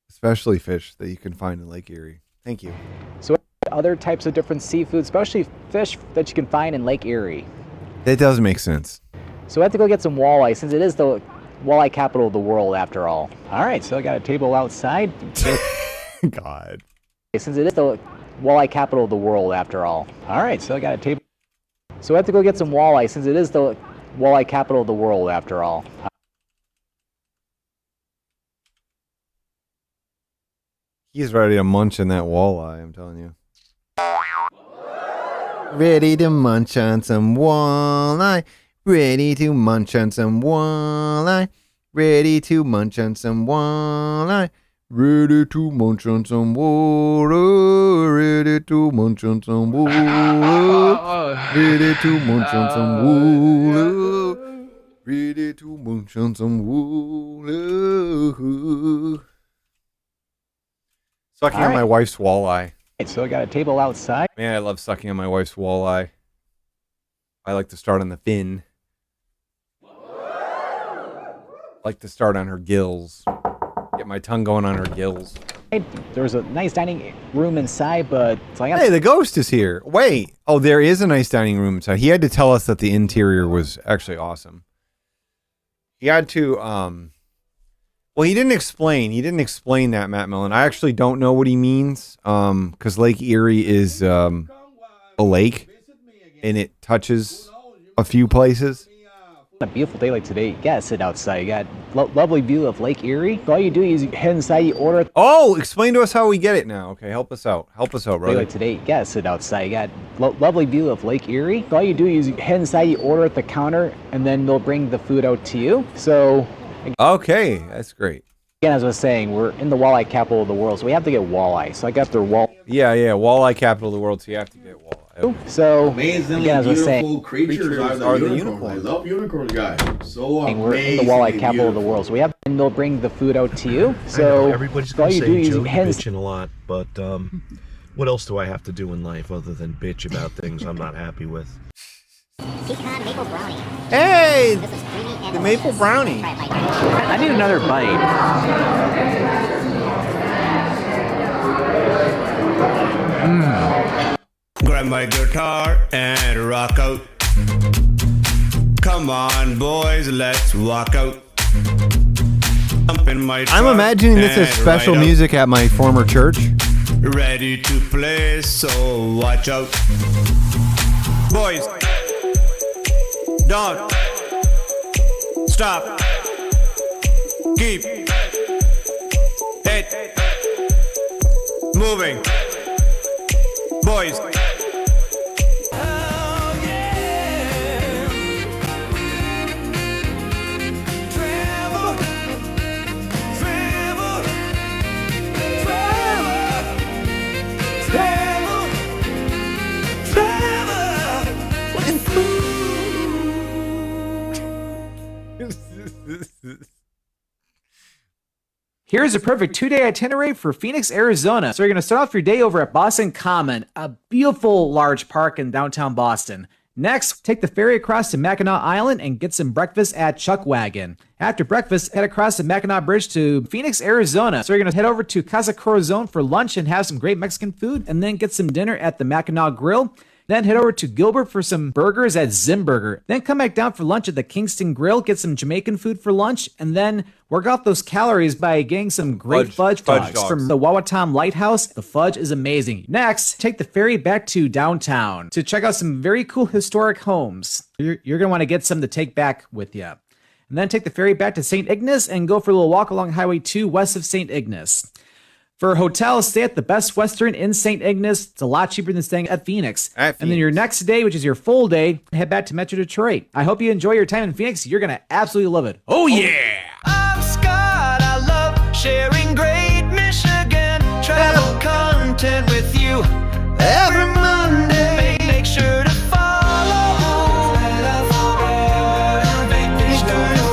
Especially fish that you can find in Lake Erie. Thank you. So other types of different seafood, especially fish that you can find in Lake Erie. That does make sense. So we have to go get some walleye since it is the walleye capital of the world after all. All right, so I got a table outside. God. Since it is the walleye capital of the world after all. All right, so I got a table. So we have to go get some walleye since it is the walleye capital of the world after all. He's ready to munch on that walleye, I'm telling you. Ready to munch on some walleye. Ready to munch on some walleye. Ready to munch on some walleye. Ready to munch on some walleye. Ready to munch on some walleye. Ready to munch on some walleye. Ready to munch on some walleye. Sucking on my wife's walleye. So I got a table outside. Man, I love sucking on my wife's walleye. I like to start on the fin. I like to start on her gills. Get my tongue going on her gills. There's a nice dining room inside, but... Hey, the ghost is here. Wait. Oh, there is a nice dining room inside. He had to tell us that the interior was actually awesome. He had to, well, he didn't explain. He didn't explain that, Matt Mellon. I actually don't know what he means, because Lake Erie is a lake, and it touches a few places. On a beautiful day like today, you gotta sit outside. You got lovely view of Lake Erie. All you do is you head inside, you order. Oh, explain to us how we get it now. Okay, help us out. Help us out, brother. Like today, you gotta sit outside. You got lovely view of Lake Erie. All you do is you head inside, you order at the counter, and then they'll bring the food out to you. So. Okay, that's great. Again, as I was saying, we're in the walleye capital of the world, so we have to get walleye. So I got their Yeah, walleye capital of the world, so you have to get walleye. So, amazingly again, as I was beautiful saying, creatures are the unicorns. I love unicorns, guys. So amazing. We're in the walleye capital of the world, so we have, and they'll bring the food out to you. So everybody's all going you to do say is Joe, you you're head bitching a lot, but what else do I have to do in life other than bitch about things I'm not happy with? Pecan maple brownie. Hey, This is creamy and the maple delicious. brownie. Try it, Mike. I need another bite. Grab my guitar and rock out. Come on, boys, let's walk out. Jump in my I'm imagining this as special music at my former church. Ready to play, so watch out. Boys, don't stop. Keep it moving. Boys. Here's a perfect 2-day itinerary for Phoenix, Arizona. So you're going to start off your day over at Boston Common, a beautiful large park in downtown Boston. Next, take the ferry across to Mackinac Island and get some breakfast at Chuckwagon. After breakfast, head across the Mackinac Bridge to Phoenix, Arizona. So you're going to head over to Casa Corazon for lunch and have some great Mexican food, and then get some dinner at the Mackinac Grill. Then head over to Gilbert for some burgers at Zimburger. Then come back down for lunch at the Kingston Grill, get some Jamaican food for lunch, and then work off those calories by getting some great fudge dogs from the Wawatam Lighthouse. The fudge is amazing. Next, take the ferry back to downtown to check out some very cool historic homes. You're going to want to get some to take back with you. And then take the ferry back to St. Ignace and go for a little walk along Highway 2 west of St. Ignace. For hotels, stay at the Best Western in St. Ignace. It's a lot cheaper than staying at Phoenix. And then your next day, which is your full day, head back to Metro Detroit. I hope you enjoy your time in Phoenix. You're going to absolutely love it. Oh, yeah! I'm Scott. I love sharing great Michigan travel content with you every Monday. Make sure to follow. Make sure to follow. Make sure to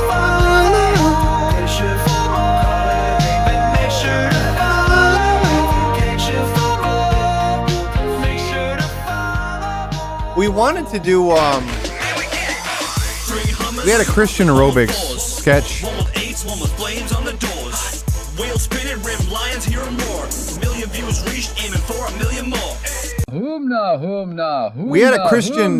We wanted to do, we had a Christian aerobics sketch. We had a Christian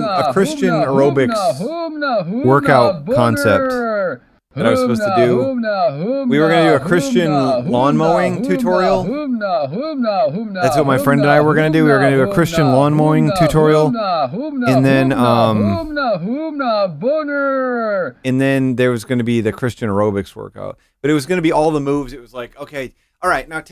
aerobics workout concept that I was supposed to do. We were going to do a Christian lawn mowing tutorial. That's what my friend and I were going to do. We were going to do a Christian lawn mowing tutorial. And then there was going to be the Christian aerobics workout. But it was going to be all the moves. It was like, okay, all right, now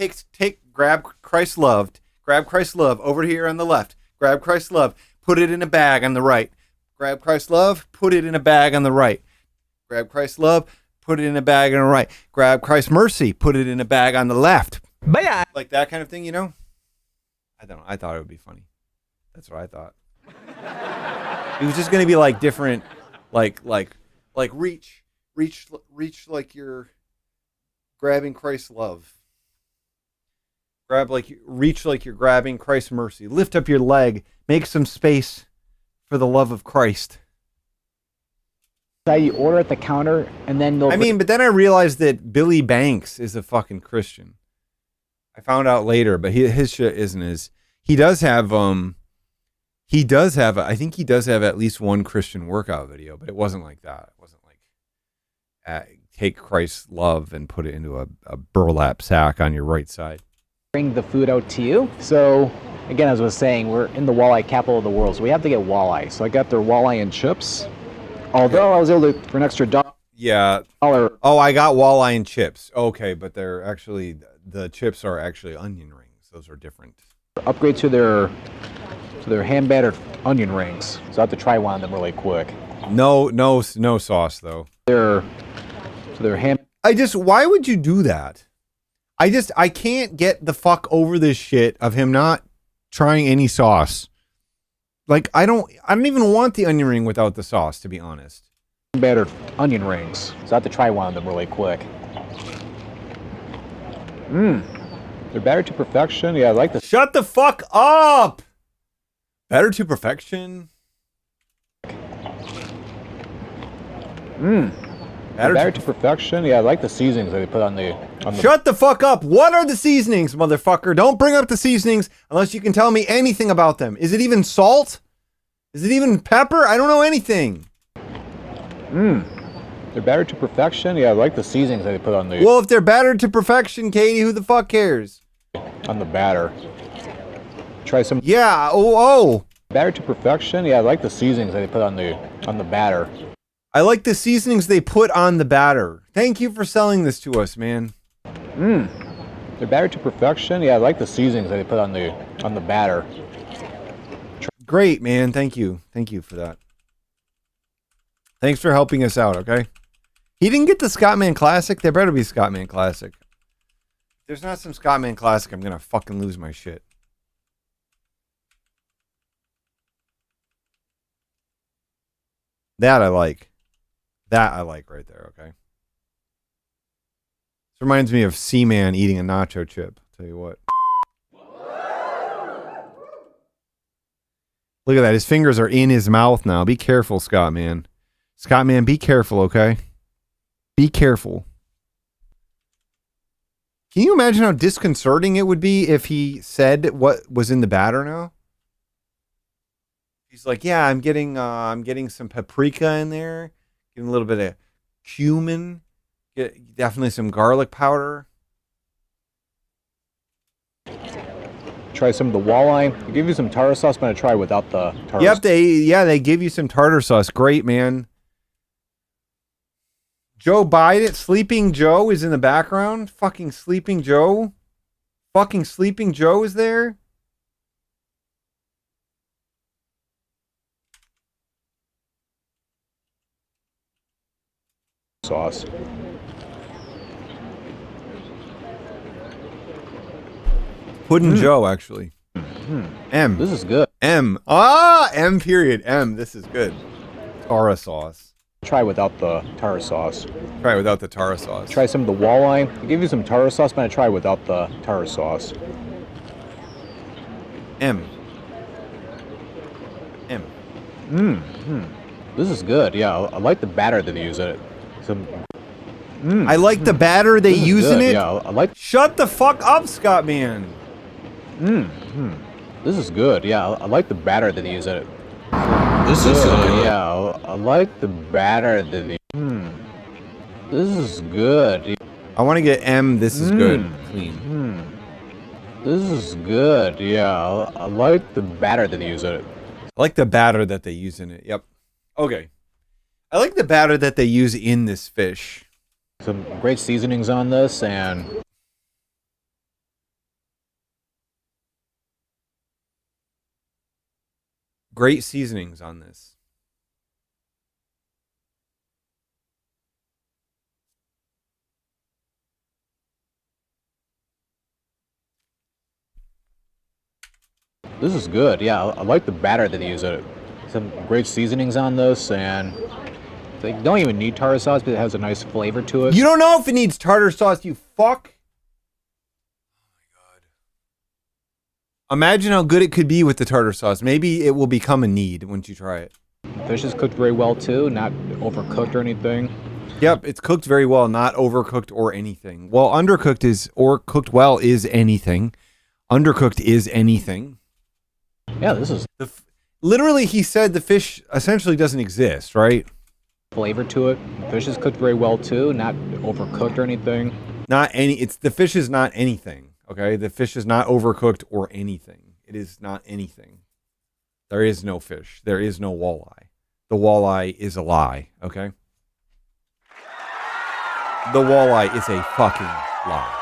grab Christ's love. Grab Christ's love over here on the left. Grab Christ's love. Put it in a bag on the right. Grab Christ's love. Put it in a bag on the right. Grab Christ's love. Put it in a bag on the right. Grab Christ's mercy. Put it in a bag on the left. Like that kind of thing, you know? I don't know. I thought it would be funny. That's what I thought. It was just going to be like different, like reach like you're grabbing Christ's love. Reach like you're grabbing Christ's mercy. Lift up your leg. Make some space for the love of Christ. So you order at the counter, and then they'll... but then I realized that Billy Banks is a fucking Christian. I found out later, but his shit isn't as... I think he does have at least one Christian workout video, but it wasn't like that. It wasn't like take Christ's love and put it into a burlap sack on your right side. Bring the food out to you. So again, as I was saying, we're in the walleye capital of the world, so we have to get walleye. So I got their walleye and chips. Although I was able to, for an extra $1. Yeah. Oh, I got walleye and chips. Okay, but they're actually, the chips are actually onion rings. Those are different. Upgrade to their hand battered onion rings. So I have to try one of them really quick. No sauce though. Their hand. Why would you do that? I can't get the fuck over this shit of him not trying any sauce. Like, I don't even want the onion ring without the sauce, to be honest. Battered onion rings. So I have to try one of them really quick. They're battered to perfection. Yeah, I like this. Shut the fuck up! Battered to perfection. Battered to perfection. Yeah, I like the seasonings that they put on the... Shut the fuck up! What are the seasonings, motherfucker? Don't bring up the seasonings unless you can tell me anything about them. Is it even salt? Is it even pepper? I don't know anything. They're battered to perfection. Yeah, I like the seasonings that they put on the... Well, if they're battered to perfection, Katie, who the fuck cares? On the batter. Try some... Yeah, oh. Battered to perfection. Yeah, I like the seasonings that they put on the batter. I like the seasonings they put on the batter. Thank you for selling this to us, man. They're battered to perfection. Yeah, I like the seasonings that they put on the batter. Great, man. Thank you. Thank you for that. Thanks for helping us out, okay? He didn't get the Scottman Classic. There better be Scottman Classic. If there's not some Scottman Classic, I'm gonna fucking lose my shit. That I like. That I like right there, okay? This reminds me of Seaman eating a nacho chip. Tell you what. Look at that. His fingers are in his mouth now. Be careful, Scottman. Scottman, be careful, okay? Be careful. Can you imagine how disconcerting it would be if he said what was in the batter now? He's like, yeah, I'm getting some paprika in there. Getting a little bit of cumin. Definitely some garlic powder. Try some of the walleye. They give you some tartar sauce, but I try without the tartar sauce. Yep, they give you some tartar sauce. Great, man. Joe Biden, Sleeping Joe is in the background. Fucking Sleeping Joe. Fucking Sleeping Joe is there. Sauce. Puddin' Joe, actually. M. This is good. M. M period. M. This is good. Tartar sauce. Try without the tartar sauce. Try without the tartar sauce. Try some of the walleye. They give you some tartar sauce, but I try without the tartar sauce. M. This is good. Yeah, I like the batter that they use in it. I like the batter they use in it. Yeah, I like. Shut the fuck up, Scottman. This is good. Yeah, I like the batter that they use in it. This is good. Yeah, I like the batter that they. This is good. I want to get M. This is good. Clean. This is good. Yeah, I like the batter that they use in it. I like the batter that they use in it. Yep. Okay. I like the batter that they use in this fish. Some great seasonings on this, and great seasonings on this. this is good. Yeah, I like the batter that they use in it. Some great seasonings on this, and they don't even need tartar sauce, but it has a nice flavor to it. You don't know if it needs tartar sauce, you fuck. Oh my god. Imagine how good it could be with the tartar sauce. Maybe it will become a need once you try it. The fish is cooked very well too, not overcooked or anything. Yep, it's cooked very well, not overcooked or anything. Well, undercooked is, or cooked well is anything. Undercooked is anything. Yeah, this is... Literally, he said the fish essentially doesn't exist, right? Flavor to it. The fish is cooked very well too, not overcooked or anything. The fish is not anything, okay? The fish is not overcooked or anything. It is not anything. There is no fish. There is no walleye. The walleye is a lie, okay? The walleye is a fucking lie.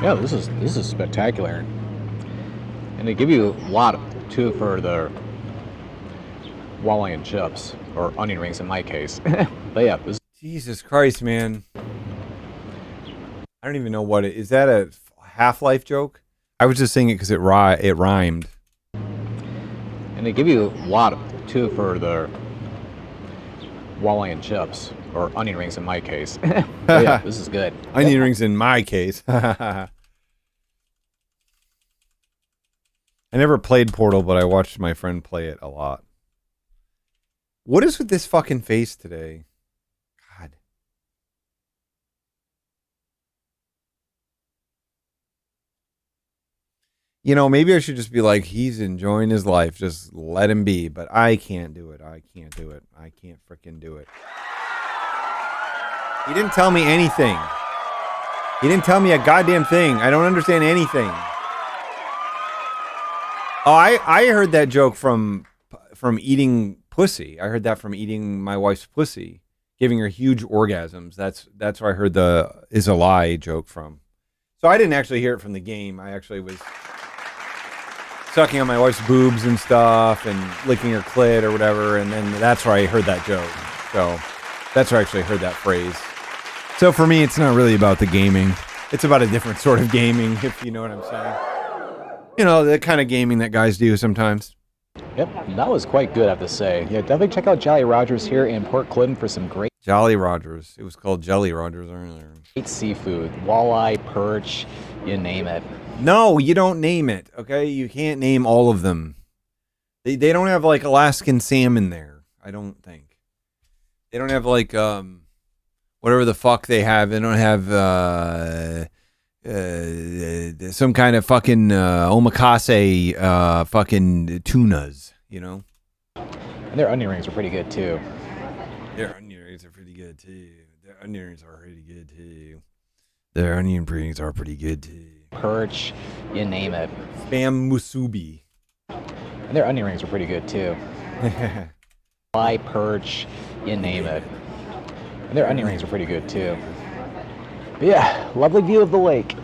Yeah, this is spectacular. And they give you a lot too for the walleye and chips, or onion rings in my case. But yeah, this... Jesus Christ, man. I don't even know what it is. That a Half-Life joke? I was just saying it because it rhymed. And they give you a lot too for the walleye and chips, or onion rings in my case. But yeah, this is good. Onion rings in my case. I never played Portal, but I watched my friend play it a lot. What is with this fucking face today? God. You know, maybe I should just be like, he's enjoying his life. Just let him be. But I can't do it. I can't do it. I can't freaking do it. He didn't tell me anything. He didn't tell me a goddamn thing. I don't understand anything. Oh, I heard that joke from eating pussy. I heard that from eating my wife's pussy, giving her huge orgasms. That's where I heard the is a lie joke from. So I didn't actually hear it from the game. I actually was sucking on my wife's boobs and stuff and licking her clit or whatever, and then that's where I heard that joke. So that's where I actually heard that phrase. So for me, it's not really about the gaming. It's about a different sort of gaming, if you know what I'm saying. You know, the kind of gaming that guys do sometimes. Yep, that was quite good, I have to say. Yeah, definitely check out Jolly Rogers here in Port Clinton for some great... Jolly Rogers. It was called Jelly Rogers earlier. Great seafood. Walleye, perch, you name it. No, you don't name it, okay? You can't name all of them. They don't have, like, Alaskan salmon there, I don't think. They don't have, like, whatever the fuck they have. They don't have, some kind of fucking omakase fucking tunas, you know? And their onion rings are pretty good, too. Their onion rings are pretty good, too. Their onion rings are pretty good, too. Their onion rings are pretty good, too. Perch, you name it. Spam musubi. And their onion rings are pretty good, too. Fly, perch, you name it. And their onion rings are pretty good, too. But yeah, lovely view of the lake.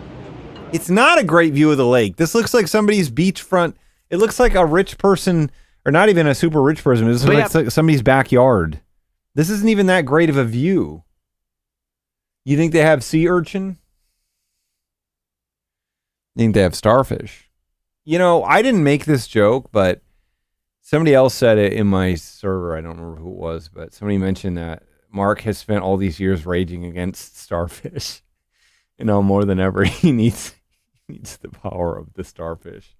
It's not a great view of the lake. This looks like somebody's beachfront. It looks like a rich person, or not even a super rich person. It looks like somebody's backyard. This isn't even that great of a view. You think they have sea urchin? You think they have starfish? You know, I didn't make this joke, but somebody else said it in my server. I don't remember who it was, but somebody mentioned that Mark has spent all these years raging against starfish. You know, more than ever, he needs the power of the starfish.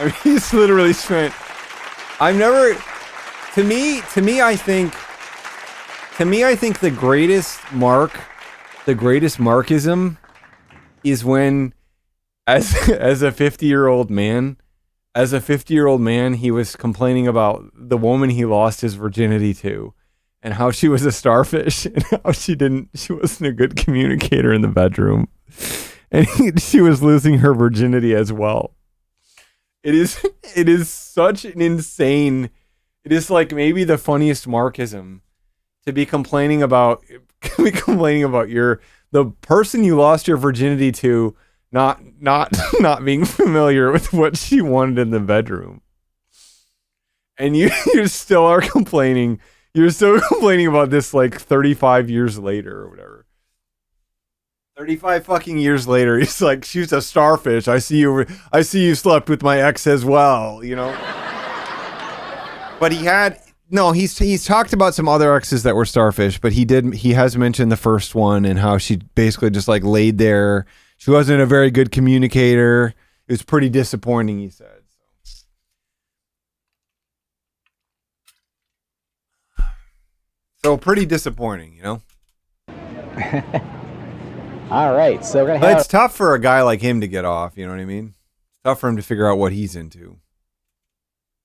I mean, he's literally spent. I've never. To me, I think the greatest mark the greatest Markism is when, as a 50-year-old man, he was complaining about the woman he lost his virginity to, and how she was a starfish, and how she wasn't a good communicator in the bedroom, and she was losing her virginity as well. It is such an insane. It is like maybe the funniest Markism to be complaining about the person you lost your virginity to not being familiar with what she wanted in the bedroom. And you still are complaining. You're still complaining about this like 35 years later or whatever. 35 fucking years later, he's like, she's a starfish. I see you slept with my ex as well, you know? But he's talked about some other exes that were starfish, but he has mentioned the first one and how she basically just like laid there. She wasn't a very good communicator. It was pretty disappointing, he said. So pretty disappointing, you know? All right, so we're gonna. It's tough for a guy like him to get off. You know what I mean? It's tough for him to figure out what he's into.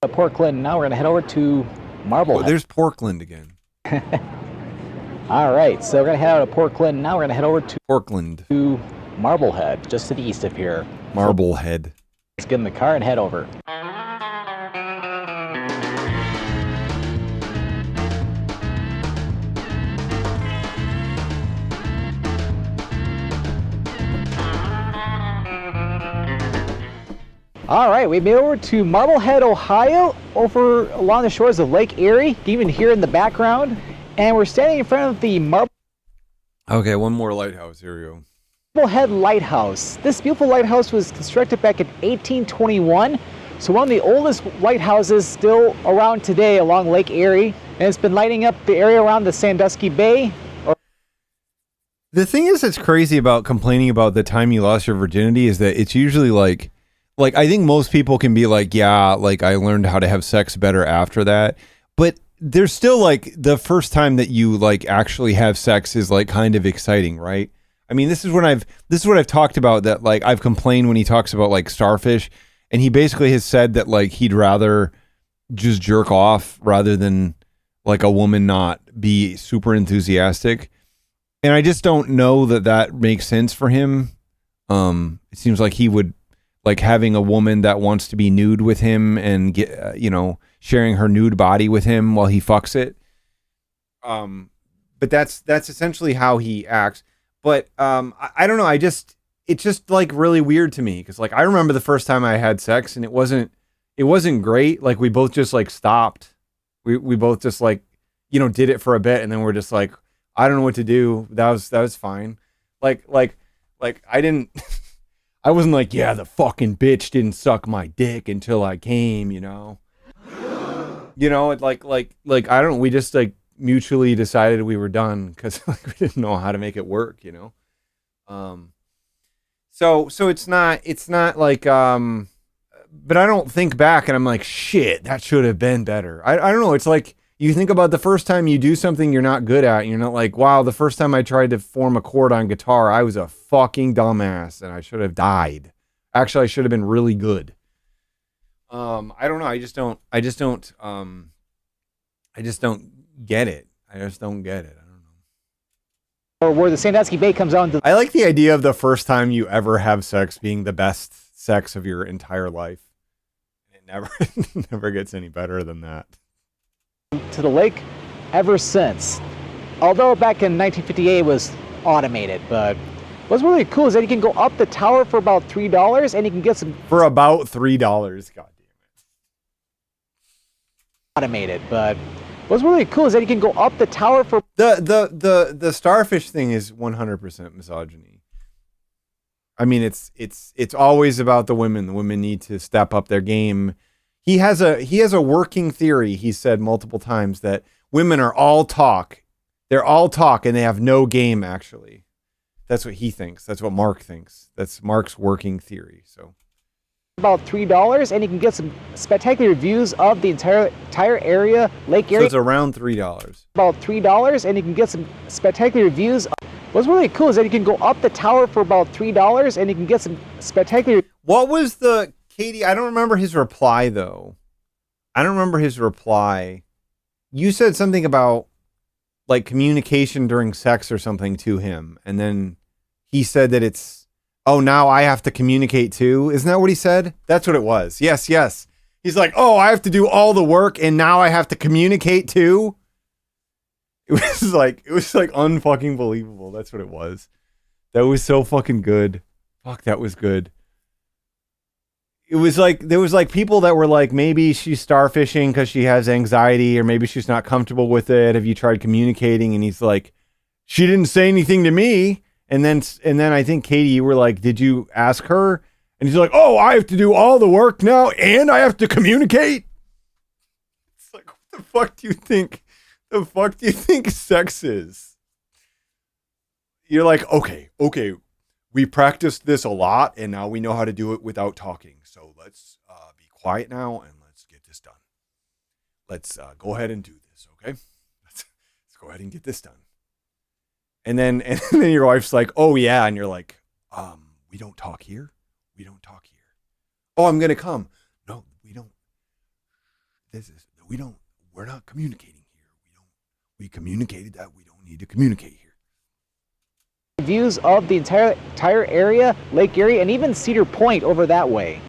Portland. Now we're gonna head over to Marblehead. Oh, there's Portland again. All right, so we're gonna head out of Portland. Now we're gonna head over to Portland, to Marblehead, just to the east of here. Marblehead. So let's get in the car and head over. All right, we made over to Marblehead, Ohio, over along the shores of Lake Erie. You can even hear it in the background. And we're standing in front of the Okay, one more lighthouse. Here we go. Marblehead Lighthouse. This beautiful lighthouse was constructed back in 1821. So one of the oldest lighthouses still around today along Lake Erie. And it's been lighting up the area around the Sandusky Bay. The thing is that's crazy about complaining about the time you lost your virginity is that it's usually like I think most people can be like, yeah, like I learned how to have sex better after that. But there's still like the first time that you like actually have sex is like kind of exciting, right? I mean, this is what I've talked about, that like I've complained when he talks about like starfish, and he basically has said that like he'd rather just jerk off rather than like a woman not be super enthusiastic. And I just don't know that makes sense for him. It seems like he would like having a woman that wants to be nude with him and get, sharing her nude body with him while he fucks it. But that's essentially how he acts. But I don't know. It's just like really weird to me because like I remember the first time I had sex and it wasn't great. Like we both just like stopped. We both just like did it for a bit and then we're just like, I don't know what to do. That was fine. Like I didn't. I wasn't like, yeah, the fucking bitch didn't suck my dick until I came, like I don't know, we just like mutually decided we were done because like we didn't know how to make it work, So it's not like but I don't think back and I'm like, shit, that should have been better. I don't know, it's like you think about the first time you do something you're not good at, and you're not like, wow, the first time I tried to form a chord on guitar, I was a fucking dumbass and I should have died. Actually, I should have been really good. I don't know. I just don't get it. I just don't get it. I don't know. Or where the Sandusky Bay comes on. I like the idea of the first time you ever have sex being the best sex of your entire life. It never gets any better than that. To the lake ever since. Although back in 1958 it was automated, but what's really cool is that you can go up the tower for about $3 and you can get some for about $3. God damn it. Automated, but what's really cool is that you can go up the tower for the starfish thing is 100% misogyny. I mean, it's always about the women. The women need to step up their game. He has a working theory, he said multiple times, that women are all talk. They're all talk and they have no game, actually. That's what he thinks. That's what Mark thinks. That's Mark's working theory. So about $3 and you can get some spectacular views of the entire area, Lake Erie. So it's around $3. About $3 and you can get some spectacular views. What's really cool is that you can go up the tower for about $3 and you can get some spectacular. What was the Katie? I don't remember his reply though. I don't remember his reply. You said something about like communication during sex or something to him, and then he said that it's, oh, now I have to communicate too. Isn't that what he said? That's what it was. Yes, yes. He's like, oh, I have to do all the work and now I have to communicate too. It was like unfucking believable. That's what it was. That was so fucking good. Fuck, that was good. It was like, there was like people that were like, maybe she's starfishing because she has anxiety, or maybe she's not comfortable with it. Have you tried communicating? And he's like, she didn't say anything to me. And then I think, Katie, you were like, did you ask her? And he's like, oh, I have to do all the work now and I have to communicate. It's like, what the fuck do you think? The fuck do you think sex is? You're like, okay, we practiced this a lot and now we know how to do it without talking. So let's be quiet now and let's get this done. Let's go ahead and do this, okay? Let's go ahead and get this done. And then your wife's like, oh yeah, and you're like, we don't talk here. We don't talk here. Oh, I'm gonna come. No, we don't. We're not communicating here. We communicated that we don't need to communicate here. Views of the entire area, Lake Erie, and even Cedar Point over that way.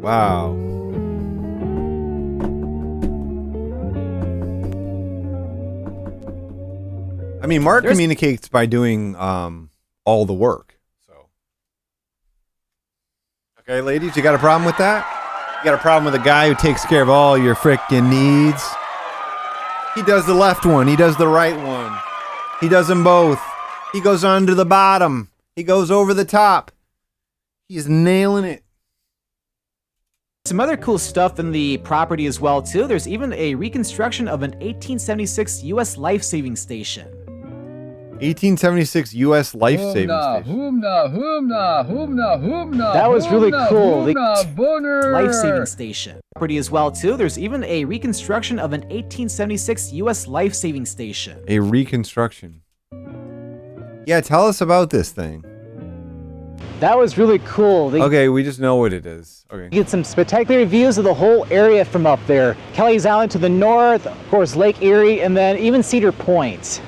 Wow. I mean, Mark communicates by doing all the work. So, okay, ladies, you got a problem with that? You got a problem with a guy who takes care of all your frickin' needs? He does the left one. He does the right one. He does them both. He goes under the bottom. He goes over the top. He's nailing it. Some other cool stuff in the property as well, too. There's even a reconstruction of an 1876 U.S. life-saving station. 1876 U.S. life-saving station. That was really cool. Life-saving station. Property as well, too. There's even a reconstruction of an 1876 U.S. life-saving station. A reconstruction. Yeah, tell us about this thing. That was really cool. Okay, we just know what it is. Okay. You get some spectacular views of the whole area from up there. Kelly's Island to the north, of course, Lake Erie, and then even Cedar Point.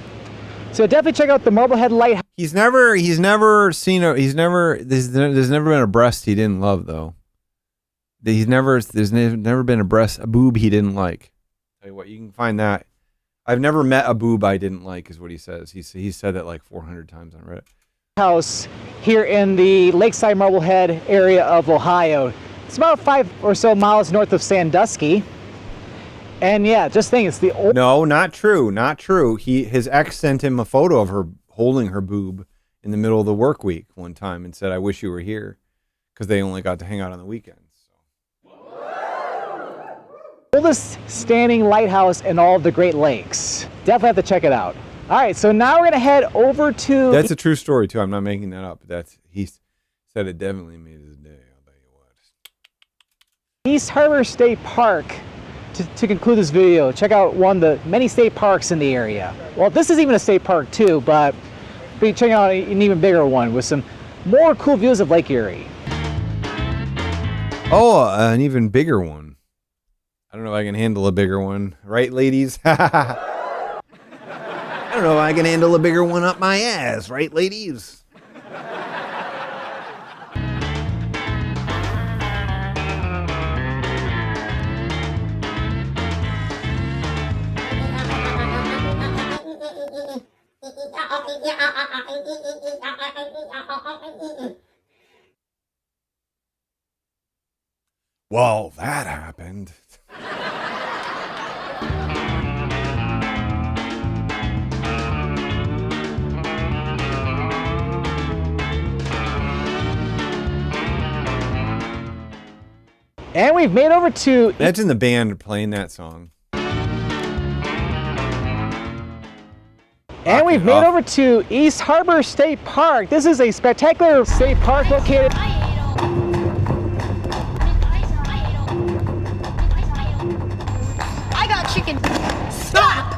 So definitely check out the Marblehead Lighthouse. There's never been a breast he didn't love though. There's never been a boob he didn't like. Tell you what, you can find that. I've never met a boob I didn't like, is what he says. He said that like 400 times on Reddit. House here in the Lakeside Marblehead area of Ohio. It's about 5 or so miles north of Sandusky. And yeah, just think it's the old. No, not true. Not true. His ex sent him a photo of her holding her boob in the middle of the work week one time and said, I wish you were here, because they only got to hang out on the weekends. Oldest standing lighthouse in all of the Great Lakes. Definitely have to check it out. All right, so now we're gonna head over to. That's a true story too. I'm not making that up. He said it definitely made his day. I'll tell you what. East Harbor State Park. To conclude this video, check out one of the many state parks in the area. Well, this is even a state park too, but be checking out an even bigger one with some more cool views of Lake Erie. Oh, an even bigger one. I don't know if I can handle a bigger one, right, ladies? I don't know if I can handle a bigger one up my ass, right, ladies? Well, that happened. And we've made over to. Imagine the band playing that song. And we've made over to East Harbor State Park. This is a spectacular state park located I got chicken. Stop!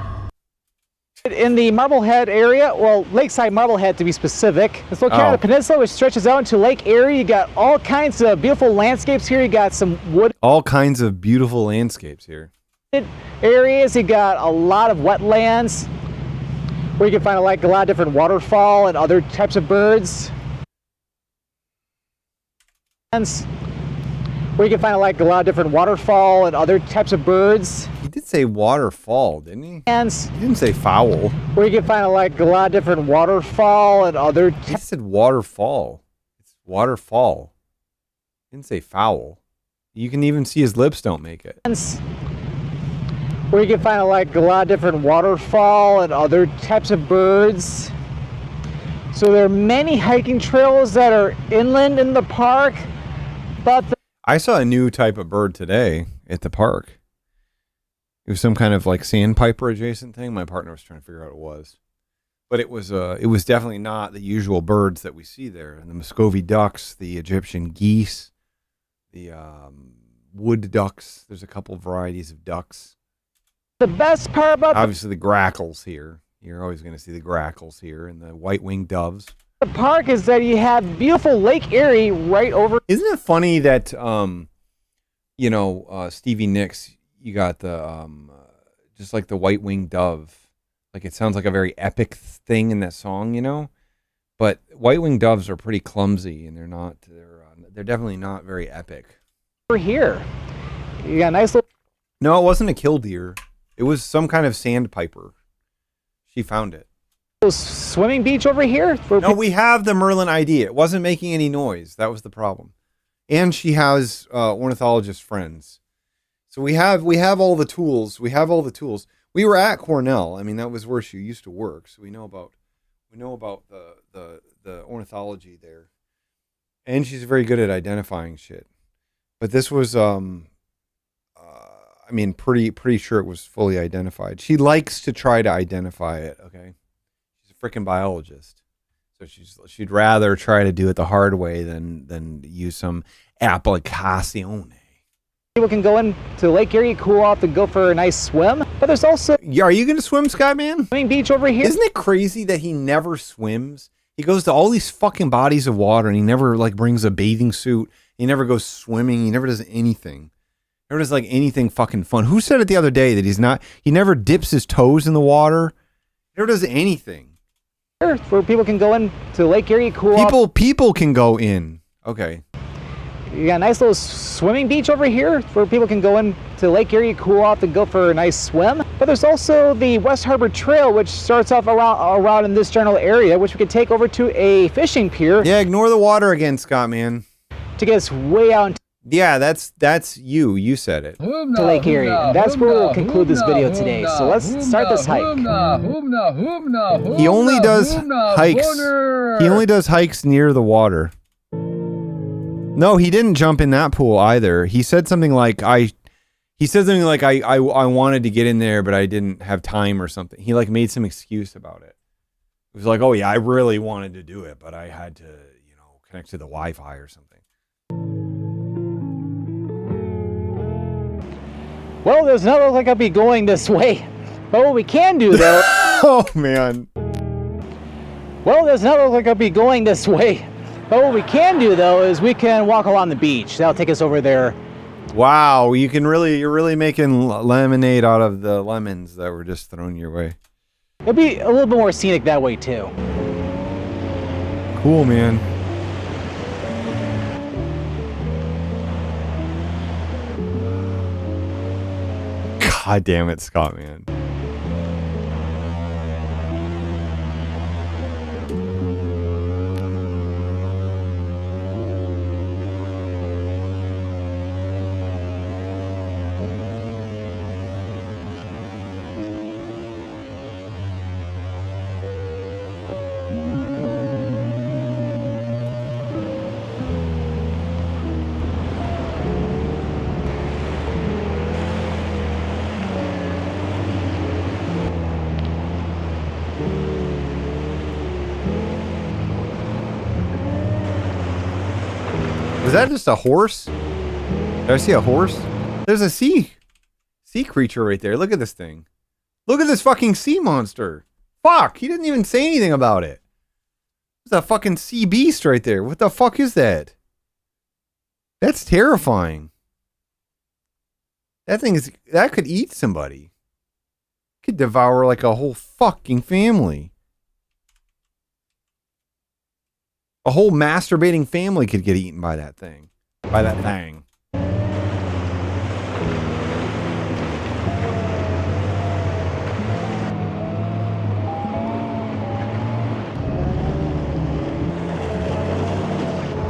in the Marblehead area, well, Lakeside Marblehead to be specific. It's located on the peninsula, which stretches out into Lake Erie. You got all kinds of beautiful landscapes here. You got some wood All kinds of beautiful landscapes here. areas. You got a lot of wetlands where you can find like a lot of different waterfowl and other types of birds. Where you can find like a lot of different waterfowl and other types of birds. He did say waterfall, didn't he? And He didn't say fowl. where you can find like a lot of different waterfowl and other He said waterfall. It's waterfall. He didn't say fowl. You can even see his lips don't make it. where you can find like a lot of different waterfowl and other types of birds. So there are many hiking trails that are inland in the park, but I saw a new type of bird today at the park. It was some kind of like sandpiper adjacent thing. My partner was trying to figure out what it was. But it was definitely not the usual birds that we see there. The Muscovy ducks, the Egyptian geese, the wood ducks. There's a couple varieties of ducks. the best part about Obviously the grackles here. You're always going to see the grackles here and the white-winged doves. the park is that you have beautiful Lake Erie right over. Isn't it funny that, Stevie Nicks, you got the, just like the white-winged dove. Like it sounds like a very epic thing in that song, you know? But white-winged doves are pretty clumsy and they're definitely not very epic. Over here, you got a nice little. No, it wasn't a killdeer. It was some kind of sandpiper. She found it. Swimming beach over here. No, we have the Merlin ID. It wasn't making any noise. That was the problem. And she has ornithologist friends. So we have all the tools. We were at Cornell. I mean, that was where she used to work. So we know about the ornithology there. And she's very good at identifying shit. But this was pretty sure it was fully identified. She likes to try to identify it, okay? Freaking biologist, so she'd rather try to do it the hard way than use some application. People can go into Lake Erie, cool off, and go for a nice swim. But there's also are you gonna swim, Scott Man? Swimming beach over here. Isn't it crazy that he never swims? He goes to all these fucking bodies of water and he never like brings a bathing suit. He never goes swimming. He never does anything. Never does like anything fucking fun. Who said it the other day that he never dips his toes in the water? He never does anything. Where people can go into Lake Erie, cool off. People can go in. Okay. You got a nice little swimming beach over here where people can go into Lake Erie, cool off, and go for a nice swim. But there's also the West Harbor Trail, which starts off around in this general area, which we could take over to a fishing pier. Yeah, ignore the water again, Scott Man. To get us way out into Yeah, that's you. You said it. to Lake Erie. And that's where we'll conclude this video today. So let's start this hike. He only does hikes. He only does hikes near the water. No, he didn't jump in that pool either. He said something like I wanted to get in there, but I didn't have time or something. He like made some excuse about it. It was like, oh yeah, I really wanted to do it, but I had to, connect to the Wi-Fi or something. Well, there's not look like I'll be going this way. But what we can do though. Oh man. Well, there's not look like I'll be going this way. But what we can do though is we can walk along the beach. That'll take us over there. Wow, you're really making lemonade out of the lemons that were just thrown your way. It'll be a little bit more scenic that way too. Cool, man. God damn it, Scott, man. that just a horse? Did I see a horse? There's a sea creature right there. Look at this thing. Look at this fucking sea monster. Fuck, he didn't even say anything about it. There's a fucking sea beast right there. What the fuck is that? That's terrifying. That could eat somebody. Could devour like a whole fucking family. A whole masturbating family could get eaten by that thing. By that thing.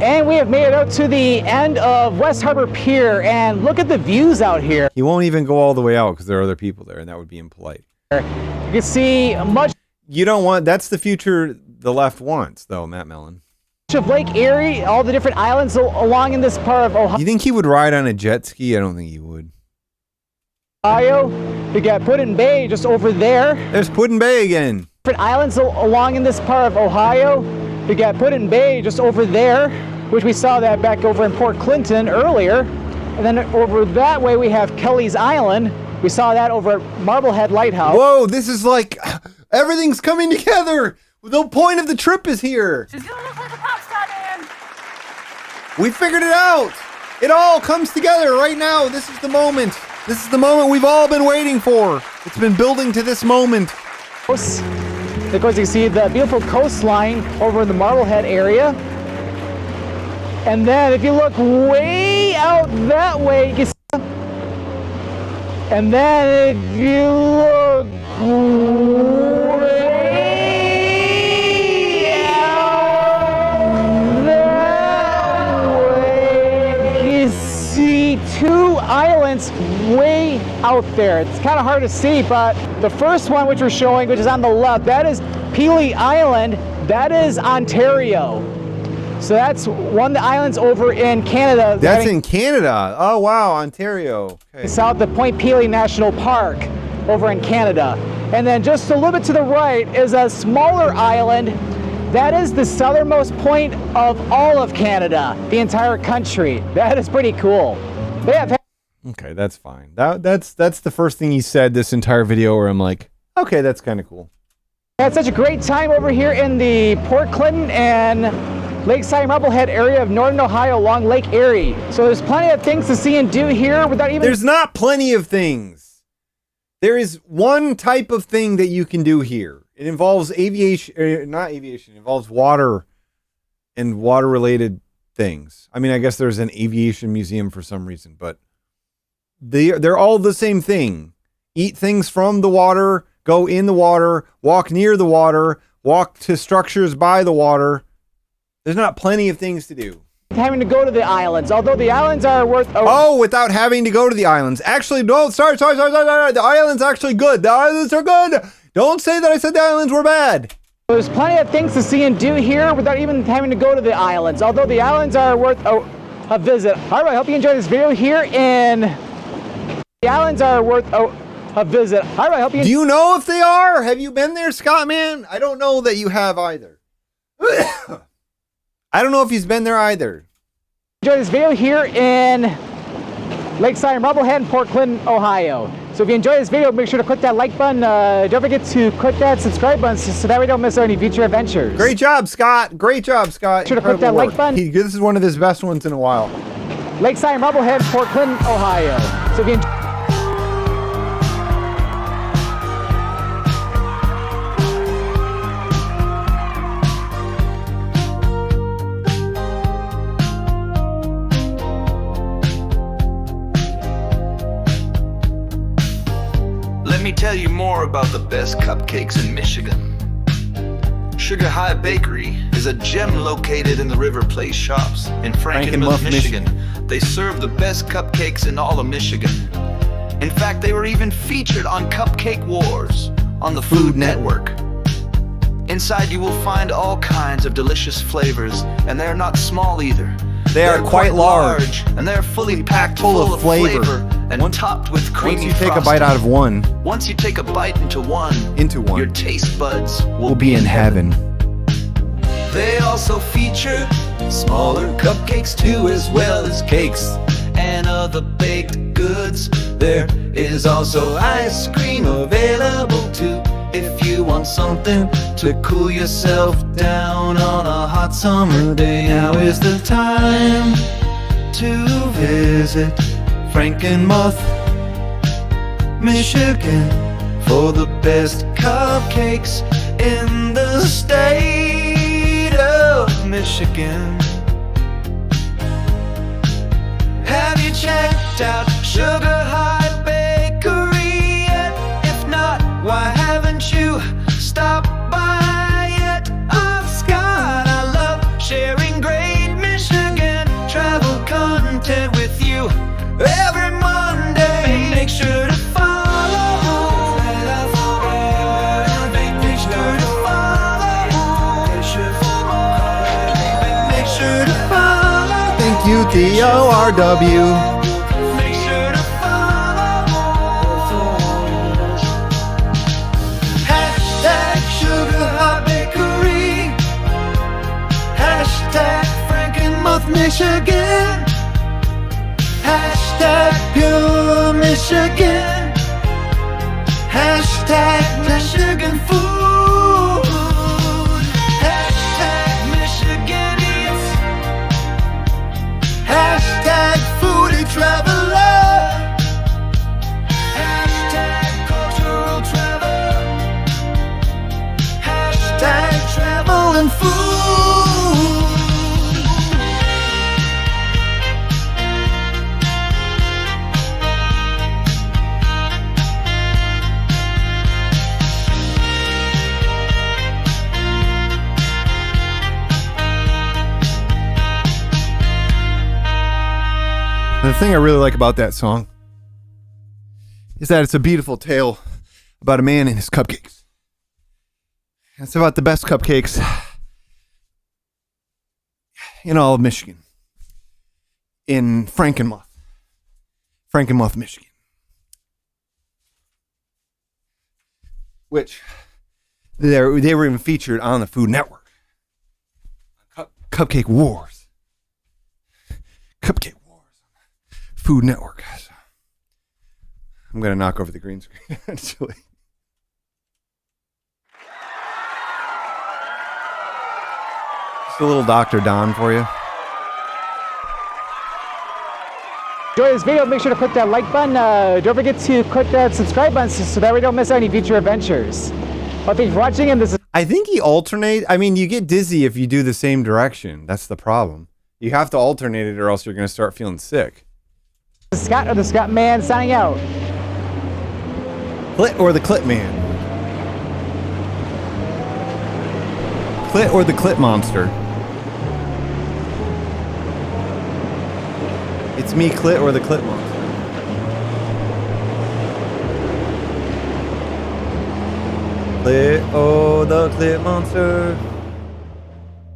And we have made it out to the end of West Harbor Pier, and look at the views out here. He won't even go all the way out because there are other people there, and that would be impolite. You can see much. You don't want. That's the future the left wants, though, Matt Mellon. Of Lake Erie, all the different islands along in this part of Ohio. You think he would ride on a jet ski? I don't think he would. We got Puddin Bay just over there. There's Puddin Bay again. Different islands along in this part of Ohio. We got Puddin Bay just over there, which we saw that back over in Port Clinton earlier. And then over that way we have Kelly's Island. We saw that over at Marblehead Lighthouse. Whoa, this is like everything's coming together. The point of the trip is here. She's gonna look like a pop star, man. We figured it out. It all comes together right now. This is the moment. This is the moment we've all been waiting for. It's been building to this moment. Of course, you can see the beautiful coastline over in the Marblehead area. And then if you look way out that way, you can see. And then if you look way out that way, you see two islands way out there. It's kind of hard to see, but the first one which we're showing, which is on the left, that is Pelee Island. That is Ontario. So that's one of the islands over in Canada. That's in Canada. Oh, wow. Ontario. Okay. South of Point Pelee National Park over in Canada. And then just a little bit to the right is a smaller island. That is the southernmost point of all of Canada, the entire country. That is pretty cool. They have okay, that's fine. That's the first thing he said this entire video where I'm like, okay, that's kind of cool. Had such a great time over here in the Port Clinton and Lakeside Marblehead area of Northern Ohio along Lake Erie. So there's plenty of things to see and do here without even... There's not plenty of things. There is one type of thing that you can do here. It involves aviation, not aviation, it involves water and water-related things. I mean, I guess there's an aviation museum for some reason, but they're all the same thing. Eat things from the water, go in the water, walk near the water, walk to structures by the water. There's not plenty of things to do. Having to go to the islands, although the islands are worth... Oh, without having to go to the islands. Actually, no, sorry. The island's actually good. The islands are good. Don't say that I said the islands were bad. There's plenty of things to see and do here without even having to go to the islands, although the islands are worth a visit. All right, I hope you enjoyed this video here in... The islands are worth a visit. All right, I hope you... Do you know if they are? Have you been there, Scott, man? I don't know that you have either. I don't know if he's been there either. Enjoy this video here in Lakeside Marblehead and Port Clinton, Ohio. So if you enjoyed this video, make sure to click that like button. Don't forget to click that subscribe button so that we don't miss any future adventures. Great job, Scott. Great job, Scott. Make sure to click that like button. This is one of his best ones in a while. Lakeside Marblehead, Port Clinton, Ohio. So if you enjoy... Let me tell you more about the best cupcakes in Michigan. Sugar High Bakery is a gem located in the River Place shops in Frankenmuth, Michigan. They serve the best cupcakes in all of Michigan. In fact, they were even featured on Cupcake Wars on the Food Network. Inside you will find all kinds of delicious flavors, and they're not small either. They're quite large, and they're fully packed full of flavor and topped with creamy Once you take frosting. a bite out of one, Once you take a bite into one, your taste buds will be in heaven. They also feature Smaller cupcakes too, as well as cakes and other baked goods. There is also ice cream available too, if you want something to cool yourself down on a hot summer day. Now is the time to visit Frankenmuth, Michigan, for the best cupcakes in the state of Michigan. Have you checked out Sugar High Bakery yet? If not, why haven't you stopped by yet? Oh Scott, I love sharing great Michigan travel content with you every Monday. Make sure to follow. Make sure to follow. Make sure to follow. Thank you, DORW. Make sure to follow. Hashtag Sugar High Bakery. Hashtag Frankenmuth, Michigan. Hashtag Pure Michigan. Hashtag Michigan Food. Hashtag Michigan Eats. Hashtag Foodie Traveler. Hashtag Cultural Travel. Hashtag Travel and Food. The thing I really like about that song is that it's a beautiful tale about a man and his cupcakes. It's about the best cupcakes in all of Michigan. In Frankenmuth, Michigan. Which they were even featured on the Food Network. Cupcake Wars. Cupcake Wars. Food Network. I'm going to knock over the green screen, actually. Just a little Dr. Don for you. Enjoy this video, make sure to click that like button. Don't forget to click that subscribe button so that we don't miss any future adventures. Well, thanks for watching, and this is... I think he alternate. I mean, you get dizzy if you do the same direction. That's the problem. You have to alternate it or else you're going to start feeling sick. Scott or the Scott Man signing out. Clit or the Clit Man? Clit or the Clit Monster? It's me, Clit, or the Clit Monster. Clit, oh, the Clit Monster.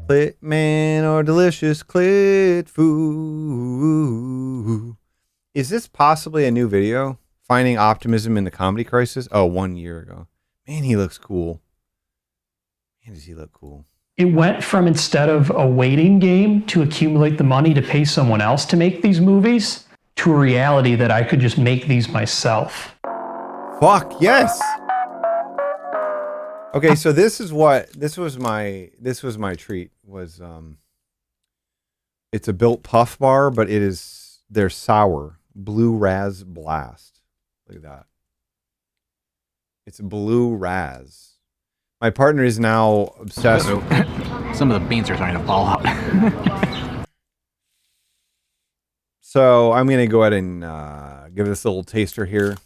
Clit Man or delicious Clit food. Is this possibly a new video? Finding optimism in the comedy crisis? Oh, 1 year ago. Man, he looks cool. Man, does he look cool. It went from, instead of a waiting game to accumulate the money to pay someone else to make these movies, to a reality that I could just make these myself. Fuck, yes. Okay, so this was my treat was it's a Built Puff bar, but they're sour. Blue Raz Blast. Look at that. It's a Blue Raz. My partner is now obsessed. Some of the beans are starting to fall out. So I'm going to go ahead and give this a little taster here.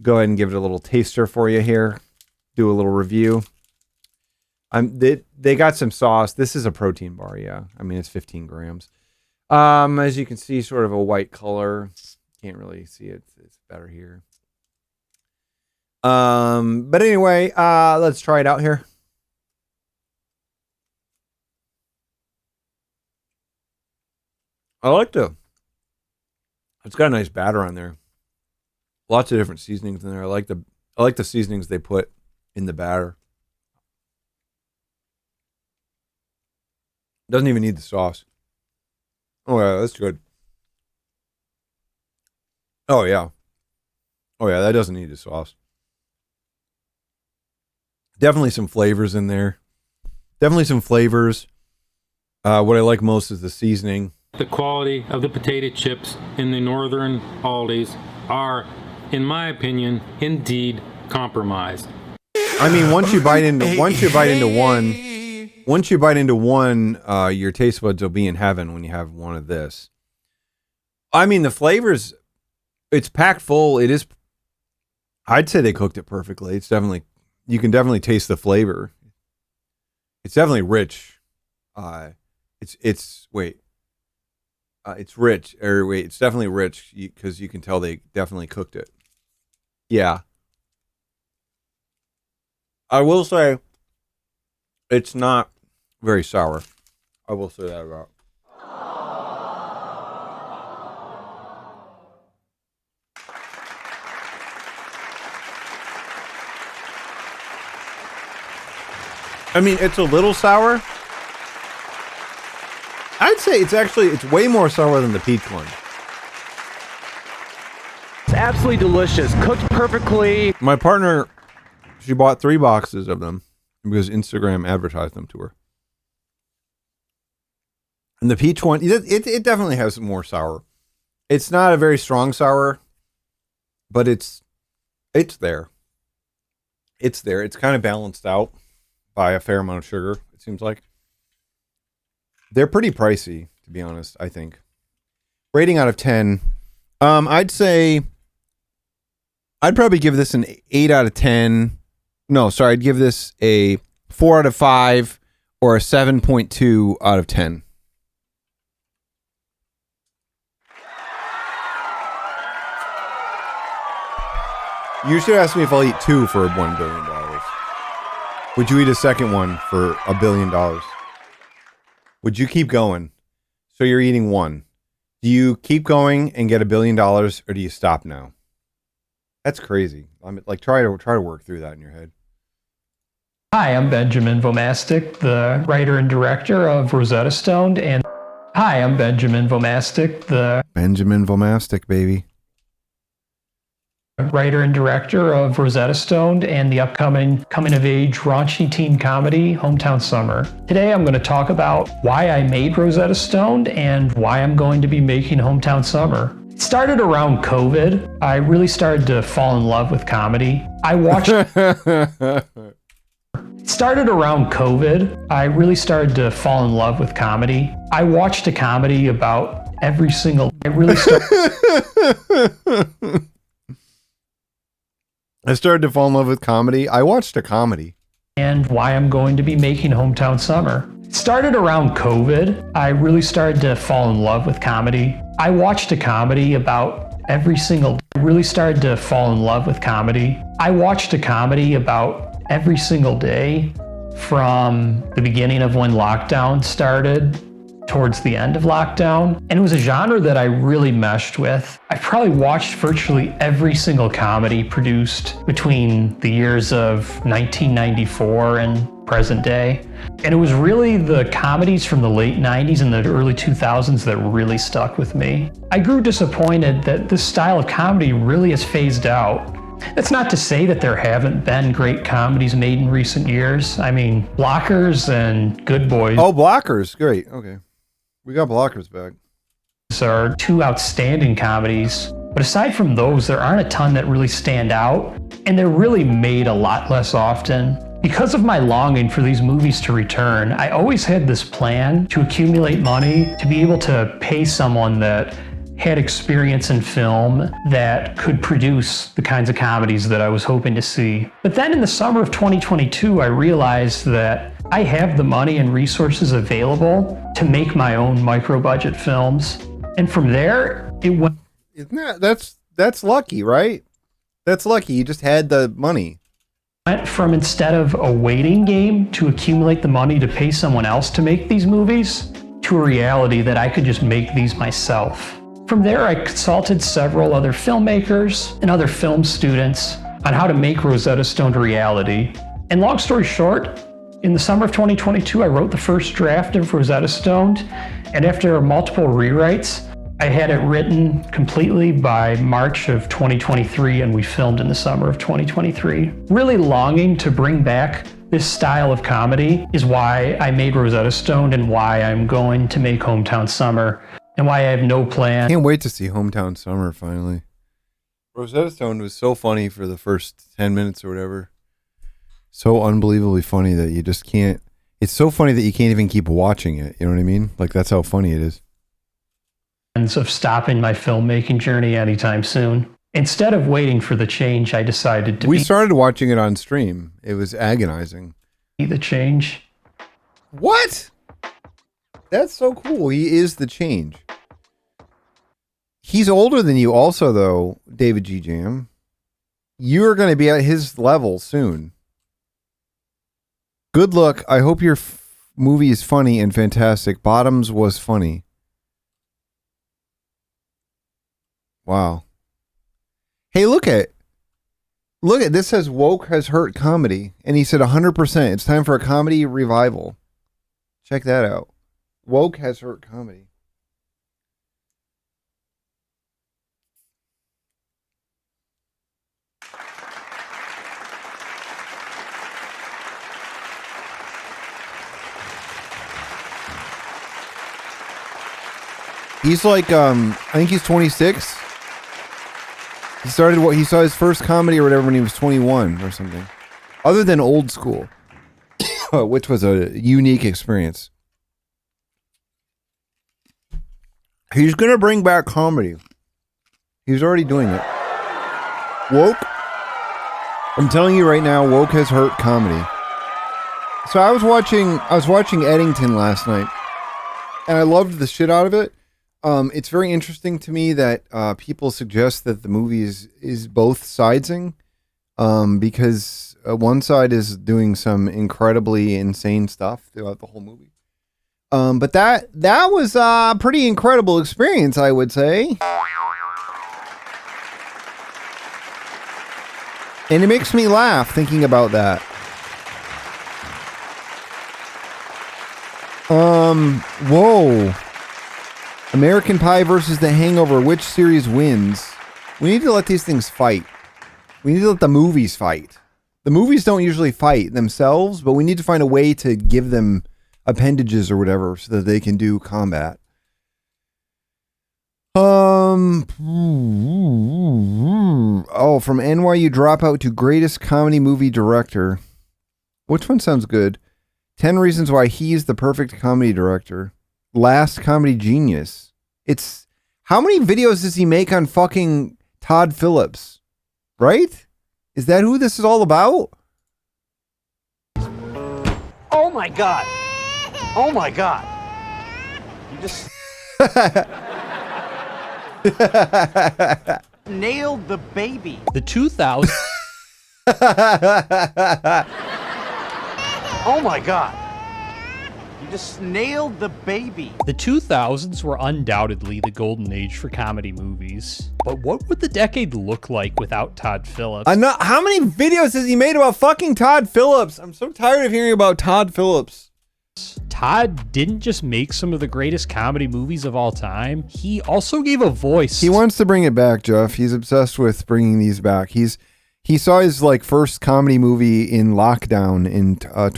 Go ahead and give it a little taster for you here. Do a little review. They got some sauce. This is a protein bar, yeah. I mean, it's 15 grams. As you can see, sort of a white color. Can't really see it. It's better here. But anyway, let's try it out here. It's got a nice batter on there. Lots of different seasonings in there. I like the seasonings they put in the batter. Doesn't even need the sauce. Oh yeah, that's good. Oh yeah. Oh yeah, that doesn't need the sauce. Definitely some flavors in there. Definitely some flavors. What I like most is the seasoning. The quality of the potato chips in the northern Aldi's are, in my opinion, indeed compromised. I mean, once you bite into one, your taste buds will be in heaven when you have one of this. I mean, the flavors, it's packed full. It is. I'd say they cooked it perfectly. It's definitely, you can definitely taste the flavor. It's definitely rich. It's rich. It's definitely rich because you can tell they definitely cooked it. Yeah. I will say it's not very sour. I will say that about. I mean, it's a little sour. I'd say it's way more sour than the peach one. It's absolutely delicious, cooked perfectly. My partner, she bought 3 boxes of them because Instagram advertised them to her. And the peach one, it definitely has more sour. It's not a very strong sour, but it's there. It's there. It's kind of balanced out by a fair amount of sugar, it seems like. They're pretty pricey, to be honest, I think. Rating out of 10. I'd say I'd probably give this an 8 out of 10. No, sorry, I'd give this a 4 out of 5 or a 7.2 out of 10. You should ask me if I'll eat 2 for $1 billion. Would you eat a second one for $1 billion? Would you keep going? So you're eating 1. Do you keep going and get $1 billion, or do you stop now? That's crazy. I'm like, try to work through that in your head. Hi, I'm Benjamin Vomastic, the writer and director of Rosetta Stone, and hi, I'm Benjamin Vomastic, the Benjamin Vomastic, baby. Writer and director of Rosetta Stone and the upcoming coming-of-age raunchy teen comedy, Hometown Summer. Today I'm going to talk about why I made Rosetta Stone and why I'm going to be making Hometown Summer. It started around COVID. I really started to fall in love with comedy. I watched... It started around COVID. I really started to fall in love with comedy. I watched a comedy about every single... I started to fall in love with comedy. I watched a comedy. And why I'm going to be making Hometown Summer. It started around COVID. I really started to fall in love with comedy. I watched a comedy about every single... I really started to fall in love with comedy. I watched a comedy about every single day from the beginning of when lockdown started towards the end of lockdown. And it was a genre that I really meshed with. I probably watched virtually every single comedy produced between the years of 1994 and present day. And it was really the comedies from the late 90s and the early 2000s that really stuck with me. I grew disappointed that this style of comedy really has phased out. That's not to say that there haven't been great comedies made in recent years. I mean, Blockers and Good Boys. Oh, Blockers. Great. Okay. We got Blockers back. These are 2 outstanding comedies. But aside from those, there aren't a ton that really stand out. And they're really made a lot less often. Because of my longing for these movies to return, I always had this plan to accumulate money to be able to pay someone that had experience in film that could produce the kinds of comedies that I was hoping to see. But then in the summer of 2022, I realized that I have the money and resources available to make my own micro-budget films. And from there, it went... That's lucky, right? That's lucky. You just had the money. Went from, instead of a waiting game to accumulate the money to pay someone else to make these movies, to a reality that I could just make these myself. From there, I consulted several other filmmakers and other film students on how to make Rosetta Stone a reality. And long story short, In the summer of 2022, I wrote the first draft of Rosetta Stone, and after multiple rewrites, I had it written completely by March of 2023, and we filmed in the summer of 2023. Really longing to bring back this style of comedy is why I made Rosetta Stone and why I'm going to make Hometown Summer, and why I have no plan. Can't wait to see Hometown Summer finally. Rosetta Stone was so funny for the first 10 minutes or whatever. So unbelievably funny that you just can't. It's so funny that you can't even keep watching it. You know what I mean? Like, that's how funny it is. Of stopping my filmmaking journey anytime soon. Instead of waiting for the change, I decided to We started watching it on stream. It was agonizing. be the change. What? That's so cool. He is the change. He's older than you also, though, David G. Jam. You're going to be at his level soon. Good luck. I hope your movie is funny and fantastic. Bottoms was funny. Wow. Hey, look at this says woke has hurt comedy, and he said 100%. It's time for a comedy revival. Check that out. Woke has hurt comedy. He's like, I think he's 26. He saw his first comedy or whatever when he was 21 or something. Other than Old School, which was a unique experience. He's going to bring back comedy. He's already doing it. Woke. I'm telling you right now, woke has hurt comedy. So I was watching Eddington last night, and I loved the shit out of it. It's very interesting to me that people suggest that the movie is both sidesing, because one side is doing some incredibly insane stuff throughout the whole movie. But that was a pretty incredible experience, I would say. And it makes me laugh thinking about that. Whoa. American Pie versus The Hangover. Which series wins? We need to let these things fight. We need to let the movies fight. The movies don't usually fight themselves, but we need to find a way to give them appendages or whatever so that they can do combat. Oh, from NYU dropout to greatest comedy movie director. Which one sounds good? 10 reasons why he's the perfect comedy director. Last Comedy Genius. It's how many videos does he make on fucking Todd Phillips? Right? Is that who this is all about? Oh my god. Oh my god. You just nailed the baby. The 2000s. Oh my god. You just nailed the baby. The 2000s were undoubtedly the golden age for comedy movies. But what would the decade look like without Todd Phillips? How many videos has he made about fucking Todd Phillips? I'm so tired of hearing about Todd Phillips. Todd didn't just make some of the greatest comedy movies of all time. He also gave a voice. He wants to bring it back, Jeff. He's obsessed with bringing these back. He saw his first comedy movie in lockdown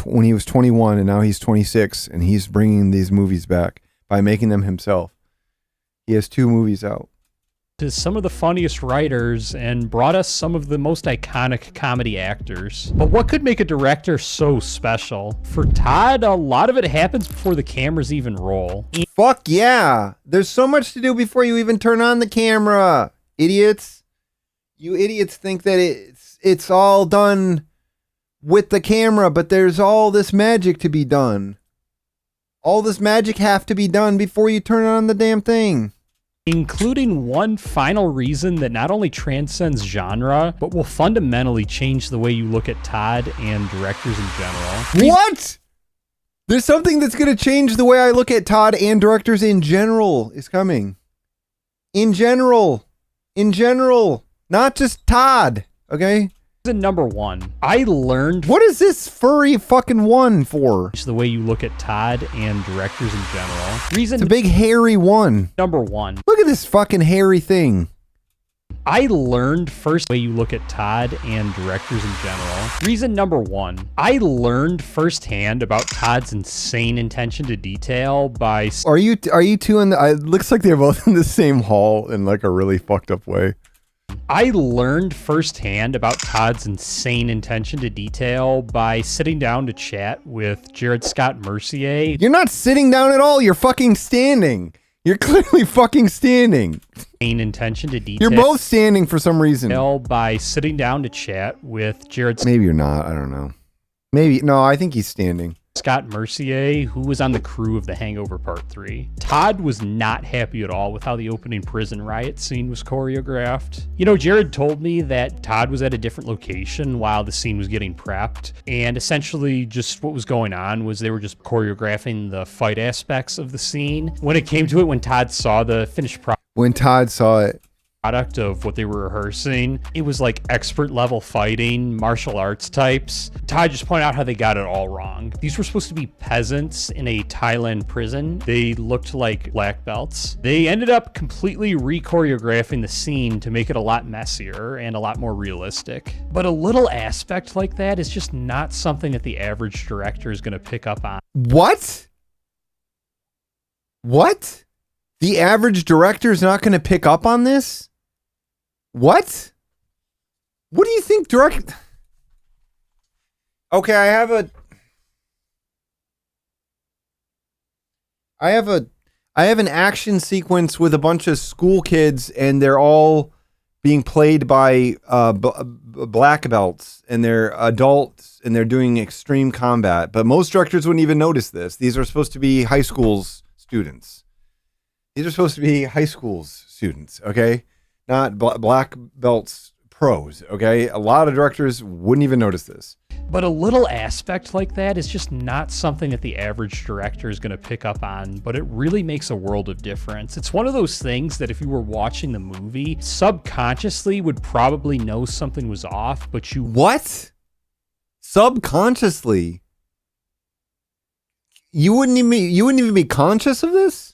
when he was 21, and now he's 26, and he's bringing these movies back by making them himself. He has 2 movies out. To some of the funniest writers and brought us some of the most iconic comedy actors. But what could make a director so special? For Todd, a lot of it happens before the cameras even roll. Fuck yeah! There's so much to do before you even turn on the camera, idiots. You idiots think that it's all done with the camera, but there's all this magic to be done. All this magic have to be done before you turn on the damn thing. Including one final reason that not only transcends genre, but will fundamentally change the way you look at Todd and directors in general. What? There's something that's going to change the way I look at Todd and directors in general is coming. In general. Not just Todd, okay? Reason number one, I learned. What is this furry fucking one for? It's the way you look at Todd and directors in general. Reason. It's a big hairy one. Number one. Look at this fucking hairy thing. I learned first the way you look at Todd and directors in general. Reason number one, I learned firsthand about Todd's insane attention to detail by. Are you two in the? It looks like they're both in the same hall in like a really fucked up way. I learned firsthand about Todd's insane attention to detail by sitting down to chat with Jared Scott Mercier. You're not sitting down at all. You're fucking standing. You're clearly fucking standing. Attention to detail. You're both standing for some reason. By sitting down to chat with Jared. Maybe you're not. I don't know. Maybe. No, I think he's standing. Scott Mercier, who was on the crew of The Hangover Part 3. Todd was not happy at all with how the opening prison riot scene was choreographed. You know, Jared told me that Todd was at a different location while the scene was getting prepped, and essentially just what was going on was they were just choreographing the fight aspects of the scene. When it came to it, when Todd saw the finished product of what they were rehearsing, it was like expert level fighting, martial arts types. Todd just pointed out how they got it all wrong. These were supposed to be peasants in a Thailand prison. They looked like black belts. They ended up completely re-choreographing the scene to make it a lot messier and a lot more realistic. But a little aspect like that is just not something that the average director is going to pick up on. What? What? The average director is not going to pick up on this? What? What do you think direct? Okay, I have an action sequence with a bunch of school kids, and they're all being played by black belts, and they're adults, and they're doing extreme combat. But most directors wouldn't even notice this. These are supposed to be high school students. These are supposed to be high school students, okay? Not black belts pros, okay? A lot of directors wouldn't even notice this. But a little aspect like that is just not something that the average director is going to pick up on, but it really makes a world of difference. It's one of those things that if you were watching the movie, subconsciously would probably know something was off, but you... What? Subconsciously? You wouldn't even be conscious of this?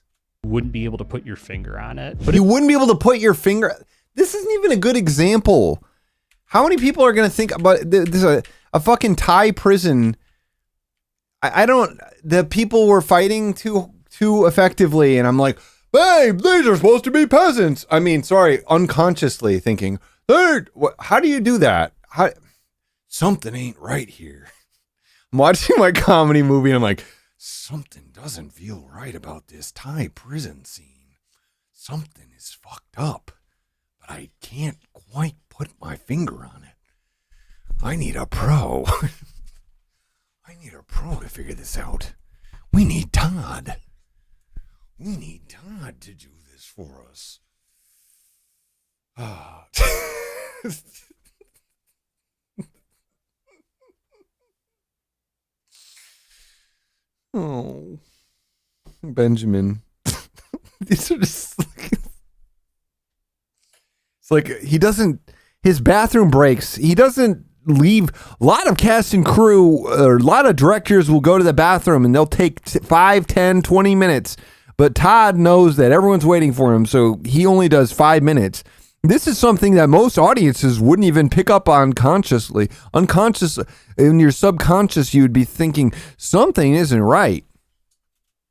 Wouldn't be able to put your finger on it. But you wouldn't be able to put your finger... This isn't even a good example. How many people are going to think about this? A fucking Thai prison. I don't... The people were fighting too effectively, and I'm like, babe, these are supposed to be peasants. I mean, sorry, unconsciously thinking, how do you do that? Something ain't right here. I'm watching my comedy movie, and I'm like, something doesn't feel right about this Thai prison scene. Something is fucked up, but I can't quite put my finger on it. I need a pro. I need a pro to figure this out. We need Todd. We need Todd to do this for us. Oh, Benjamin. These are just like, it's like he doesn't, his bathroom breaks. He doesn't leave. A lot of cast and crew, or a lot of directors will go to the bathroom and they'll take 5, 10, 20 minutes. But Todd knows that everyone's waiting for him, so he only does 5 minutes. This is something that most audiences wouldn't even pick up on consciously. Unconscious, in your subconscious, you'd be thinking something isn't right.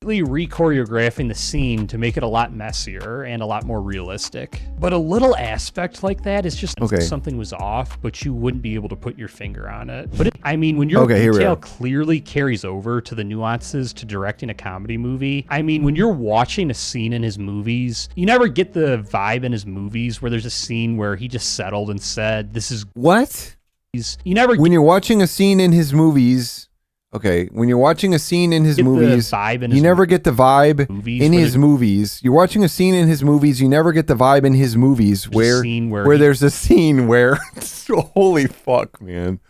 Re-choreographing the scene to make it a lot messier and a lot more realistic. But a little aspect like that is just something was off, but you wouldn't be able to put your finger on it. But when your detail clearly carries over to the nuances to directing a comedy movie, when you're watching a scene in his movies, you never get the vibe in his movies where there's a scene where he just settled and said, this is... What? When you're watching a scene in his movies... Okay, when you're watching a scene in his movies, you never get the vibe in his movies. You're watching a scene in his movies, you never get the vibe in his movies where there's a scene where... Holy fuck, man.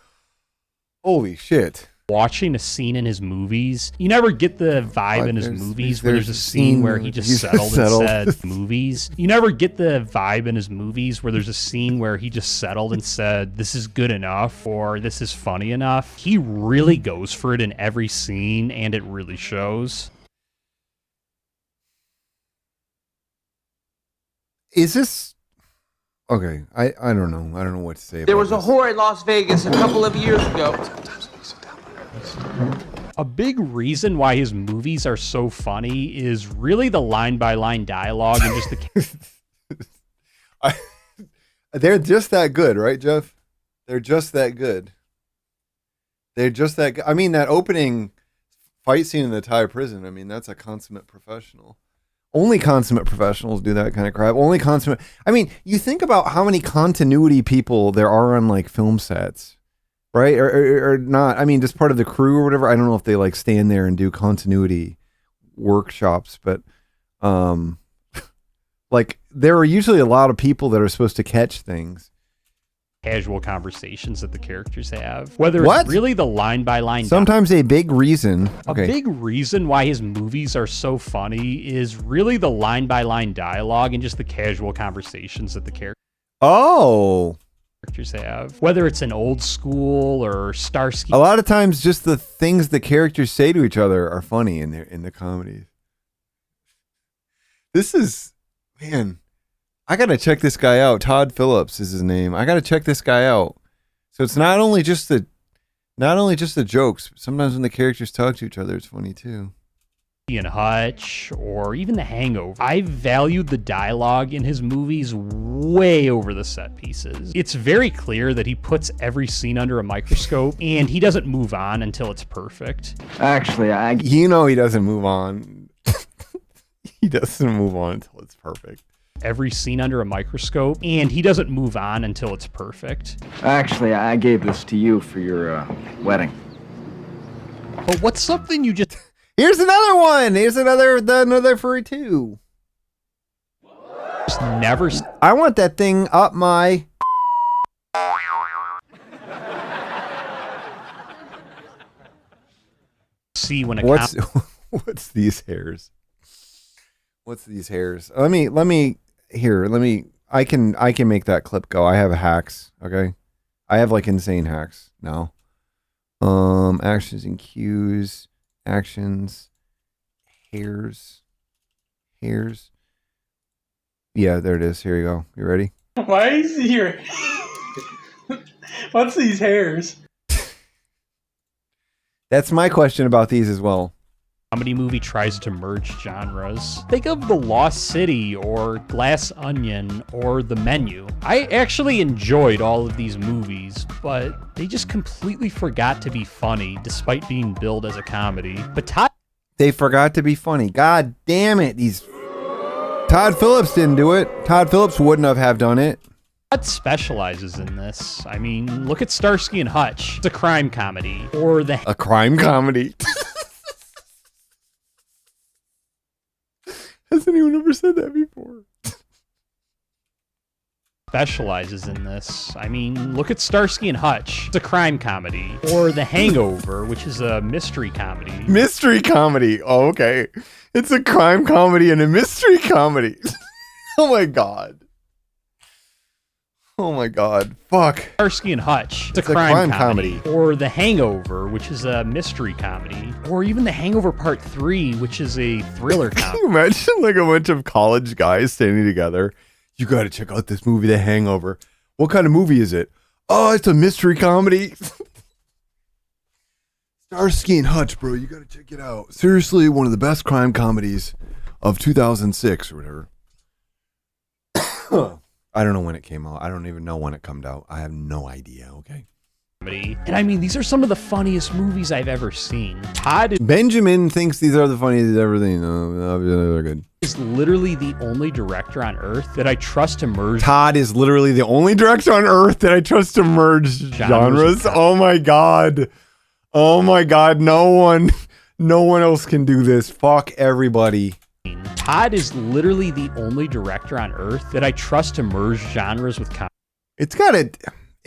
Holy shit. watching a scene in his movies, you never get the vibe in his movies where there's a scene where he just settled and said movies. You never get the vibe in his movies where there's a scene where he just settled and said, this is good enough or this is funny enough. He really goes for it in every scene and it really shows. Is this okay? I don't know. I don't know what to say. There was a whore in Las Vegas a couple of years ago. A big reason why his movies are so funny is really the line-by-line dialogue and just the... They're just that good, right, Jeff? They're just that good. They're just that good. I mean, that opening fight scene in the Thai prison, I mean, that's a consummate professional. Only consummate professionals do that kind of crap. Only consummate... I mean, you think about how many continuity people there are on, like, film sets. Right? Or not. I mean, just part of the crew or whatever. I don't know if they like stand there and do continuity workshops, but like there are usually a lot of people that are supposed to catch things. Casual conversations that the characters have. Whether it's really the line-by-line... Sometimes a big reason... Okay. A big reason why his movies are so funny is really the line-by-line dialogue and just the casual conversations that the characters... Oh... have, whether it's an Old School or Starsky. A lot of times just the things the characters say to each other are funny in the comedies. This is, man, I gotta check this guy out. Todd Phillips is his name. I gotta check this guy out. So it's not only just the jokes, but sometimes when the characters talk to each other, it's funny too. And Hutch, or even The Hangover. I valued the dialogue in his movies way over the set pieces. It's very clear that he puts every scene under a microscope, and he doesn't move on until it's perfect. Actually, he doesn't move on. He doesn't move on until it's perfect. Every scene under a microscope, and he doesn't move on until it's perfect. Actually, I gave this to you for your wedding. But what's something you just... Here's another one. Here's another furry too. Just never. I want that thing up my. See when a what's these hairs? What's these hairs? Let me. I can make that clip go. I have hacks. Okay, I have like insane hacks now. Actions and cues. Actions, hairs. Yeah, there it is. Here you go. You ready? Why is he here? What's these hairs? That's my question about these as well. Comedy movie tries to merge genres. Think of The Lost City or Glass Onion or The Menu. I actually enjoyed all of these movies, but they just completely forgot to be funny despite being billed as a comedy. But they forgot to be funny. God damn it. Todd Phillips didn't do it. Todd Phillips wouldn't have done it. Todd specializes in this. I mean, look at Starsky and Hutch. It's a crime comedy. Or a crime comedy. Has anyone ever said that before? Specializes in this. I mean, look at Starsky and Hutch. It's a crime comedy. Or The Hangover, which is a mystery comedy. Mystery comedy. Oh, okay. It's a crime comedy and a mystery comedy. Oh my god. Oh my god. Fuck. Starsky and Hutch. It's a crime comedy. Or The Hangover, which is a mystery comedy. Or even The Hangover Part 3, which is a thriller comedy. Can you imagine like a bunch of college guys standing together? You gotta check out this movie, The Hangover. What kind of movie is it? Oh, it's a mystery comedy. Starsky and Hutch, bro. You gotta check it out. Seriously, one of the best crime comedies of 2006 or whatever. I don't know when it came out. I don't even know when it came out. I have no idea, okay? And I mean, these are some of the funniest movies I've ever seen. Benjamin thinks these are the funniest he's ever seen. They're good. Is literally the only director on earth that I trust to merge. Todd is literally the only director on earth that I trust to merge genres. Oh my god. Oh my god. No one else can do this. Fuck everybody. Todd is literally the only director on earth that I trust to merge genres with comedy. It's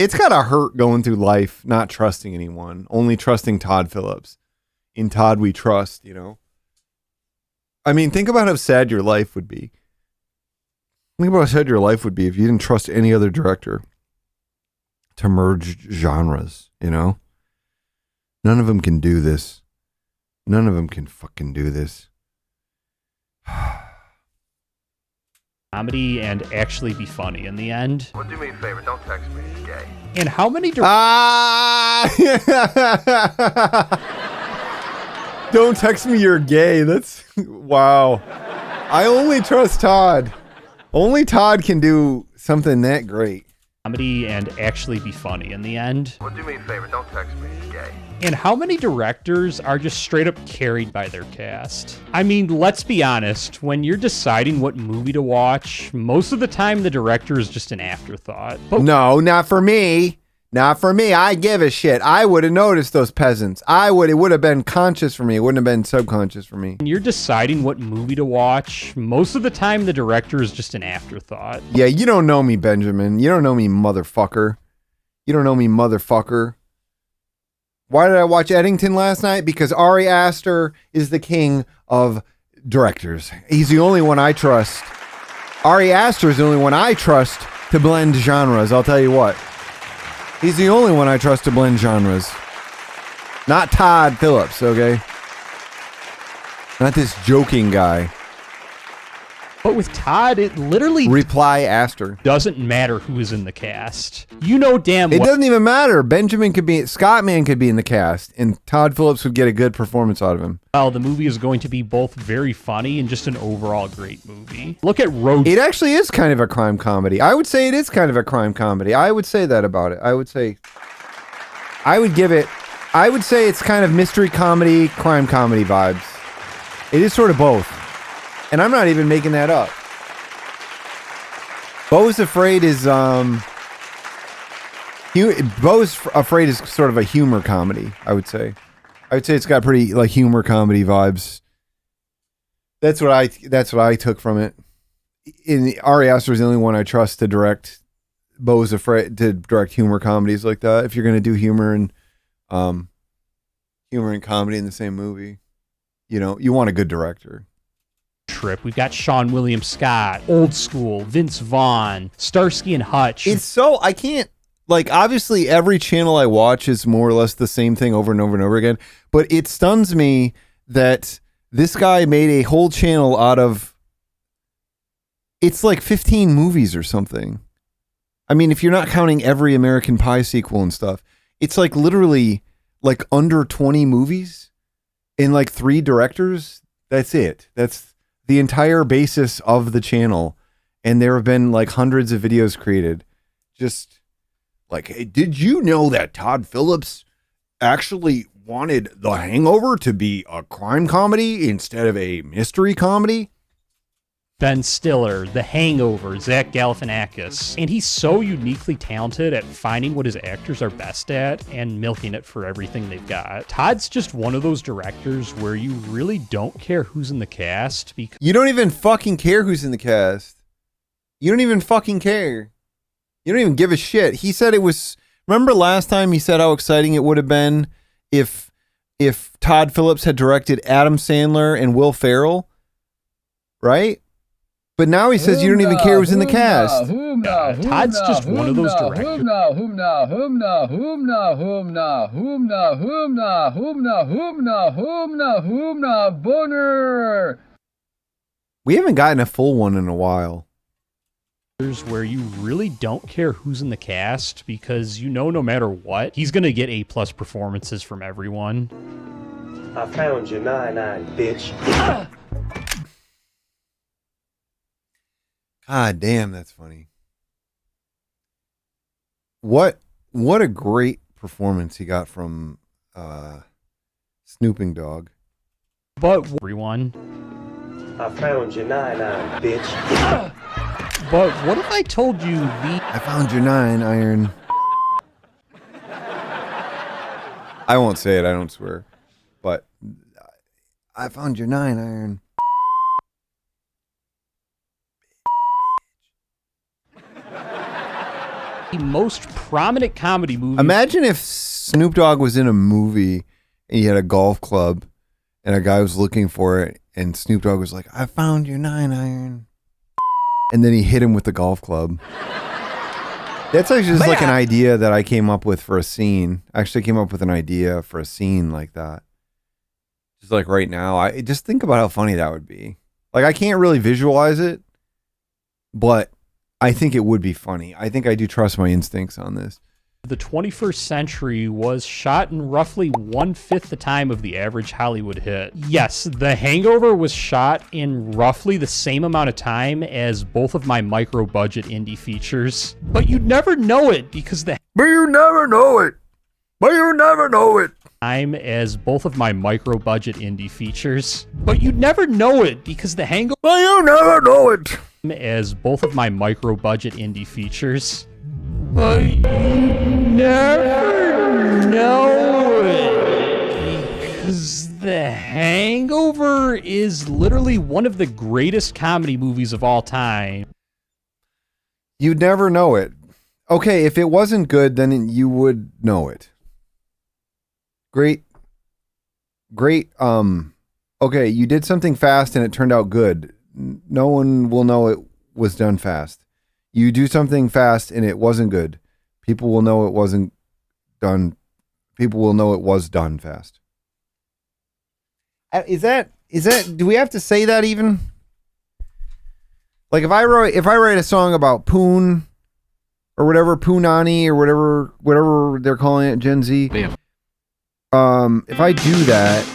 It's gotta hurt going through life not trusting anyone, only trusting Todd Phillips. In Todd we trust, you know. I mean, think about how sad your life would be. Think about how sad your life would be if you didn't trust any other director to merge genres, you know? None of them can do this. None of them can fucking do this. Comedy and actually be funny in the end. Well, do me a favor, don't text me, it's gay. And how many Don't text me you're gay. That's wow. I only trust Todd. Only Todd can do something that great. Comedy and actually be funny in the end. Well, do me a favor, don't text me, it's gay. And how many directors are just straight up carried by their cast? I mean, let's be honest, when you're deciding what movie to watch, most of the time the director is just an afterthought. But no, not for me. Not for me. I give a shit. I would have noticed those peasants. It would have been conscious for me. It wouldn't have been subconscious for me. when you're deciding what movie to watch, most of the time the director is just an afterthought. Yeah, you don't know me, Benjamin. You don't know me, motherfucker. You don't know me, motherfucker. Why did I watch Eddington last night? Because Ari Aster is the king of directors. He's the only one I trust. Ari Aster is the only one I trust to blend genres. I'll tell you what. He's the only one I trust to blend genres. Not Todd Phillips, okay? Not this joking guy. But with Todd, it literally Reply Aster. doesn't matter who is in the cast. You know damn It well. doesn't even matter. Scottman could be in the cast, and Todd Phillips would get a good performance out of him. Well, the movie is going to be both very funny and just an overall great movie. Look at Road. It actually is kind of a crime comedy. I would say it is kind of a crime comedy. I would say that about it. I would say it's kind of mystery comedy, crime comedy vibes. It is sort of both. And I'm not even making that up. Beau's Afraid is Beau's Afraid is sort of a humor comedy, I would say. I would say it's got pretty like humor comedy vibes. That's what I took from it. Ari Aster is the only one I trust to direct Beau's Afraid, to direct humor comedies like that. If you're gonna do humor and comedy in the same movie, you know, you want a good director. Trip. We've got Sean William Scott, Old School, Vince Vaughn, Starsky and Hutch. It's so, I can't, like, obviously every channel I watch is more or less the same thing over and over and over again, but it stuns me that this guy made a whole channel out of, it's like 15 movies or something. I mean, if you're not counting every American Pie sequel and stuff, it's like literally like under 20 movies and like 3 directors. That's it. That's the entire basis of the channel, and there have been like hundreds of videos created. Just like, hey, did you know that Todd Phillips actually wanted The Hangover to be a crime comedy instead of a mystery comedy? Ben Stiller, The Hangover, Zach Galifianakis. And he's so uniquely talented at finding what his actors are best at and milking it for everything they've got. Todd's just one of those directors where you really don't care who's in the cast because you don't even fucking care who's in the cast. You don't even fucking care. You don't even give a shit. He said it was, remember last time he said how exciting it would have been if Todd Phillips had directed Adam Sandler and Will Ferrell, right? But now he says you don't even care who's in the cast. Todd's just one of those directors. We haven't gotten a full one in a while. Where you really don't care who's in the cast because you know no matter what, he's going to get A+ performances from everyone. I found your 99, bitch. God damn, that's funny. What a great performance he got from Snooping Dogg. But everyone. I found your 99, bitch. But what if I told you I found your 9 iron. I won't say it, I don't swear. But I found your 9 iron. The most prominent comedy movie. Imagine if Snoop Dogg was in a movie and he had a golf club and a guy was looking for it and Snoop Dogg was like, I found your 9-iron. And then he hit him with the golf club. That's actually just like an idea that I came up with for a scene. I actually came up with an idea for a scene like that. Just like right now. I just think about how funny that would be. Like I can't really visualize it, but I think it would be funny. I think I do trust my instincts on this. The 21st Century was shot in roughly 1/5 the time of the average Hollywood hit. Yes, The Hangover was shot in roughly the same amount of time as both of my micro-budget indie features. But you'd never know it because the... But you never know it! But you never know it! ...time as both of my micro-budget indie features. But you'd never know it because The Hangover... But you never know it! ...as both of my micro-budget indie features. But you never know it because The Hangover is literally one of the greatest comedy movies of all time. You'd never know it. Okay, if it wasn't good, then you would know it. Great. Okay, you did something fast and it turned out good. No one will know it was done fast. You do something fast and it wasn't good. People will know it wasn't done. People will know it was done fast. Is that, do we have to say that even? Like if I write a song about Poon or whatever, Poonani or whatever they're calling it, Gen Z. Damn. If I do that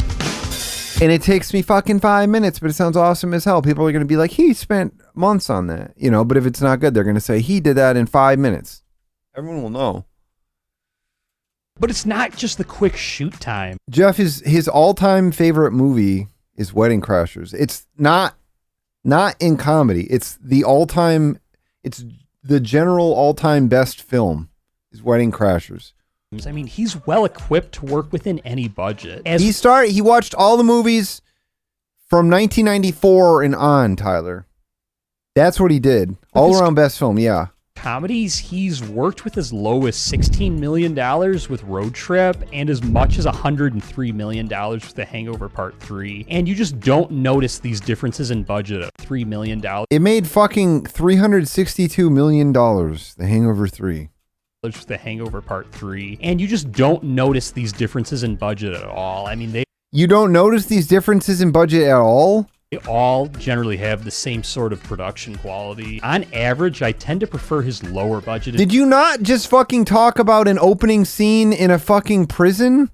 and it takes me fucking 5 minutes, but it sounds awesome as hell, people are going to be like, he spent months on that, you know, but if it's not good, they're going to say he did that in 5 minutes. Everyone will know. But it's not just the quick shoot time. Jeff, his all-time favorite movie is Wedding Crashers. It's not in comedy. It's the general all-time best film is Wedding Crashers. I mean, he's well equipped to work within any budget. He watched all the movies from 1994 and on, Tyler. That's what he did. All around best film, yeah. Comedies, he's worked with as low as $16 million with Road Trip and as much as $103 million with The Hangover Part 3. And you just don't notice these differences in budget of $3 million. It made fucking $362 million, The Hangover 3. With The Hangover Part 3. And you just don't notice these differences in budget at all. I mean, You don't notice these differences in budget at all? They all generally have the same sort of production quality. On average, I tend to prefer his lower budgeted... Did you not just fucking talk about an opening scene in a fucking prison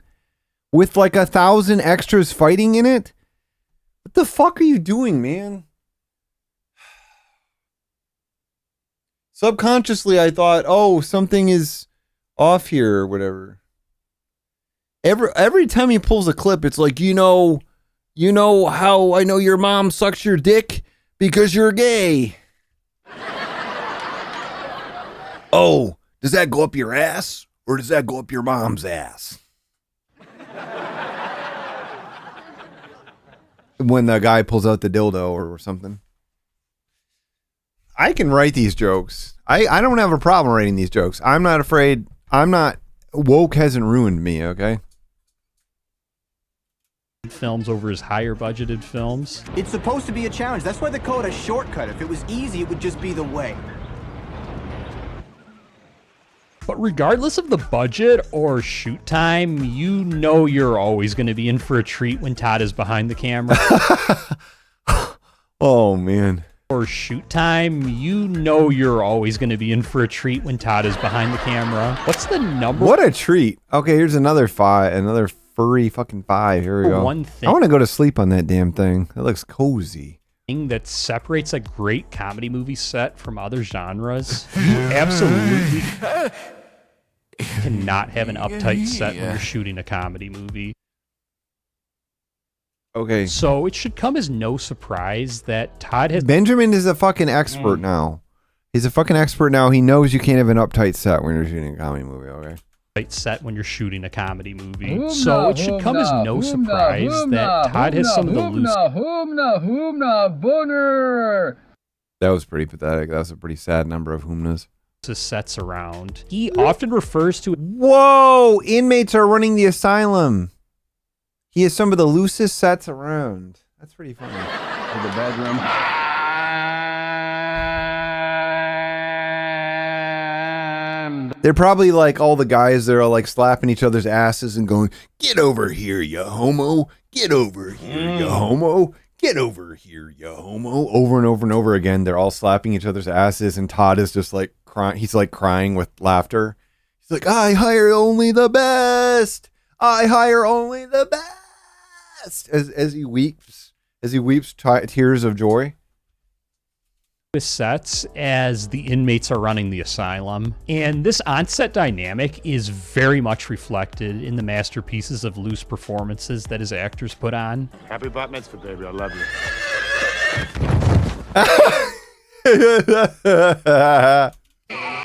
with like 1,000 extras fighting in it? What the fuck are you doing, man? Subconsciously, I thought, oh, something is off here or whatever. Every time he pulls a clip, it's like, you know how I know your mom sucks your dick? Because you're gay. Oh, does that go up your ass? Or does that go up your mom's ass? When the guy pulls out the dildo or something. I can write these jokes. I don't have a problem writing these jokes. I'm not afraid. Woke hasn't ruined me, okay? Films over his higher budgeted films. It's supposed to be a challenge. That's why they call it a shortcut. If it was easy, it would just be the way. But regardless of the budget or shoot time, you know you're always going to be in for a treat when Todd is behind the camera. Oh, man. Or shoot time, you know you're always going to be in for a treat when Todd is behind the camera. What's the number? What a treat. Okay, here's another furry fucking 5. Here we go. One thing I want to go to sleep on that damn thing. It looks cozy. That separates a great comedy movie set from other genres. You absolutely cannot have an uptight set when you're shooting a comedy movie. Okay. So it should come as no surprise that Todd has... Benjamin is a fucking expert now. He's a fucking expert now. He knows you can't have an uptight set when you're shooting a comedy movie, okay? Set when you're shooting a comedy movie. So it should come as no surprise that Todd has some of the loose... That was pretty pathetic. That was a pretty sad number of humnas. sets around. He often refers to... Whoa! Inmates are running the asylum. He has some of the loosest sets around. That's pretty funny. The bedroom. They're probably like all the guys that are like slapping each other's asses and going, "Get over here, you homo. Get over here, you homo. Get over here, you homo." Over and over and over again. They're all slapping each other's asses, and Todd is just like crying. He's like crying with laughter. He's like, "I hire only the best. I hire only the best." As he weeps, tears of joy. Sets as the inmates are running the asylum, and this on-set dynamic is very much reflected in the masterpieces of loose performances that his actors put on. Happy bat mitzvah, baby. I love you.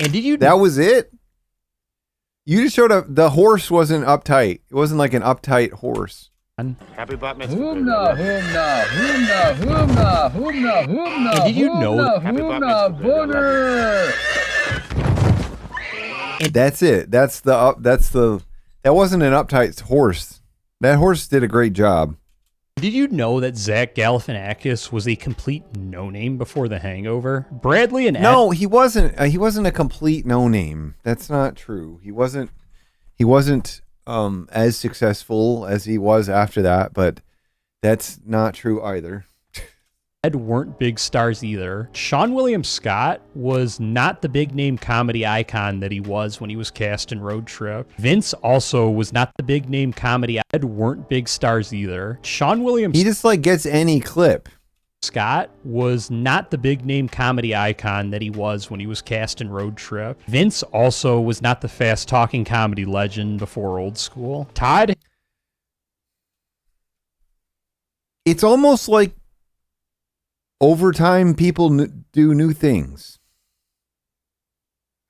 And did you? That was it? You just showed up. The horse wasn't uptight. It wasn't like an uptight horse. Happy bat mitzvah, And did you know That's it. That wasn't an uptight horse. That horse did a great job. Did you know that Zach Galifianakis was a complete no-name before The Hangover? Bradley and No, he wasn't. He wasn't a complete no-name. That's not true. He wasn't as successful as he was after that, but that's not true either. Ed weren't big stars either. Sean William Scott was not the big name comedy icon that he was when he was cast in Road Trip. Vince also was not the big name comedy. Ed weren't big stars either. Sean William He just like gets any clip. Scott was not the big name comedy icon that he was when he was cast in Road Trip. Vince also was not the fast talking comedy legend before Old School. Todd? It's almost like over time people do new things.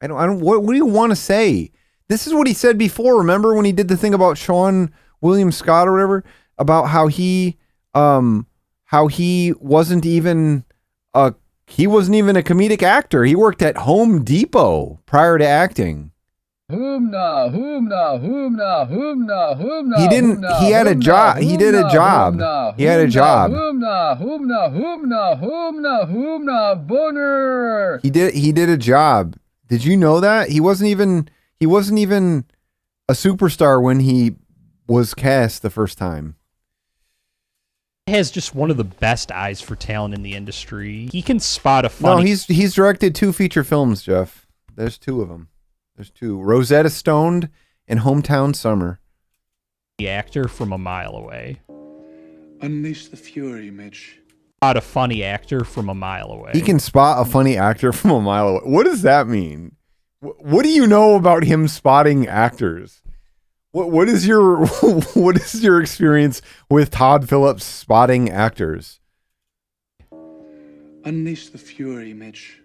I don't what do you want to say? This is what he said before. Remember when he did the thing about Sean William Scott or whatever, about how he wasn't even a comedic actor. He worked at Home Depot prior to acting. He had a job. He did a job. He had a job. He did a job. Did you know that? He wasn't even a superstar when he was cast the first time. Has just one of the best eyes for talent in the industry. He can spot a funny... No, he's directed 2 feature films, Jeff. There's 2 of them. There's 2. Rosetta Stone and Hometown Summer. The actor from a mile away. Unleash the fury, Mitch. Spot a funny actor from a mile away. He can spot a funny actor from a mile away. What does that mean? What do you know about him spotting actors? What is your experience with Todd Phillips spotting actors? Unleash the fury, Mitch.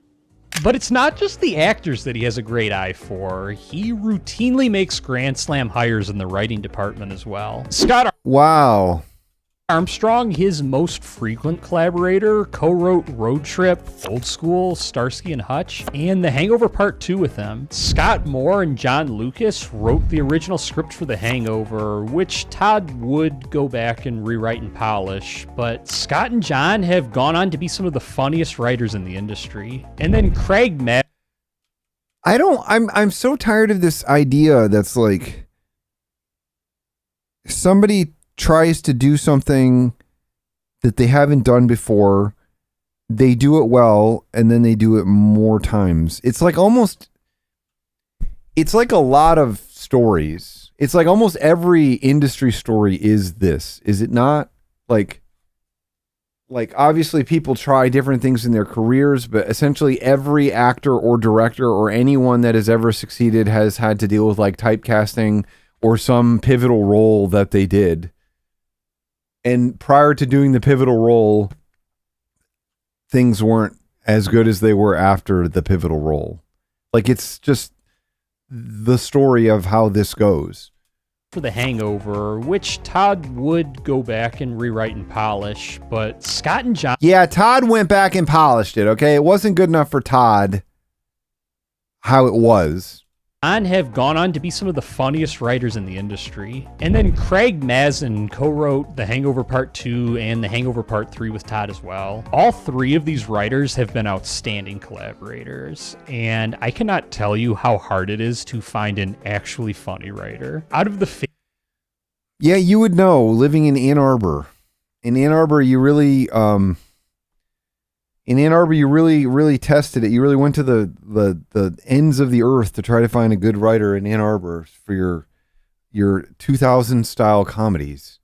But it's not just the actors that he has a great eye for. He routinely makes Grand Slam hires in the writing department as well. Scott Armstrong, his most frequent collaborator, co-wrote Road Trip, Old School, Starsky and Hutch, and The Hangover Part 2 with them. Scott Moore and John Lucas wrote the original script for The Hangover, which Todd would go back and rewrite and polish, but Scott and John have gone on to be some of the funniest writers in the industry. And then Craig Matt. I'm so tired of this idea that's like somebody tries to do something that they haven't done before, they do it well, and then they do it more times. It's like a lot of stories. It's like almost every industry story is this, is it not? Like obviously people try different things in their careers, but essentially every actor or director or anyone that has ever succeeded has had to deal with like typecasting or some pivotal role that they did. And prior to doing the pivotal role, things weren't as good as they were after the pivotal role. Like, it's just the story of how this goes. For The Hangover, which Todd would go back and rewrite and polish, but Scott and John... Yeah, Todd went back and polished it, okay? It wasn't good enough for Todd. how it was. And have gone on to be some of the funniest writers in the industry. And then Craig Mazin co-wrote The Hangover Part 2 and The Hangover Part 3 with Todd as well. All three of these writers have been outstanding collaborators, and I cannot tell you how hard it is to find an actually funny writer. Out of the Yeah, you would know, living in Ann Arbor. In Ann Arbor, you really really tested it. You really went to the ends of the earth to try to find a good writer in Ann Arbor for your 2000 style comedies.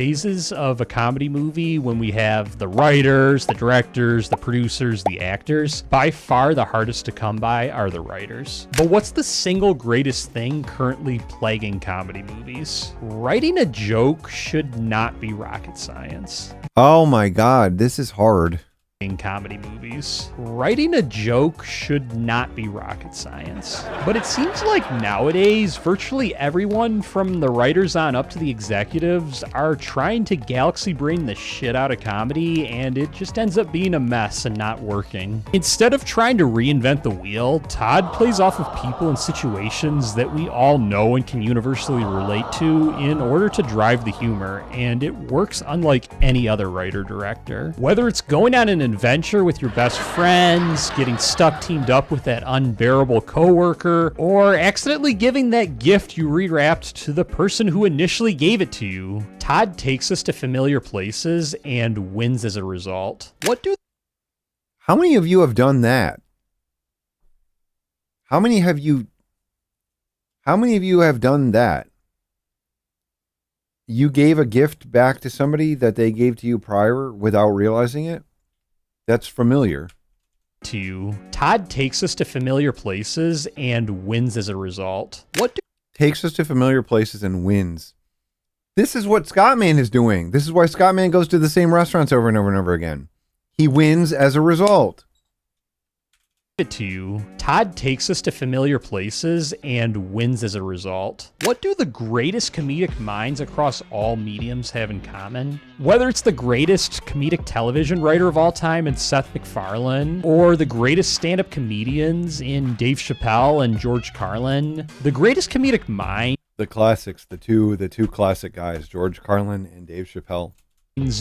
phases of a comedy movie, when we have the writers, the directors, the producers, the actors, by far the hardest to come by are the writers. But what's the single greatest thing currently plaguing comedy movies? Writing a joke should not be rocket science. Oh my God, this is hard. In comedy movies, writing a joke should not be rocket science. But it seems like nowadays, virtually everyone from the writers on up to the executives are trying to galaxy brain the shit out of comedy, and it just ends up being a mess and not working. Instead of trying to reinvent the wheel, Todd plays off of people and situations that we all know and can universally relate to in order to drive the humor, and it works unlike any other writer-director. Whether it's going on an adventure with your best friends, getting stuck teamed up with that unbearable coworker, or accidentally giving that gift you rewrapped to the person who initially gave it to you, Todd takes us to familiar places and wins as a result. How many of you have done that? How many of you have done that? You gave a gift back to somebody that they gave to you prior without realizing it? That's familiar. To you, Todd takes us to familiar places and wins as a result. Takes us to familiar places and wins. This is what Scottman is doing. This is why Scottman goes to the same restaurants over and over and over again. He wins as a result. To you, Todd takes us to familiar places and wins as a result. What do the greatest comedic minds across all mediums have in common? Whether it's the greatest comedic television writer of all time in Seth MacFarlane, or the greatest stand-up comedians in Dave Chappelle and George Carlin, the greatest comedic mind, the classics, the two classic guys, George Carlin and Dave Chappelle,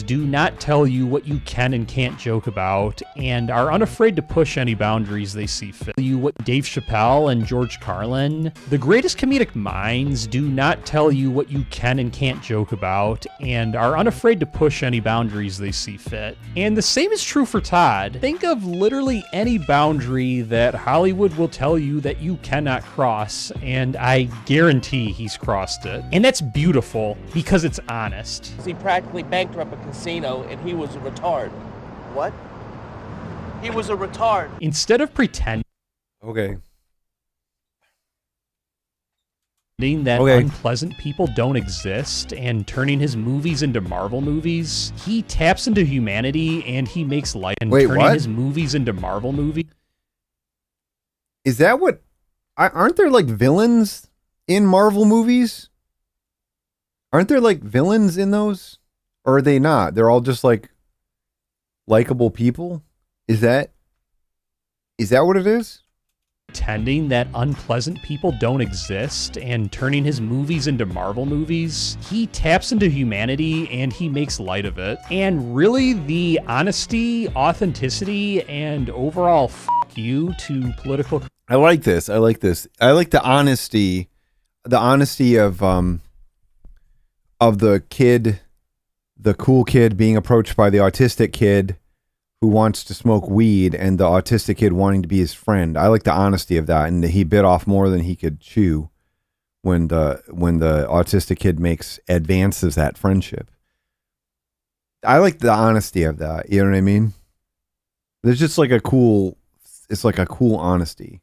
do not tell you what you can and can't joke about, and are unafraid to push any boundaries they see fit. You what Dave Chappelle and George Carlin, the greatest comedic minds, do not tell you what you can and can't joke about, and are unafraid to push any boundaries they see fit. And the same is true for Todd. Think of literally any boundary that Hollywood will tell you that you cannot cross, and I guarantee he's crossed it. And that's beautiful because it's honest. He practically bankrupt a casino, and he was a retard. What? He was a retard. Instead of pretending that unpleasant people don't exist and turning his movies into Marvel movies, he taps into humanity and he makes light. And turning his movies into Marvel movies. Is that what? Aren't there like villains in Marvel movies? Aren't there like villains in those? Or are they not? They're all just like likable people? Is that what it is? Pretending that unpleasant people don't exist and turning his movies into Marvel movies, he taps into humanity and he makes light of it. And really, the honesty, authenticity, and overall fuck you to political. I like this. I like the honesty of the kid. The cool kid being approached by the autistic kid who wants to smoke weed, and the autistic kid wanting to be his friend. I like the honesty of that, and that he bit off more than he could chew when the autistic kid makes advances that friendship. I like the honesty of that. You know what I mean? There's just like it's like a cool honesty.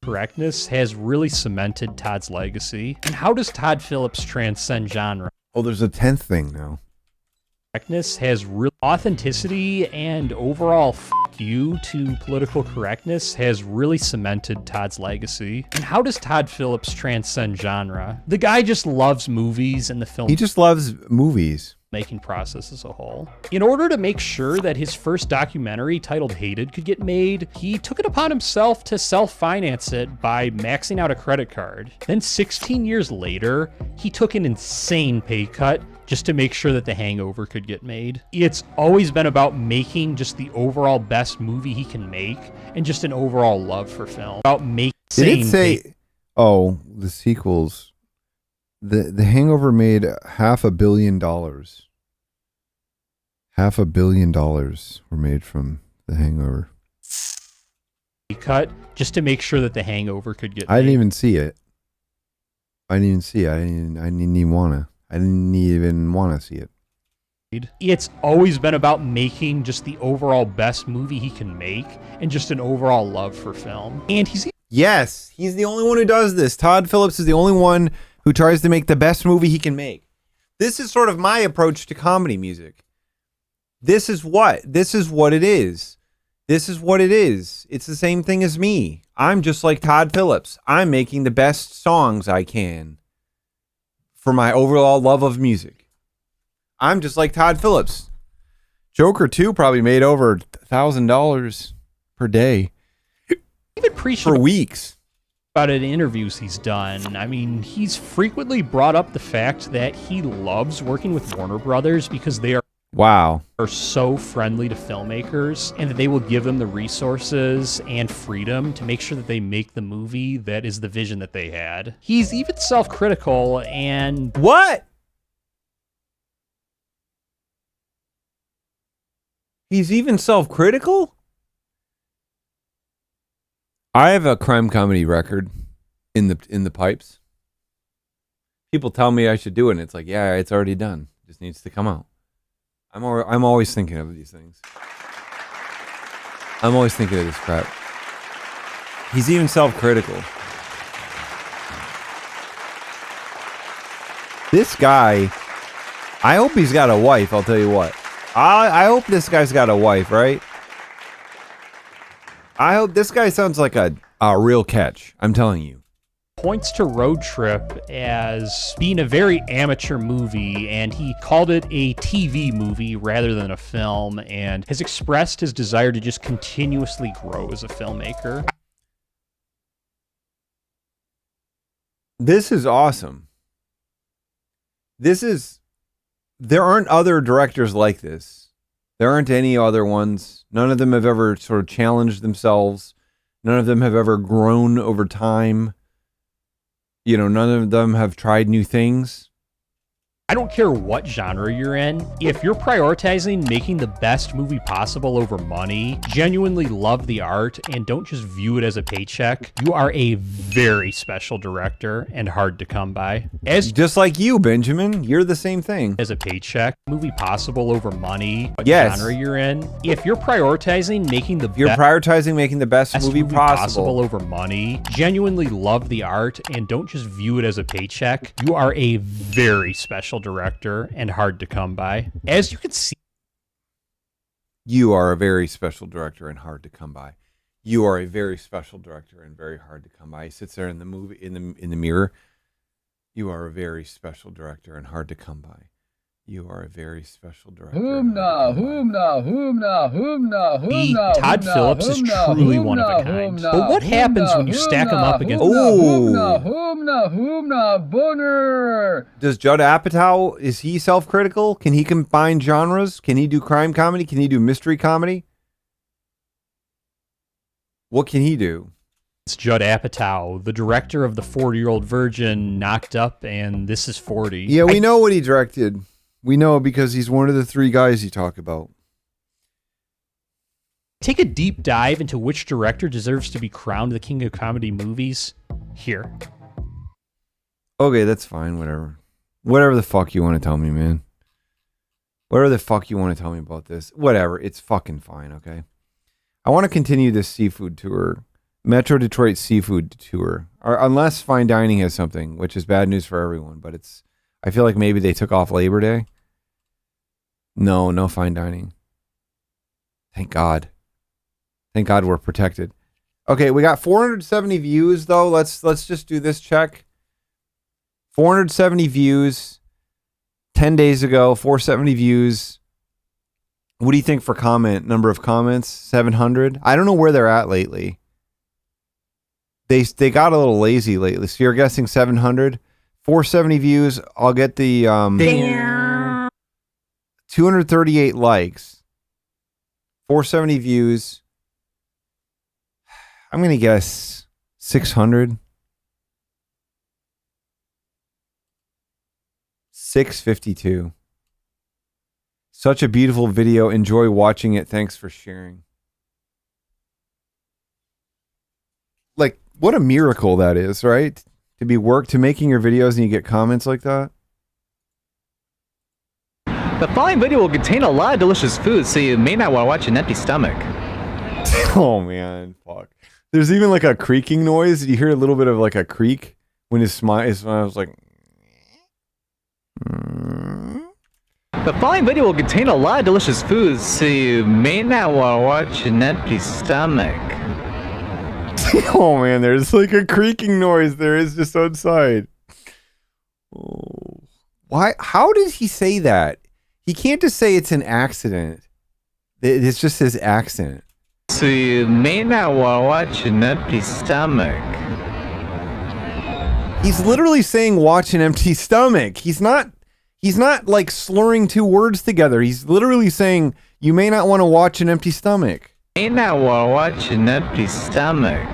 Correctness has really cemented Todd's legacy. And how does Todd Phillips transcend genre? Oh, there's a 10th thing now. Correctness has real authenticity, and overall fuck you to political correctness has really cemented Todd's legacy. And how does Todd Phillips transcend genre? The guy just loves movies and the film. He just loves movies. making process as a whole. In order to make sure that his first documentary titled Hated could get made, he took it upon himself to self-finance it by maxing out a credit card. Then 16 years later, he took an insane pay cut just to make sure that The Hangover could get made. It's always been about making just the overall best movie he can make and just an overall love for film. About making. Did it say, the sequels? The Hangover made $500 million. $500 million were made from The Hangover. Cut just to make sure that The Hangover could get made. I didn't even see it. I didn't even see it. I didn't even want to see it. It's always been about making just the overall best movie he can make and just an overall love for film. And he's the only one who does this. Todd Phillips is the only one who tries to make the best movie he can make. This is sort of my approach to comedy music. This is what it is. This is what it is. It's the same thing as me. I'm just like Todd Phillips. I'm making the best songs I can for my overall love of music. I'm just like Todd Phillips. Joker 2 probably made over $1,000 per day. Even preached for weeks about it in interviews he's done. I mean, he's frequently brought up the fact that he loves working with Warner Brothers because they are so friendly to filmmakers and that they will give them the resources and freedom to make sure that they make the movie that is the vision that they had. He's even self-critical and... What? He's even self-critical? I have a crime comedy record in the pipes. People tell me I should do it, and it's like, yeah, it's already done. It just needs to come out. I'm always thinking of these things. I'm always thinking of this crap. He's even self-critical. This guy, I hope he's got a wife, I'll tell you what. I hope this guy's got a wife, right? I hope this guy sounds like a real catch. I'm telling you. Points to Road Trip as being a very amateur movie, and he called it a TV movie rather than a film, and has expressed his desire to just continuously grow as a filmmaker. This is awesome. There aren't other directors like this. There aren't any other ones. None of them have ever sort of challenged themselves. None of them have ever grown over time. You know, none of them have tried new things. I don't care what genre you're in. If you're prioritizing making the best movie possible over money, genuinely love the art, and don't just view it as a paycheck, you are a very special director and hard to come by. Just like you, Benjamin, you're the same thing. As a paycheck, movie possible over money, what yes. genre you're in. If you're prioritizing making the best movie possible over money, genuinely love the art, and don't just view it as a paycheck, you are a very special director and hard to come by. As you can see, you are a very special director and hard to come by. You are a very special director and very hard to come by. He sits there in the movie in the mirror. You are a very special director and hard to come by. You are a very special director. Todd Phillips is truly one of a kind. But what happens when you stack him up against... Does Judd Apatow, is he self-critical? Can he combine genres? Can he do crime comedy? Can he do mystery comedy? What can he do? It's Judd Apatow, the director of The 40-Year-Old Virgin, Knocked Up, and This Is 40. Yeah, we know what he directed. We know because he's one of the three guys you talk about. Take a deep dive into which director deserves to be crowned the king of comedy movies here. Okay, that's fine. Whatever. Whatever the fuck you want to tell me, man. Whatever the fuck you want to tell me about this. Whatever. It's fucking fine, okay? I want to continue this seafood tour. Metro Detroit seafood tour. Or unless Fine Dining has something, which is bad news for everyone, but it's... I feel like maybe they took off Labor Day. No Fine Dining. Thank God. Thank God we're protected. Okay, we got 470 views though. Let's just do this check. 470 views. 10 days ago, 470 views. What do you think for number of comments? 700? I don't know where they're at lately. They got a little lazy lately. So you're guessing 700? 470 views. I'll get the 238 likes. 470 views. I'm going to guess 600. 652. Such a beautiful video. Enjoy watching it. Thanks for sharing. Like, what a miracle that is, right? To making your videos and you get comments like that. The following video will contain a lot of delicious food, so you may not want to watch an empty stomach. Oh man, fuck. There's even like a creaking noise. You hear a little bit of like a creak when his smile was like. The following video will contain a lot of delicious foods, so you may not want to watch an empty stomach. Oh man, there's like a creaking noise. There is just outside. Oh. Why? How did he say that? He can't just say it's an accident. It's just his accent. So you may not want to watch an empty stomach. He's literally saying watch an empty stomach. He's not like slurring two words together. He's literally saying you may not want to watch an empty stomach. May not want to watch an empty stomach.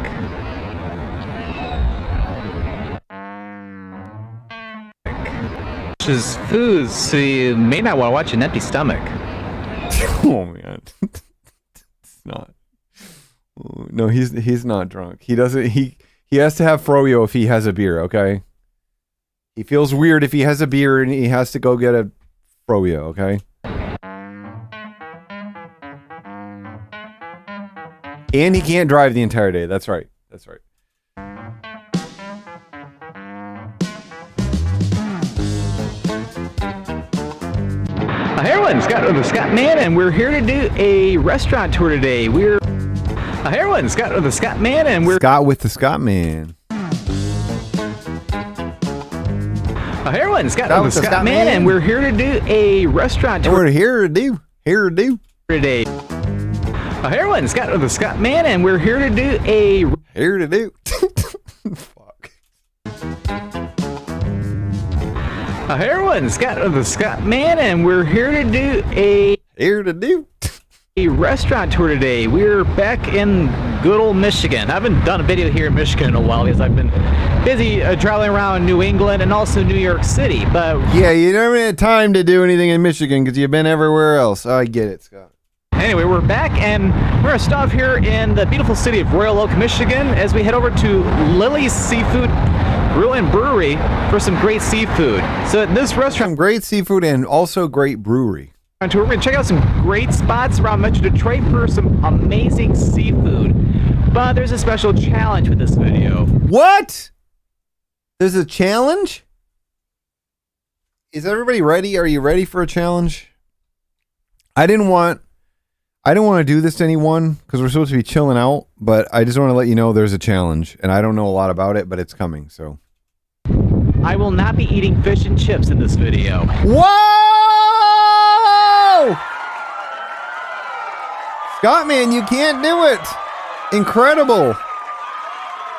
Just food, so you may not want to watch an empty stomach. Oh man. It's not. No, he's not drunk. He doesn't he has to have froyo if he has a beer, okay? He feels weird if he has a beer and he has to go get a froyo, okay? And he can't drive the entire day. That's right. That's right. Hey everyone, Scott with the Scott Man, and we're here to do a restaurant tour today. Hey everyone, Scott with the Scott Man, and we're Scott with the Scott Man. Hey everyone, Scott with the Scott Man, and we're here to do a restaurant tour. We're here to do today. Hey everyone, Scott with the Scott Man, and we're here to do a Fuck. Hey everyone, Scott with the Scott Man, and we're here to do a restaurant tour today. We're back in good old Michigan. I haven't done a video here in Michigan in a while because I've been busy traveling around New England and also New York City. But yeah, you never had time to do anything in Michigan because you've been everywhere else. I get it, Scott. Anyway, we're back and we're gonna stop here in the beautiful city of Royal Oak, Michigan, as we head over to Lily's Seafood Grill and Brewery for some great seafood. So at this restaurant, great seafood and also great brewery. We're going to check out some great spots around Metro Detroit for some amazing seafood. But there's a special challenge with this video. What? There's a challenge? Is everybody ready? Are you ready for a challenge? I didn't want to do this to anyone because we're supposed to be chilling out, but I just want to let you know there's a challenge, and I don't know a lot about it, but it's coming, so. I will not be eating fish and chips in this video. Whoa! Scott, man, you can't do it. Incredible.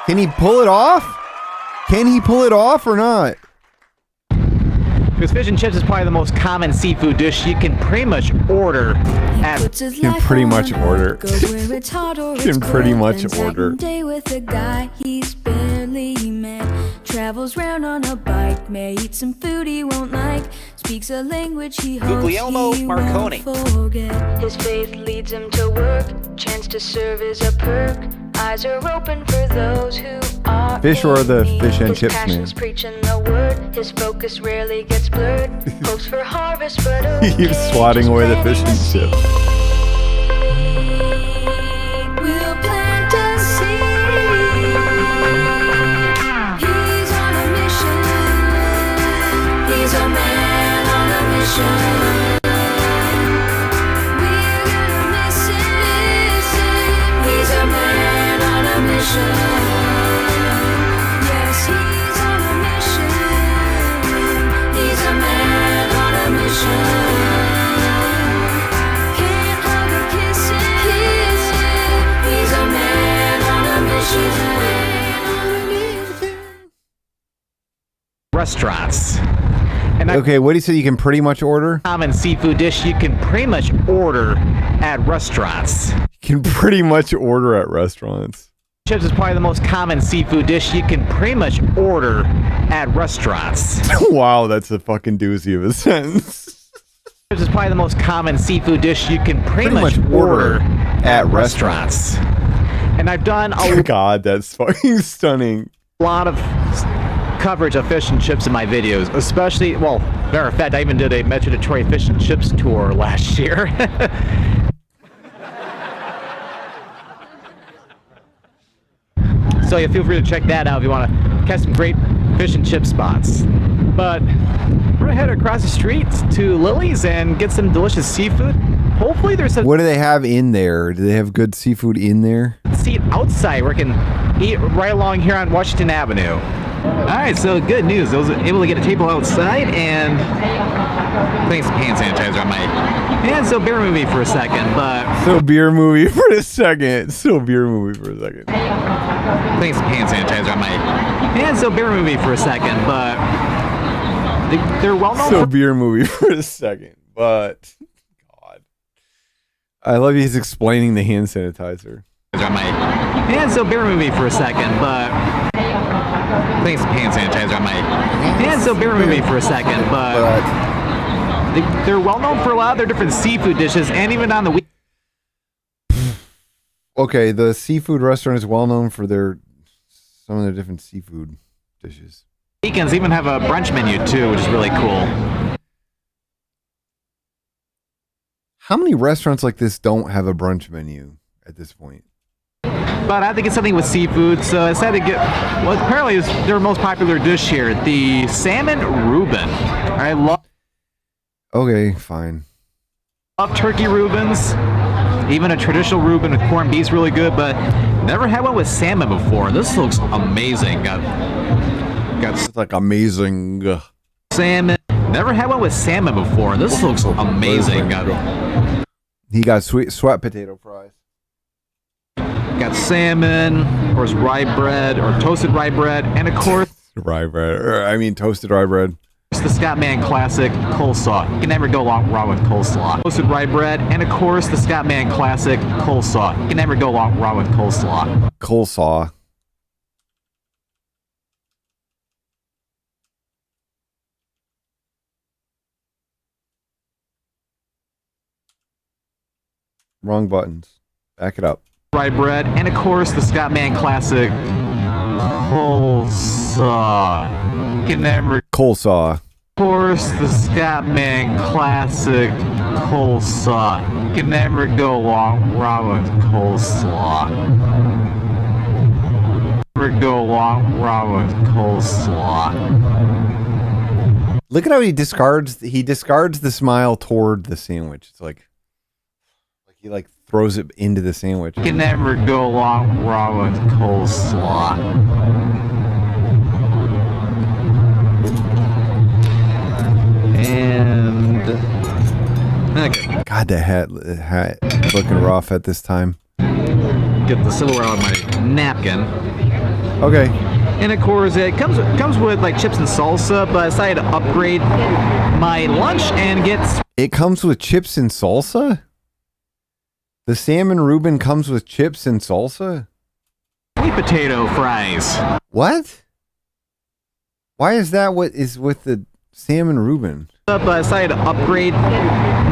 Can he pull it off? Can he pull it off or not? Because fish and chips is probably the most common seafood dish you can pretty much order at. You can pretty much order. Day with a guy he's barely met. Travels round on a bike, may eat some food he won't like. Speaks a language he hopes Guglielmo he Marconi. won't forget. His faith leads him to work. Chance to serve is a perk. Eyes are open for those who are Fish or the fish and his chips man? passion's preaching the word. His focus rarely gets blurred. Hopes for harvest, but He keeps swatting away the fish and chips. we'll plant a seed. He's on a mission. He's a man on a mission. We're gonna miss him. He's a man on a mission. Yes, he's on a mission. He's a man on a restaurants. And Okay, what do you say you can pretty much order? Common seafood dish you can pretty much order at restaurants. You can pretty much order at restaurants. Chips is probably the most common seafood dish you can pretty much order at restaurants. Wow, that's a fucking doozy of a sentence. Chips is probably the most common seafood dish you can pretty much order at restaurants. And I've done a God, that's fucking stunning. lot of coverage of fish and chips in my videos, especially, well, matter of fact, I even did a Metro Detroit fish and chips tour last year. So yeah, feel free to check that out if you want to catch some great fish and chip spots. But we're gonna head across the street to Lily's and get some delicious seafood. Hopefully there's some What do they have in there? Do they have good seafood in there? seat outside where I can eat right along here on Washington Avenue. Alright, so good news. I was able to get a table outside and putting some hand sanitizer on my hands, so bear with me for a second, but So beer movie for a second. putting some hand sanitizer on my hands, so bear with me for a second, but they're well known So for beer movie for a second, but God. I love he's explaining the hand sanitizer. on my hands, so bear with me for a second, but putting some hand sanitizer on my hands, so bear with me for a second, but they're well known for a lot of their different seafood dishes, and even on the week. Okay, the seafood restaurant is well known for some of their different seafood dishes. Weekends even have a brunch menu too, which is really cool. How many restaurants like this don't have a brunch menu at this point? But I had to get something with seafood, so I decided to get what apparently is their most popular dish here, the salmon Reuben. I love Okay, fine. turkey Reubens. Even a traditional Reuben with corned beef's really good, but never had one with salmon before. This looks amazing. Got It's like amazing. salmon. Never had one with salmon before. This looks amazing. He got sweat potato fries. Got salmon, of course, rye bread or toasted rye bread, and of course, Toasted rye bread. the Scottman classic coleslaw. You can never go wrong with coleslaw. Toasted rye bread, and of course, the Scottman classic coleslaw. You can never go wrong with coleslaw. Coleslaw. Wrong buttons. Back it up. Rye bread, and of course, the Scottman classic coleslaw. You can never. Coleslaw. Of course, the Scottman classic coleslaw. You can never go wrong with coleslaw. Never go wrong with coleslaw. Look at how he discards the smile toward the sandwich. It's like he throws it into the sandwich. You can never go wrong with coleslaw. And okay. God, that hat looking rough at this time. Get the silverware on my napkin. Okay. And of course, it comes with like chips and salsa, but I decided to upgrade my lunch and get. It comes with chips and salsa? The salmon Reuben comes with chips and salsa? Sweet potato fries. What? Why is that what is with the salmon Reuben? But I decided to upgrade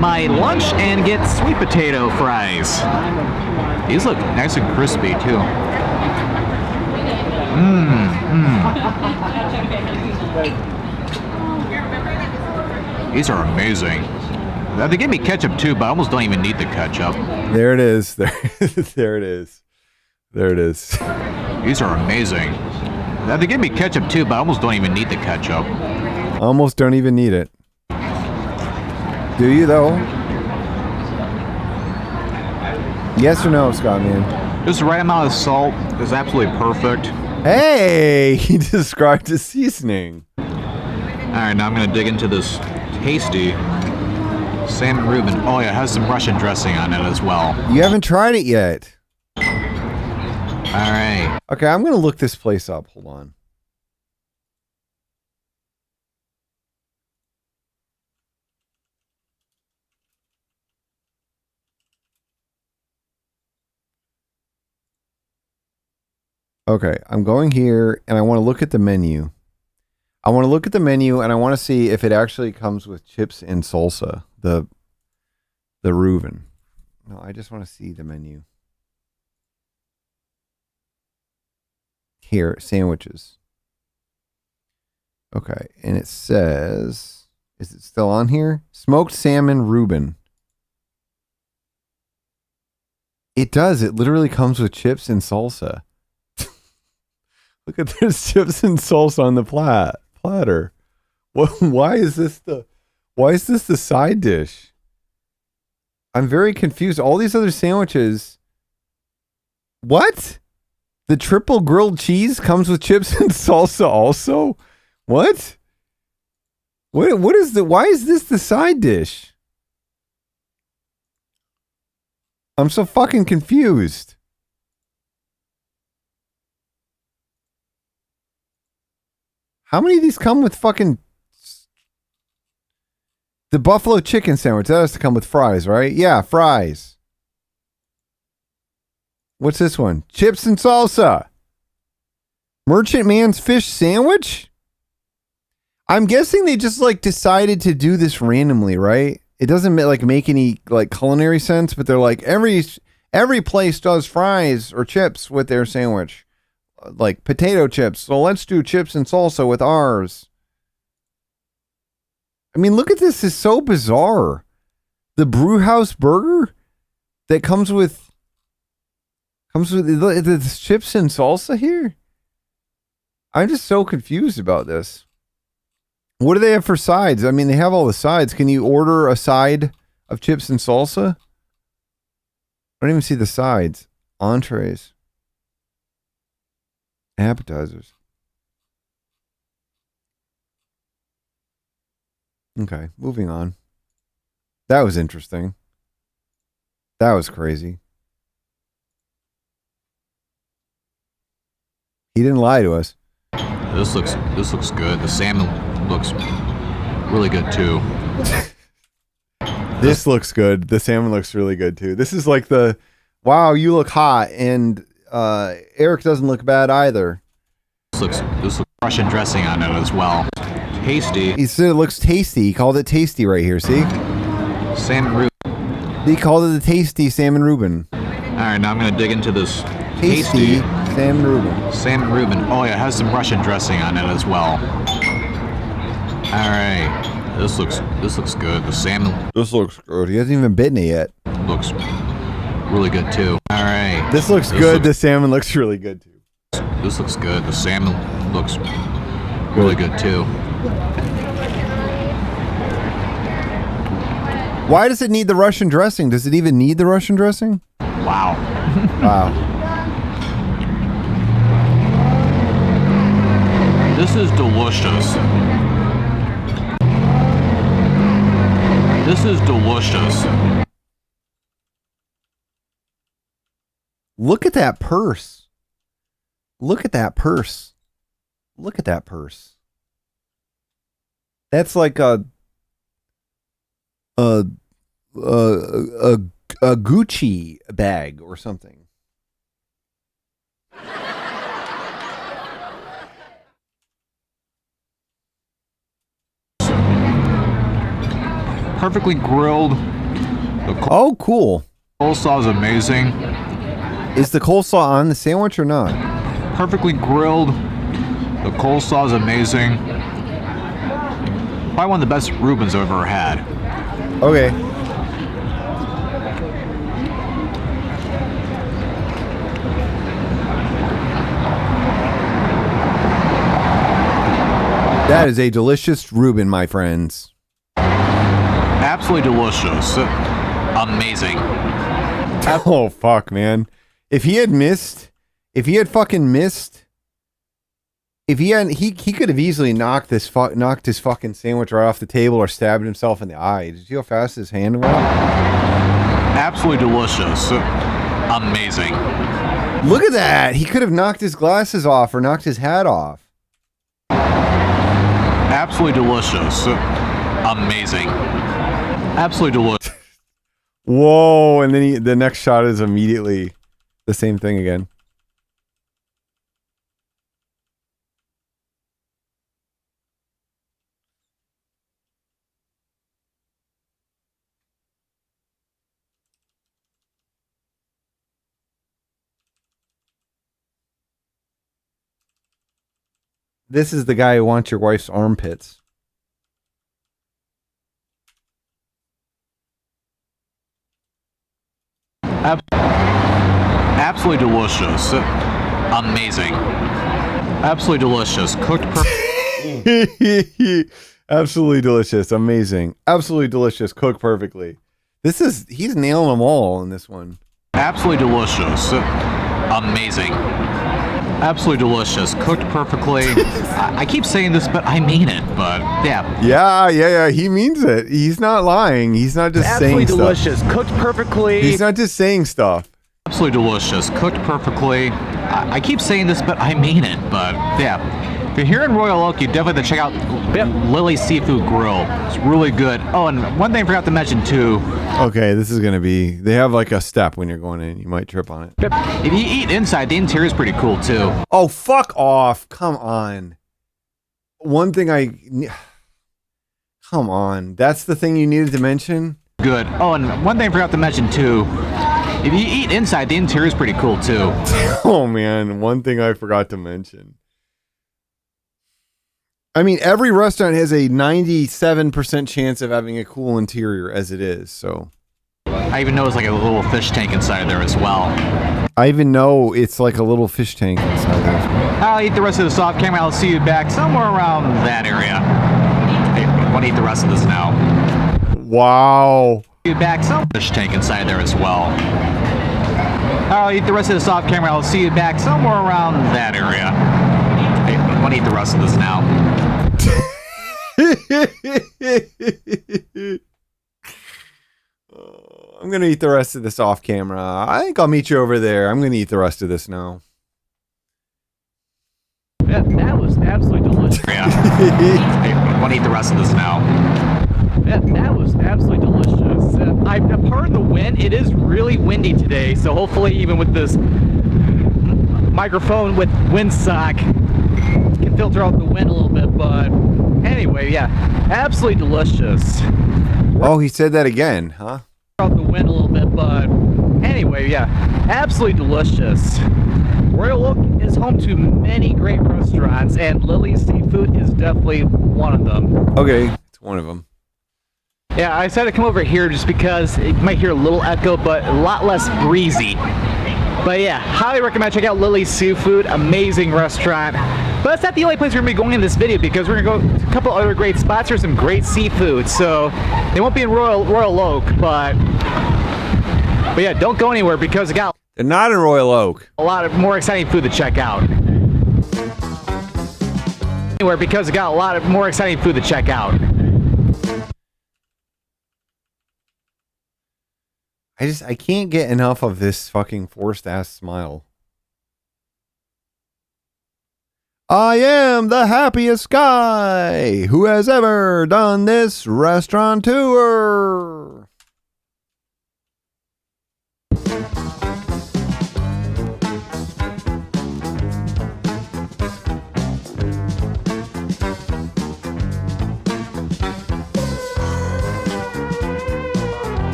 my lunch and get sweet potato fries. These look nice and crispy too. These are amazing. They give me ketchup too, but I almost don't even need the ketchup. There it is. There it is. There it is. These are amazing. They give me ketchup too, but I almost don't even need the ketchup. Almost don't even need it. Do you though? Yes or no, Scott, man? Just the right amount of salt is absolutely perfect. Hey, he described the seasoning. Alright, now I'm going to dig into this tasty salmon Reuben. Oh yeah, it has some Russian dressing on it as well. You haven't tried it yet. Alright. Okay, I'm going to look this place up. Hold on. Okay, I'm going here, and I want to look at the menu. I want to look at the menu, and I want to see if it actually comes with chips and salsa. The Reuben. No, I just want to see the menu. Here, sandwiches. Okay, and it says, is it still on here? Smoked salmon Reuben. It does. It literally comes with chips and salsa. Look at there's chips and salsa on the platter. Why is this the side dish? I'm very confused. All these other sandwiches. What? The triple grilled cheese comes with chips and salsa also? What? What is why is this the side dish? I'm so fucking confused. How many of these come with fucking... The buffalo chicken sandwich, that has to come with fries, right? Yeah, fries. What's this one? Chips and salsa. Merchant Man's fish sandwich? I'm guessing they just like decided to do this randomly, right? It doesn't like make any like culinary sense, but they're like every place does fries or chips with their sandwich. Like potato chips. So let's do chips and salsa with ours. I mean, look at this. It's so bizarre. The Brewhouse burger that comes with the chips and salsa here. I'm just so confused about this. What do they have for sides? I mean, they have all the sides. Can you order a side of chips and salsa? I don't even see the sides. Entrees. Appetizers. Okay, moving on. That was interesting. That was crazy. He didn't lie to us. This looks good. The salmon looks really good too. This looks good. The salmon looks really good too. This is like the, wow, you look hot, and Eric doesn't look bad either. This looks Russian dressing on it as well. Tasty. He said it looks tasty. He called it tasty right here. See? Salmon Reuben. He called it the tasty salmon Reuben. All right, now I'm gonna dig into this tasty salmon Reuben. Salmon Reuben. Oh yeah, it has some Russian dressing on it as well. All right, this looks good. The salmon. This looks good. He hasn't even bitten it yet. Looks really good too. All right. This looks good. The salmon looks really good too. This looks good. The salmon looks really good too. Why does it need the Russian dressing? Does it even need the Russian dressing? Wow. Wow. This is delicious. This is delicious. Look at that purse. Look at that purse. Look at that purse. That's like a Gucci bag or something. Perfectly grilled. Oh, cool. Coleslaw is amazing. Is the coleslaw on the sandwich or not? Perfectly grilled. The coleslaw is amazing. Probably one of the best Reubens I've ever had. Okay. That is a delicious Reuben, my friends. Absolutely delicious. Amazing. Oh, fuck, man. If he had fucking missed, if he hadn't, he could have easily knocked his fucking sandwich right off the table or stabbed himself in the eye. Did you see how fast his hand went? Absolutely delicious. Amazing. Look at that. He could have knocked his glasses off or knocked his hat off. Absolutely delicious. Amazing. Absolutely delicious. Whoa, and then the next shot is immediately the same thing again. This is the guy who wants your wife's armpits. Absolutely delicious. Amazing. Absolutely delicious. Cooked Absolutely delicious. Amazing. Absolutely delicious. Cooked perfectly. He's nailing them all in this one. Absolutely delicious. Amazing. Absolutely delicious. Cooked perfectly. I keep saying this, but I mean it. But yeah. Yeah. He means it. He's not lying. He's not just saying stuff. Absolutely delicious. Cooked perfectly. He's not just saying stuff. Absolutely delicious. Cooked perfectly. I keep saying this, but I mean it. But yeah. If you're here in Royal Oak, you definitely have to check out Lily's Seafood Grill. It's really good. Oh, and one thing I forgot to mention too. Okay, this is gonna be. They have like a step when you're going in. You might trip on it. If you eat inside, the interior is pretty cool too. Oh, fuck off! Come on. One thing Come on. That's the thing you needed to mention? Good. Oh, and one thing I forgot to mention too. If you eat inside, the interior is pretty cool too. Oh man, one thing I forgot to mention. I mean, every restaurant has a 97% chance of having a cool interior as it is, so. I even know it's like a little fish tank inside there as well. I even know it's like a little fish tank inside there as well. I'll eat the rest of this off camera. I'll see you back somewhere around that area. Hey, I want to eat the rest of this now. Wow. See you back some fish tank inside there as well. I'll eat the rest of this off camera. I'll see you back somewhere around that area. Hey, I want to eat the rest of this now. I'm gonna eat the rest of this off camera. I think I'll meet you over there. I'm gonna eat the rest of this now. Yeah, that was absolutely delicious. Yeah. Hey, I want to eat the rest of this now. Yeah, that was absolutely delicious. Pardon the wind. It is really windy today, so hopefully even with this microphone with windsock can filter out the wind a little bit, but anyway, yeah, absolutely delicious. Oh, he said that again, huh? Out the wind a little bit, but anyway, yeah, absolutely delicious. Royal Oak is home to many great restaurants, and Lily's Seafood is definitely one of them. Okay, it's one of them. Yeah, I decided to come over here just because you might hear a little echo, but a lot less breezy. But yeah, highly recommend check out Lily's Seafood, amazing restaurant. But that's not the only place we're going to be going in this video, because we're going to go to a couple other great spots for some great seafood. So they won't be in Royal Oak, but yeah, don't go anywhere because they're not in Royal Oak. A lot of more exciting food to check out. Anywhere because it got a lot of more exciting food to check out. I can't get enough of this fucking forced ass smile. I am the happiest guy who has ever done this restaurant tour.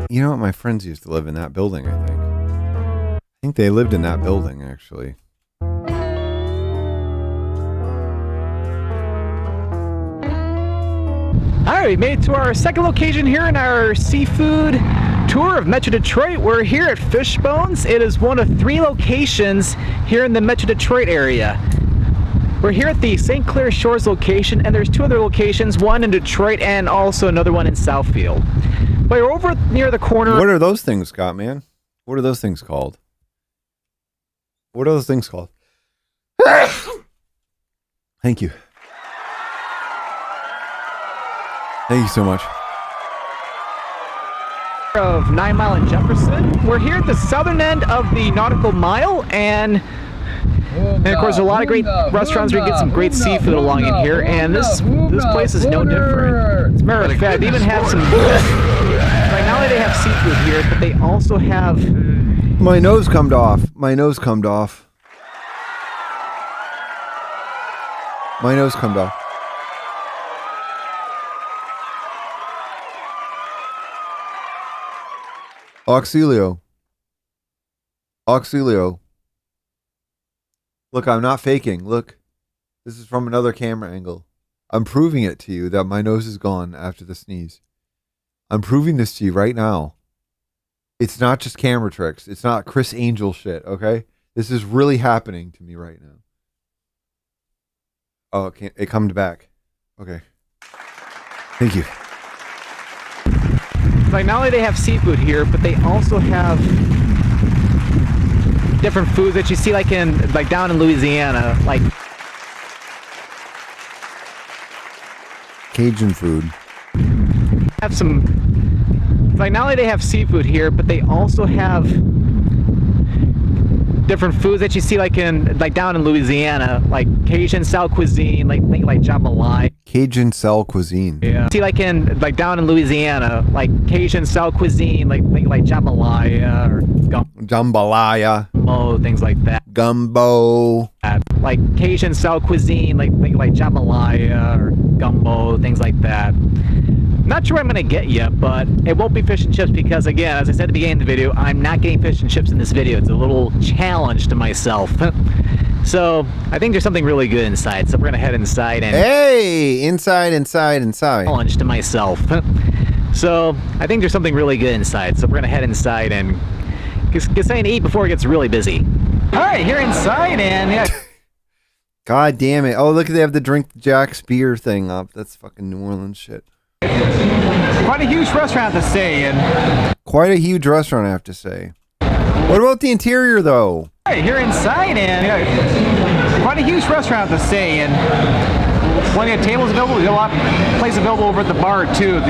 You know what? My friends used to live in that building, I think. I think they lived in that building, actually. Alright, we made it to our second location here in our seafood tour of Metro Detroit. We're here at Fishbones. It is one of 3 locations here in the Metro Detroit area. We're here at the St. Clair Shores location, and there's 2 other locations, one in Detroit and also another one in Southfield. But we're over near the corner. What are those things, Scott, man? What are those things called? What are those things called? Thank you. Thank you so much. Of 9 Mile and Jefferson. We're here at the southern end of the Nautical Mile, and of course, there's a lot of great restaurants where you get some great seafood along in here, and this place is no different. As a matter of fact, they even have some. Right now, they have seafood here, but they also have. My nose cummed off. My nose cummed off. My nose cummed off. Auxilio. Look, I'm not faking. Look, this is from another camera angle. I'm proving it to you that my nose is gone after the sneeze. I'm proving this to you right now. It's not just camera tricks. It's not Chris Angel shit, okay? This is really happening to me right now. Oh, it comes back. Okay. Thank you. Like, not only they have seafood here, but they also have different foods that you see like down in Louisiana, like Cajun food. Have some, like, not only they have seafood here, but they also have different foods that you see like down in Louisiana, like Cajun style cuisine, like jambalaya. Cajun style cuisine. Yeah. See like down in Louisiana, like Cajun style cuisine, like jambalaya or jambalaya. Gumbo, things like that. Gumbo. Like Cajun style cuisine, like jambalaya or gumbo, things like that. Not sure I'm gonna get yet, but it won't be fish and chips because, again, as I said at the beginning of the video, I'm not getting fish and chips in this video. It's a little challenge to myself. So I think there's something really good inside. So we're gonna head inside and inside. Challenge to myself. So I think there's something really good inside. So we're gonna head inside and get something to eat before it gets really busy. All right, here inside and yeah. God damn it! Oh, look, they have the Drink Jack's beer thing up. That's fucking New Orleans shit. Quite a huge restaurant to stay in. Quite a huge restaurant, I have to say. What about the interior, though? Right, here inside, and quite a huge restaurant to stay in. Plenty of tables available. We got a lot of places available over at the bar too.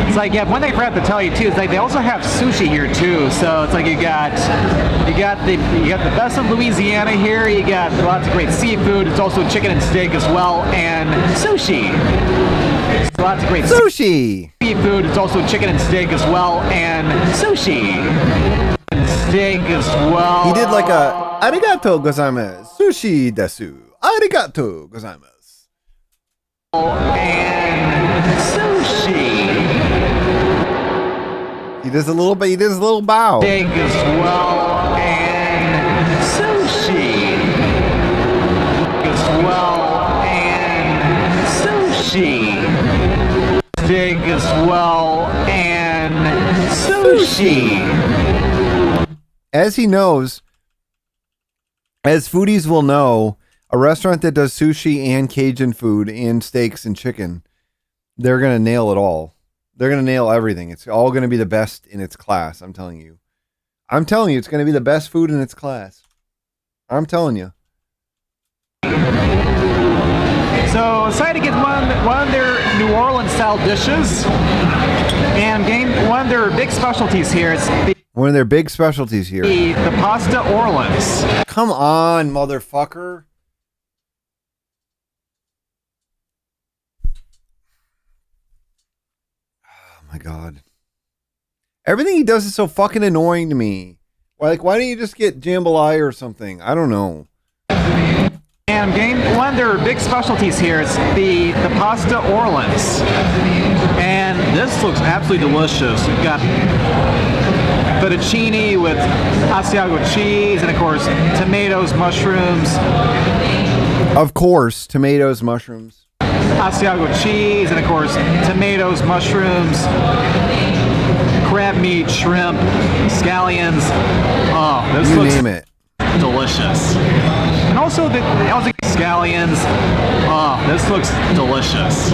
It's like, yeah, one thing I forgot to tell you too is like they also have sushi here too. So it's like you got the best of Louisiana here. You got lots of great seafood. It's also chicken and steak as well, and sushi. Lots of great sushi. Seafood. It's also chicken and steak as well, and sushi. And steak as well. He did like a arigato gozaimasu. Sushi desu. Arigato gozaimasu. And sushi. He does a little bit. He does a little bow. Steak as well, and sushi. As well, and sushi. Steak as well, and sushi. As he knows, as foodies will know, a restaurant that does sushi and Cajun food and steaks and chicken, they're going to nail it all. They're going to nail everything. It's all going to be the best in its class, I'm telling you. I'm telling you, it's going to be the best food in its class. I'm telling you. So, decided to get one of their New Orleans style dishes and gain one of their big specialties here. It's one of their big specialties here. The pasta Orleans. Come on, motherfucker. Oh my god. Everything he does is so fucking annoying to me. Like, why don't you just get jambalaya or something? I don't know. And one of their big specialties here is the pasta Orleans. And this looks absolutely delicious. We've got fettuccine with Asiago cheese and, of course, tomatoes, mushrooms. Of course, tomatoes, mushrooms. Asiago cheese and, of course, tomatoes, mushrooms, crab meat, shrimp, scallions. Oh, this looks name it. Delicious. And also the scallions. Oh, this looks delicious.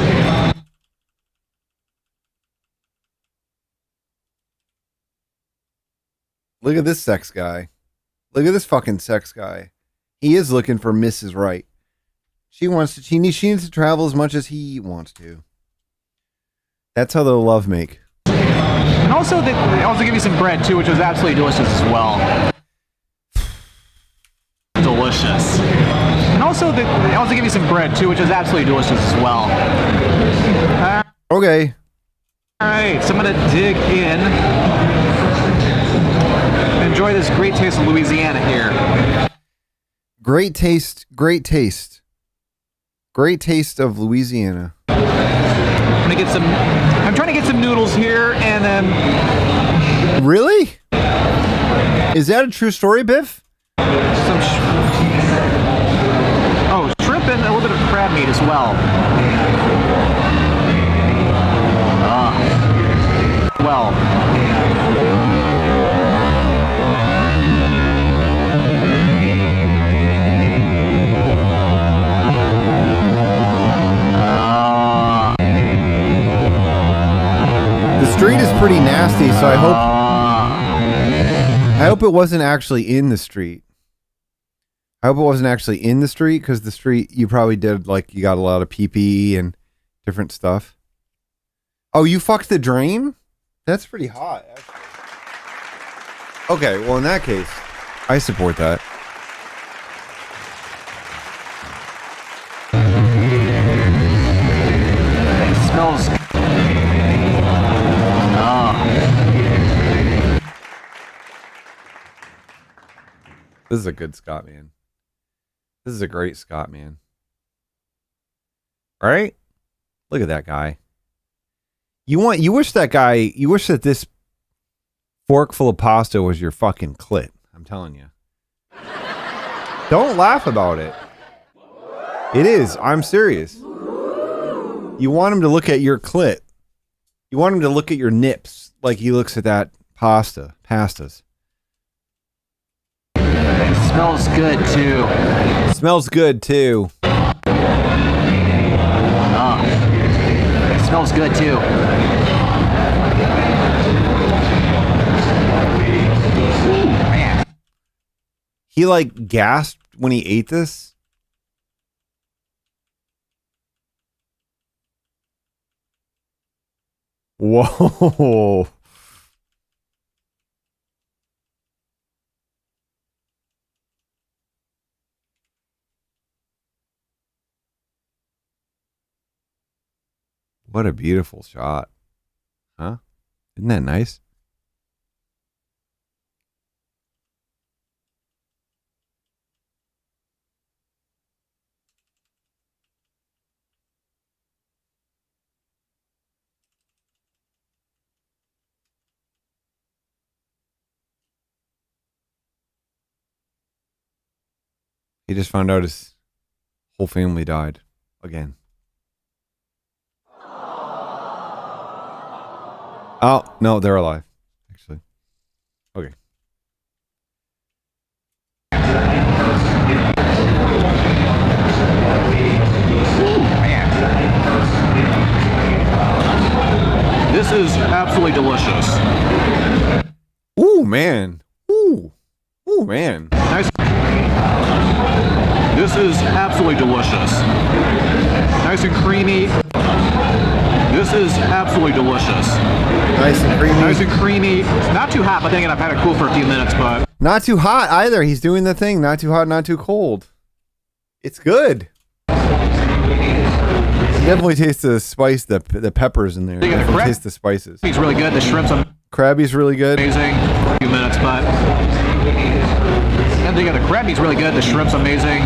Look at this sex guy. Look at this fucking sex guy. He is looking for Mrs. Right. She needs to travel as much as he wants to. That's how they'll love make. And also they also give you some bread too, which was absolutely delicious as well. Delicious. And also they also give you some bread too, which is absolutely delicious as well. Okay. All right, so I'm gonna dig in. Enjoy this great taste of Louisiana here. Great taste. Great taste. Great taste of Louisiana. I'm trying to get some noodles here, and then Really? Is that a true story, Biff? Oh, shrimp and a little bit of crab meat as well. Well. The street is pretty nasty, so I hope it wasn't actually in the street. I hope it wasn't actually in the street, because the street, you probably did, like, you got a lot of pee-pee and different stuff. Oh, you fucked the drain? That's pretty hot, actually. Okay, well, in that case, I support that. It smells. This is a good Scott, man. This is a great Scott, man. Right? Look at that guy. You wish that this fork full of pasta was your fucking clit. I'm telling you. Don't laugh about it. It is. I'm serious. You want him to look at your clit. You want him to look at your nips like he looks at that pastas. It smells good too. Smells good too. It smells good too. Man. He like gasped when he ate this. Whoa. What a beautiful shot. Huh? Isn't that nice? He just found out his whole family died again. Oh, no, they're alive, actually. Okay. This is absolutely delicious. Ooh, man. Ooh, man. Nice. This is absolutely delicious. Nice and creamy. This is absolutely delicious. Nice and creamy. Nice and creamy. Not too hot, but then again, I've had it cool for a few minutes, but... Not too hot either. He's doing the thing. Not too hot, not too cold. It's good. You definitely taste the spice, the peppers in there. You definitely taste the spices. It's really good. The shrimp's Krabby's really good. amazing. A few minutes, but... And again, the crab meat's really good. The shrimp's amazing.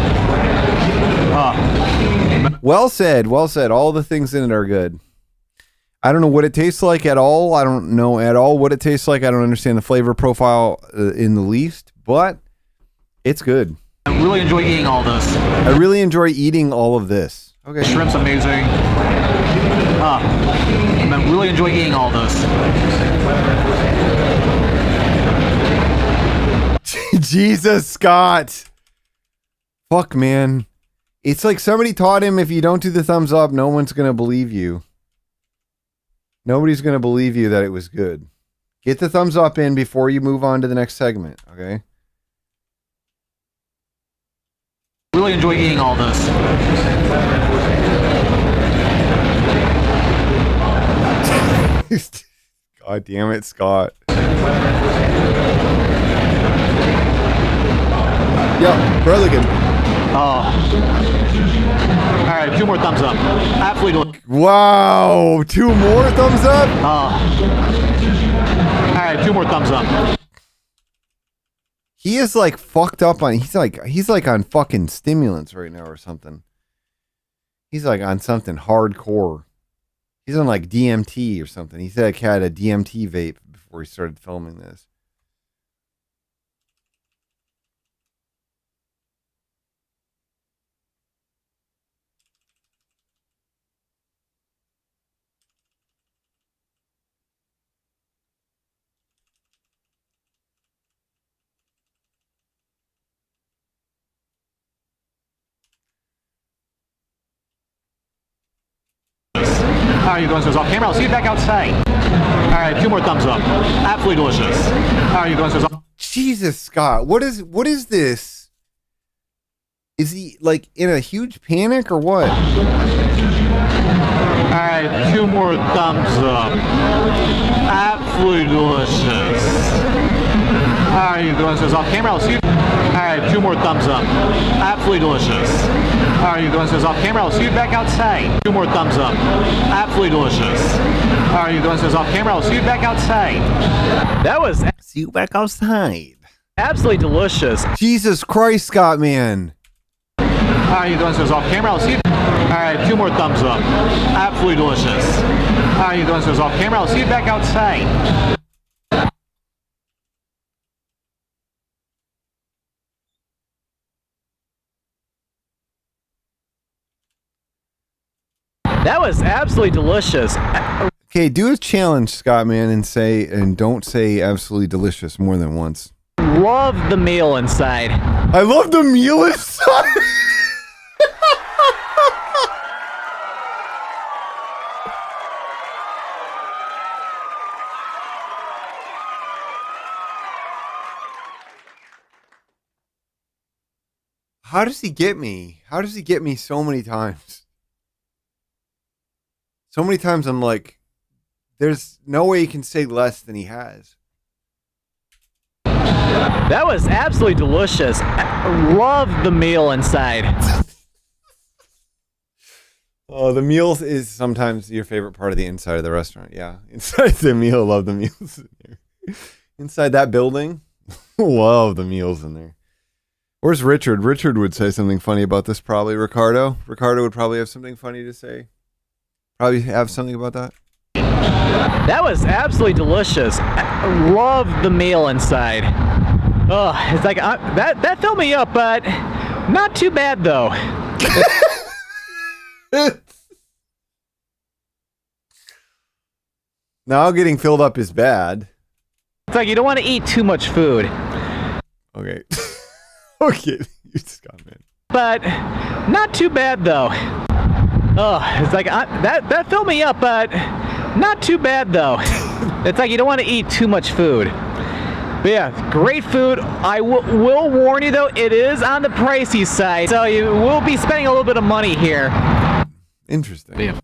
Well said. Well said. All the things in it are good. I don't know what it tastes like at all. I don't know at all what it tastes like. I don't understand the flavor profile in the least, but it's good. I really enjoy eating all this. I really enjoy eating all of this. Okay. Shrimp's amazing. I really enjoy eating all this. Jesus, Scott. Fuck, man. It's like somebody taught him if you don't do the thumbs up, no one's going to believe you. Nobody's going to believe you that it was good. Get the thumbs up in before you move on to the next segment, okay? Really enjoy eating all this. God damn it, Scott. Yeah, really good. All right, 2 more thumbs up. Absolutely. Wow, 2 more thumbs up? All right, 2 more thumbs up. He is like fucked up on. He's like on fucking stimulants right now or something. He's like on something hardcore. He's on like DMT or something. He said he had a DMT vape before we started filming this. How are you doing? This is off camera. I'll see you back outside. All right, 2 more thumbs up. Absolutely delicious. How are you doing? This is Jesus, Scott, what is this? Is he like in a huge panic or what? All right, 2 more thumbs up. Absolutely delicious. How are you doing? This is off camera. I'll see you. All right, 2 more thumbs up. Absolutely delicious. How are you doing? This is off camera. I'll see you back outside. 2 more thumbs up. Absolutely delicious. How are you doing? This is off camera. I'll see you back outside. That was see you back outside. Absolutely delicious. Jesus Christ, Scott, man. How are you doing? This is off camera. I'll see you. All right, 2 more thumbs up. Absolutely delicious. How are you doing? This is off camera. I'll see you back outside. That was absolutely delicious. Okay, do a challenge, Scott, man, and don't say absolutely delicious more than once. Love the meal inside. I love the meal inside. How does he get me? How does he get me so many times? So many times I'm like, there's no way he can say less than he has. That was absolutely delicious. Love the meal inside. Oh, the meal is sometimes your favorite part of the inside of the restaurant. Yeah, inside the meal, love the meals in there. Inside that building, love the meals in there. Where's Richard? Richard would say something funny about this probably. Ricardo would probably have something funny to say. Probably have something about that. That was absolutely delicious. Love the meal inside. Oh, it's like that filled me up, but not too bad though. Now getting filled up is bad. It's like you don't want to eat too much food. Okay. Okay, you just got me. But not too bad though. Oh, it's like that filled me up, but not too bad though. It's like you don't want to eat too much food. But yeah, great food. I will warn you though, it is on the pricey side, so you will be spending a little bit of money here. Interesting. Yeah.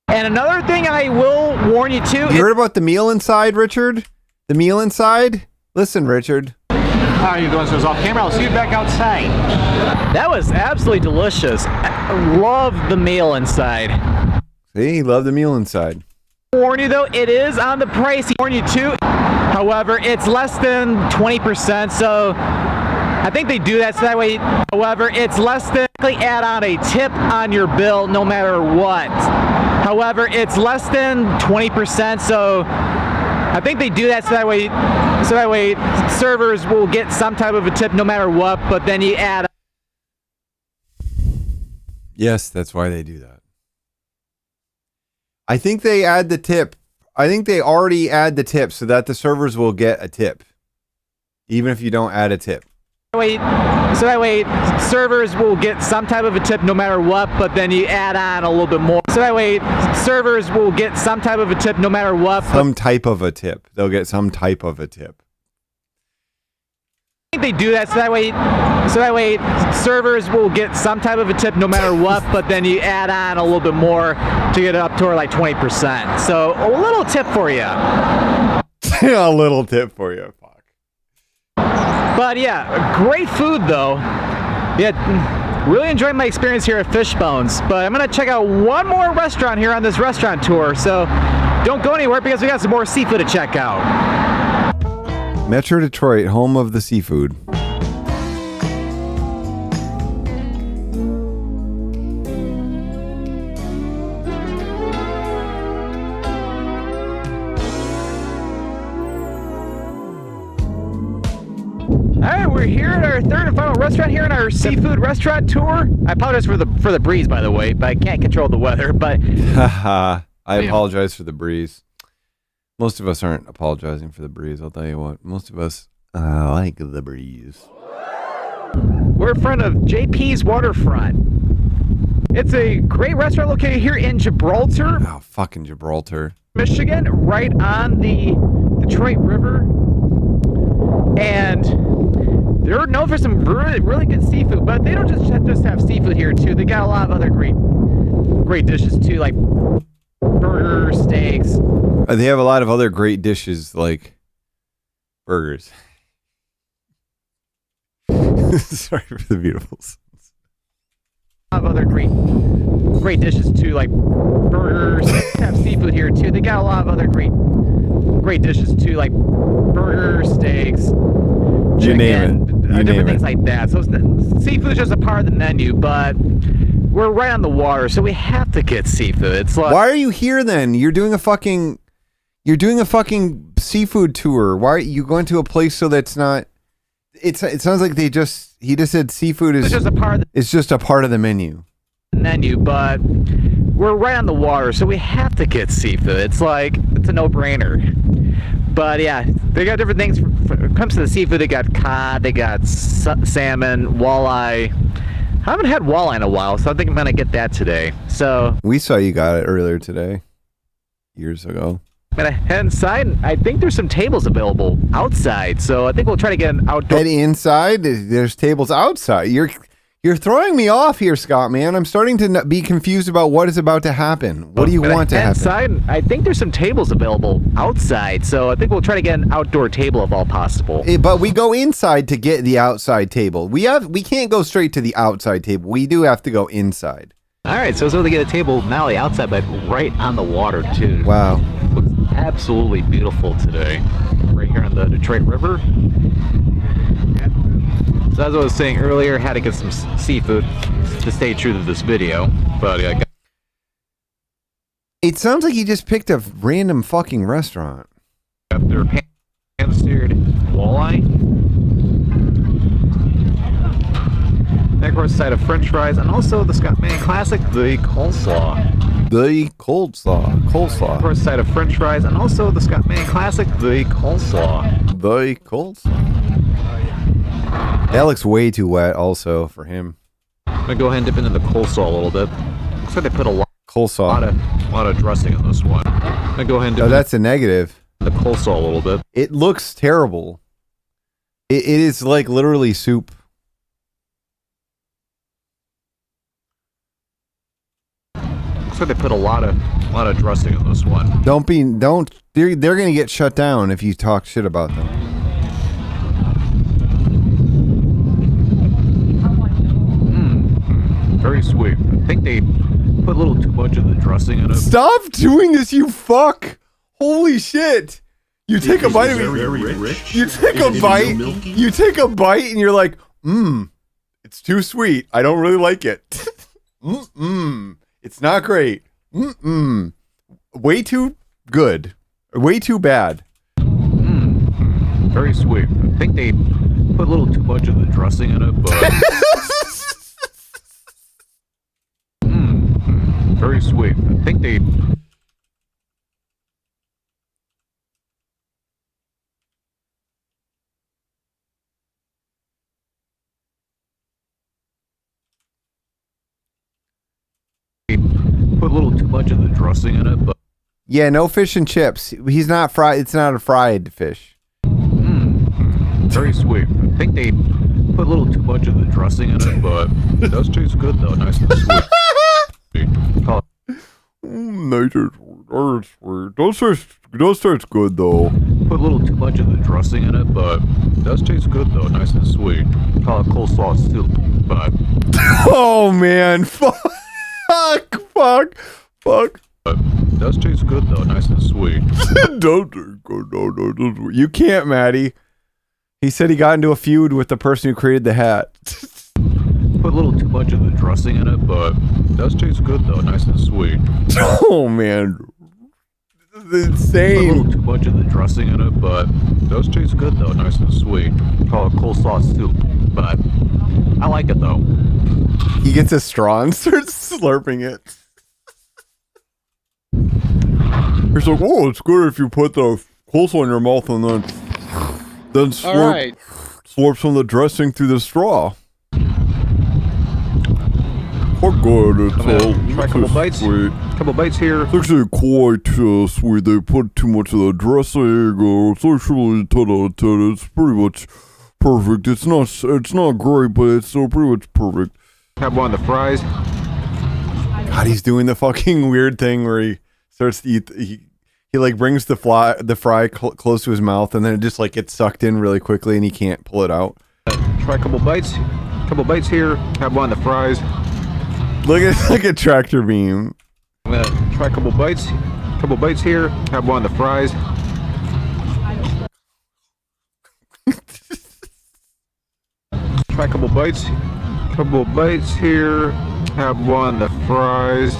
And another thing I will warn you too. You heard about the meal inside, Richard? The meal inside? Listen, Richard. How are you doing? This is off camera. I'll see you back outside. That was absolutely delicious. Love the meal inside. See, love the meal inside. Warn you though, it is on the pricey. Warn you too. However, it's less than 20%, so I think they do that so that way. However, it's less than add on a tip on your bill no matter what. However, it's less than 20%, so I think they do that so that way servers will get some type of a tip no matter what, but then you add. Yes, that's why they do that. I think they add the tip. I think they already add the tip so that the servers will get a tip, even if you don't add a tip. So that way servers will get some type of a tip no matter what, but then you add on a little bit more. So that way servers will get some type of a tip no matter what. Some type of a tip. They'll get some type of a tip. I think they do that so that way servers will get some type of a tip no matter what, but then you add on a little bit more to get it up to like 20%. So a little tip for you. A little tip for you. But yeah, great food though. Yeah, really enjoyed my experience here at Fishbones. But I'm gonna check out one more restaurant here on this restaurant tour. So don't go anywhere because we got some more seafood to check out. Metro Detroit, home of the seafood. we're here at our third and final restaurant here in our seafood restaurant tour. I apologize for the breeze, by the way, but I can't control the weather. But I apologize for the breeze. Most of us aren't apologizing for the breeze. I'll tell you what. Most of us like the breeze. We're in front of JP's Waterfront. It's a great restaurant located here in Gibraltar. Oh, fucking Gibraltar. Michigan, right on the Detroit River. And they're known for some really, really good seafood, but they don't just have seafood here too. They got a lot of other great dishes too, like burgers, steaks. They have a lot of other great dishes like burgers. Sorry for the beautifuls. A lot of other great dishes too, like burgers. They have seafood here too. They got a lot of other great dishes too, like burgers, steaks, chicken, you name it. Different things like that. So seafood is just a part of the menu, but we're right on the water, so we have to get seafood. It's like, why are you here then? You're doing a fucking seafood tour. Why are you going to a place so that's not? It sounds like he just said seafood is just a part of it's just a part of the menu. But we're right on the water, so we have to get seafood. It's a no-brainer. But yeah, they got different things. When it comes to the seafood, they got cod, they got salmon, walleye. I haven't had walleye in a while, so I think I'm gonna get that today. So we saw you got it earlier today, years ago. I'm gonna head inside. I think there's some tables available outside, so I think we'll try to get an outdoor. Head inside. There's tables outside. You're throwing me off here, Scott, man. I'm starting to be confused about what is about to happen. What do you want to happen? Inside, I think there's some tables available outside, so I think we'll try to get an outdoor table if all possible. But we go inside to get the outside table. We can't go straight to the outside table. We do have to go inside. All right, so I was able to get a table not only outside, but right on the water, too. Wow. Looks absolutely beautiful today. Right here on the Detroit River. So as I was saying earlier, had to get some seafood to stay true to this video. But yeah, it sounds like you just picked a random fucking restaurant. Got their pan-seared walleye. And of course, a side of French fries, and also the Scott Man Classic, the coleslaw. The coleslaw. Of course, a side of French fries, and also the Scott Man Classic, the coleslaw. The coleslaw. That looks way too wet also for him. I'm going to go ahead and dip into the coleslaw a little bit. Looks like they put a lot of dressing on this one. I'm going to go ahead and dip that's a negative. The coleslaw a little bit. It looks terrible. It is like literally soup. Looks like they put a lot of dressing on this one. They're going to get shut down if you talk shit about them. Very sweet. I think they put a little too much of the dressing in it. Stop doing this, you fuck! Holy shit! You take a bite of it. You take a bite. You take a bite, and you're like, it's too sweet. I don't really like it. It's not great. Way too good. Way too bad. Very sweet. I think they put a little too much of the dressing in it, but. Very sweet. I think they. Put a little too much of the dressing in it, but. Yeah, no fish and chips. He's not fried. It's not a fried fish. Very sweet. I think they put a little too much of the dressing in it, but it does taste good though. Nice and sweet. Nice and sweet. Does taste good though. Put a little too much of the dressing in it, but it does taste good though. Nice and sweet. Call it coleslaw soup, but. Oh man! Fuck! But it does taste good though. Nice and sweet. Don't taste good though. You can't, Maddie. He said he got into a feud with the person who created the hat. Put a little too much of the dressing in it, but it does taste good though. Nice and sweet. Oh man. insane. A little too much of the dressing in it, but it does taste good though, nice and sweet. Call it coleslaw soup, but I like it though. He gets a straw and starts slurping it. He's like, "Oh, it's good if you put the coleslaw in your mouth and then slurp some of the dressing through the straw." Quite good. It's try a couple bites. Sweet. Couple bites here. It's actually quite sweet. They put too much of the dressing. It's actually 10 out of 10. It's pretty much perfect. It's not great, but it's still pretty much perfect. Have one of the fries. God, he's doing the fucking weird thing where he starts to eat. He like brings the fry close to his mouth, and then it just like gets sucked in really quickly, and he can't pull it out. Try a couple bites. Couple bites here. Have one of the fries. Look at like a tractor beam. I'm gonna try a couple bites. Couple bites here. Have one of the fries. Try a couple bites. Couple bites here. Have one of the fries.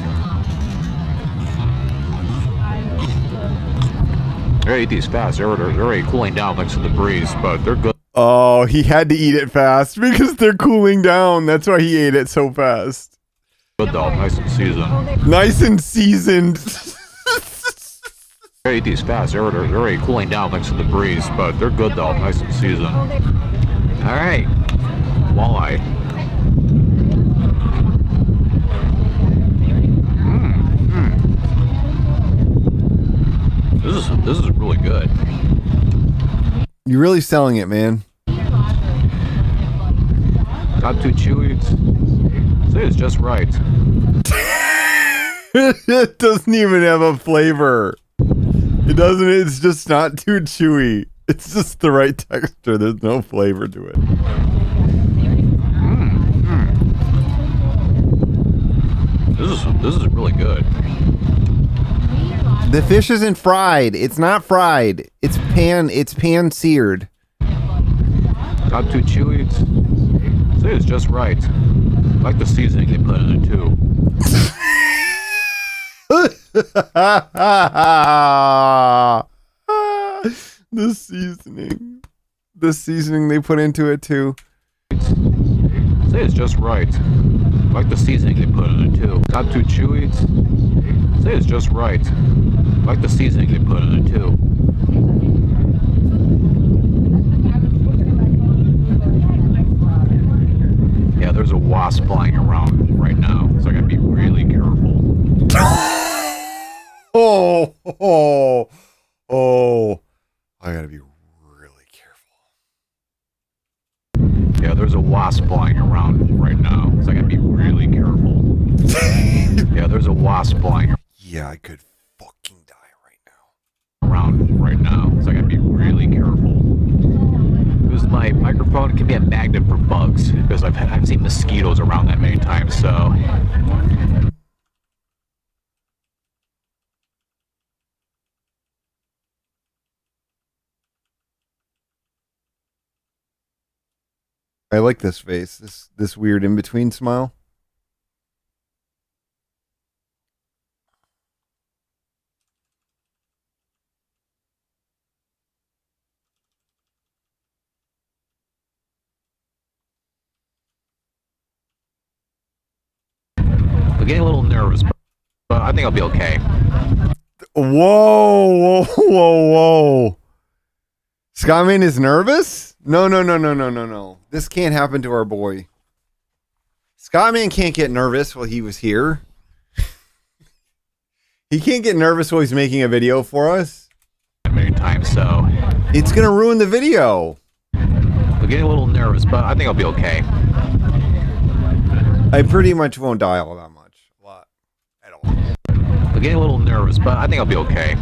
I ate these fast. They're already cooling down thanks to the breeze, but they're good. Oh, he had to eat it fast because they're cooling down. That's why he ate it so fast. Good though, nice and seasoned. Nice and seasoned. I ate these fast. They're already cooling down thanks to the breeze, but they're good though, nice and seasoned. All right, walleye. This is really good. You're really selling it, man. Not too chewy. It's just right. It doesn't even have a flavor. It doesn't. It's just not too chewy. It's just the right texture. There's no flavor to it. This is really good. The fish isn't fried. It's not fried. It's pan seared. Not too chewy. It's just right. I like the seasoning they put in it too. The seasoning they put into it too. It's just right. I like the seasoning they put in it too. Not too chewy. It's just right. I like the seasoning they put in it too. Yeah, there's a wasp flying around right now, so I gotta be really careful. Oh. I gotta be really careful. Yeah, there's a wasp flying around right now, so I gotta be really careful. Yeah, there's a wasp flying around. Yeah, I could fucking die right now, so I gotta be really careful. Because my microphone can be a magnet for bugs, because I've seen mosquitoes around that many times, so. I like this face, this weird in-between smile. I'm getting a little nervous, but I think I'll be okay. Whoa. Scottman is nervous? No. This can't happen to our boy. Scottman can't get nervous while he was here. He can't get nervous while he's making a video for us. Many times, so. It's gonna ruin the video. I'm getting a little nervous, but I think I'll be okay. I pretty much won't die all that much. A lot. At all. I'm getting a little nervous, but I think I'll be okay.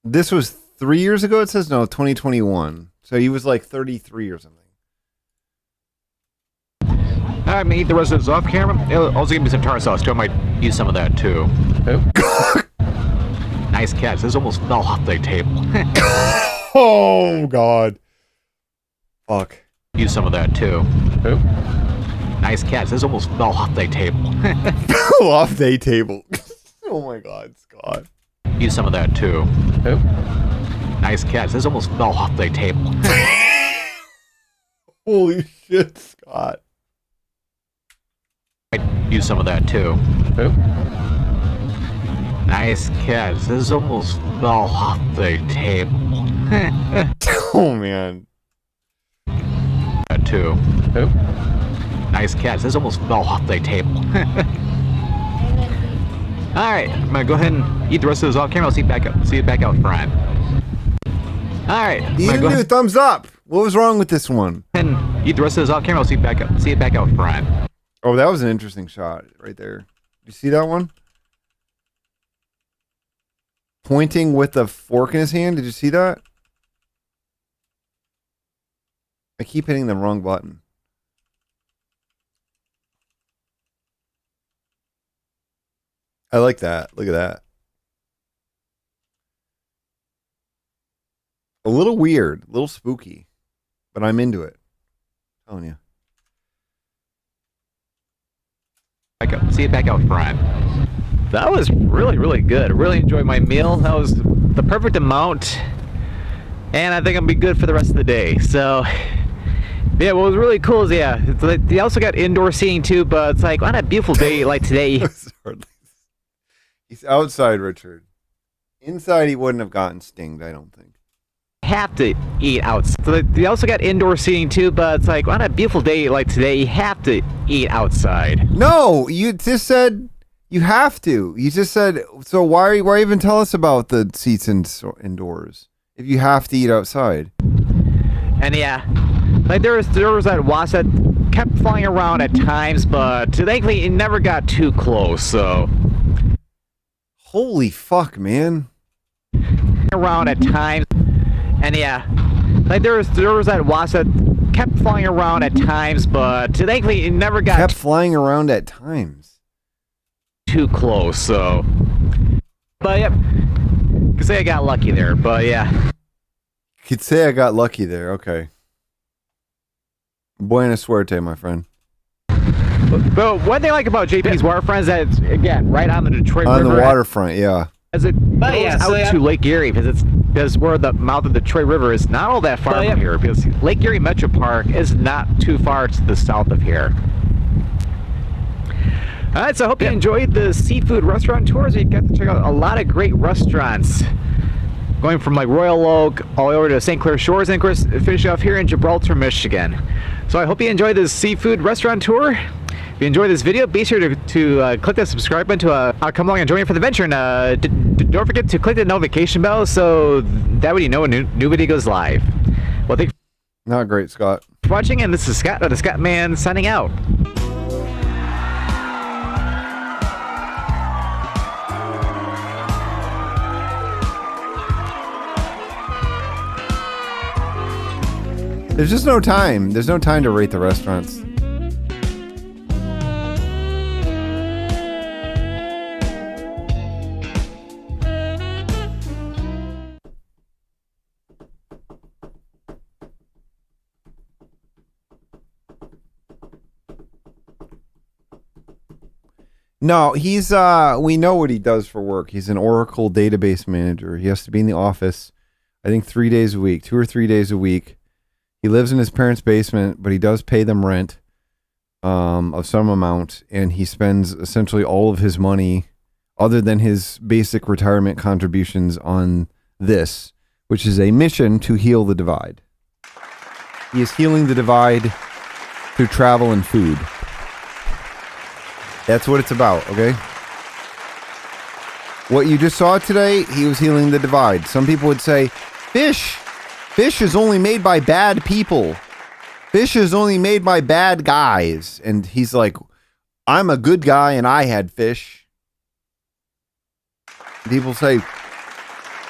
This was 3 years ago, it says? No, 2021. So he was like 33 or something. I may eat the rest of this off camera. It'll also give me some tartar sauce too. I might use some of that too. Nice catch. This almost fell off the table. Oh, God. Fuck. Use some of that too. Nice catch. This almost fell off the table. Off the table. Oh my God, Scott. Use some of that too. Oop. Nice catch. This almost fell off the table. Holy shit, Scott. Use some of that too. Oop. Nice catch. This almost fell off the table. Oh man. That too. Oop. Nice catch. This almost fell off the table. Alright, I'm gonna go ahead and eat the rest of this off camera. I'll see you back out front. Alright. You didn't do a thumbs up. What was wrong with this one? And eat the rest of this off camera. I'll see you back out front. Oh, that was an interesting shot right there. You see that one? Pointing with the fork in his hand. Did you see that? I keep hitting the wrong button. I like that. Look at that. A little weird, a little spooky, but I'm into it. I'm telling you. See it back out front. That was really, really good. Really enjoyed my meal. That was the perfect amount. And I think I'll be good for the rest of the day. So, yeah, what was really cool is, yeah, it's like, they also got indoor seating too, but it's like on a beautiful day like today. He's outside, Richard. Inside, he wouldn't have gotten stinged, I don't think. Have to eat outside. So they also got indoor seating too, but it's like on a beautiful day like today, you have to eat outside. No, you just said you have to. You just said, so why even tell us about the seats indoors if you have to eat outside? And yeah, like there was that wasp that kept flying around at times, but thankfully it never got too close. So, holy fuck, man! Around at times, and yeah, like there was that wasp that kept flying around at times, but thankfully it never got flying around at times. Too close. So, but yep, could say I got lucky there. But yeah. Could say I got lucky there. Okay. Buena suerte, my friend. But one thing I like about JP's waterfront is that it's, again, right on the Detroit River. On the waterfront, yeah. As it goes out to Lake Erie, because where the mouth of the Detroit River is not all that far from here, because Lake Erie Metro Park is not too far to the south of here. All right, so I hope you enjoyed the seafood restaurant tours. You got to check out a lot of great restaurants. Going from like Royal Oak all the way over to St. Clair Shores, and of course finish off here in Gibraltar, Michigan. So I hope you enjoyed this seafood restaurant tour. If you enjoyed this video, be sure to click that subscribe button to come along and join me for the venture. And don't forget to click the notification bell so that way you know when a new video goes live. Well, thank you. Not great, Scott. For watching, and this is Scott, the Scott Man, signing out. There's just no time. There's no time to rate the restaurants. No, he's we know what he does for work. He's an Oracle database manager. He has to be in the office, I think 3 days a week, 2 or 3 days a week. He lives in his parents' basement, but he does pay them rent of some amount, and he spends essentially all of his money, other than his basic retirement contributions, on this, which is a mission to heal the divide. He is healing the divide through travel and food. That's what it's about, okay? What you just saw today, he was healing the divide. Some people would say, Fish is only made by bad people. Fish is only made by bad guys. And he's like, I'm a good guy and I had fish. People say,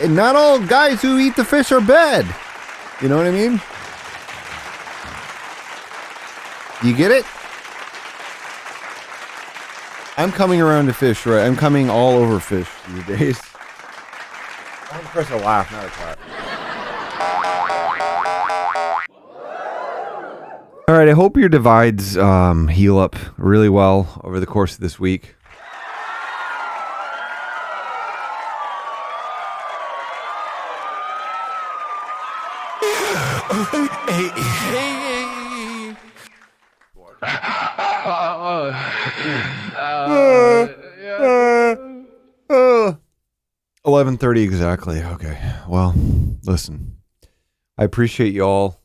and not all guys who eat the fish are bad. You know what I mean? You get it? I'm coming around to fish, right? I'm coming all over fish these days. I'm press a laugh, not a clap. All right, I hope your divides heal up really well over the course of this week. Hey. 11:30 exactly. Okay. Well, listen. I appreciate y'all.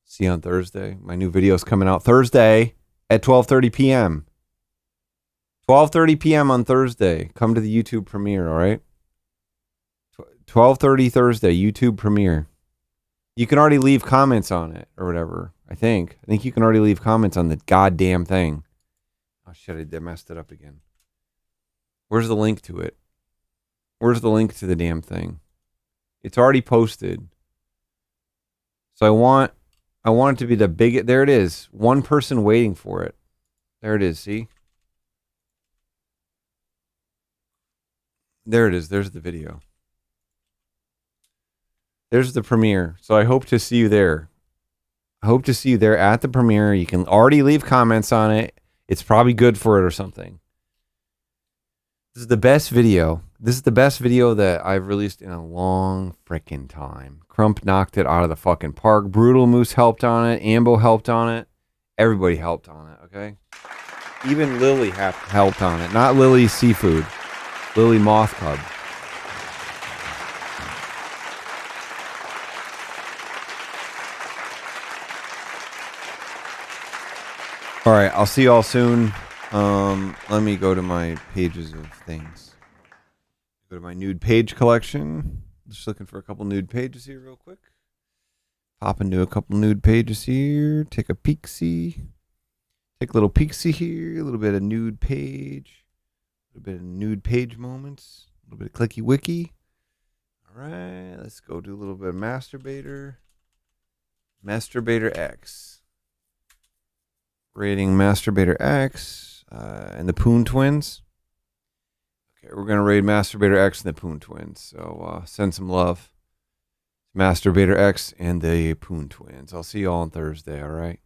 See you on Thursday. My new video's coming out Thursday at 12:30 p.m. 12:30 p.m. on Thursday. Come to the YouTube premiere, all right? 12:30 Thursday, YouTube premiere. You can already leave comments on it or whatever, I think. I think you can already leave comments on the goddamn thing. Oh, shit, I messed it up again. Where's the link to it? Where's the link to the damn thing? It's already posted. So I want it to be the biggest. There it is. One person waiting for it. There it is, see? There it is. There's the video. There's the premiere. So I hope to see you there. I hope to see you there at the premiere. You can already leave comments on it. It's probably good for it or something. This is the best video. This is the best video that I've released in a long freaking time. Crump knocked it out of the fucking park. Brutal Moose helped on it. Ambo helped on it. Everybody helped on it, okay? Even Lily helped on it. Not Lily Seafood. Lily Moth Cub. All right, I'll see y'all soon. Let me go to my pages of things. Go to my nude page collection. Just looking for a couple nude pages here real quick. Pop into a couple nude pages here. Take a peek-see. Take a little peek-see here. A little bit of nude page. A little bit of nude page moments. A little bit of clicky wiki. All right, let's go do a little bit of Masturbator. Masturbator X. Rating Masturbator X and the Poon Twins. Okay, we're going to raid Masturbator X and the Poon Twins. So send some love. Masturbator X and the Poon Twins. I'll see you all on Thursday, all right?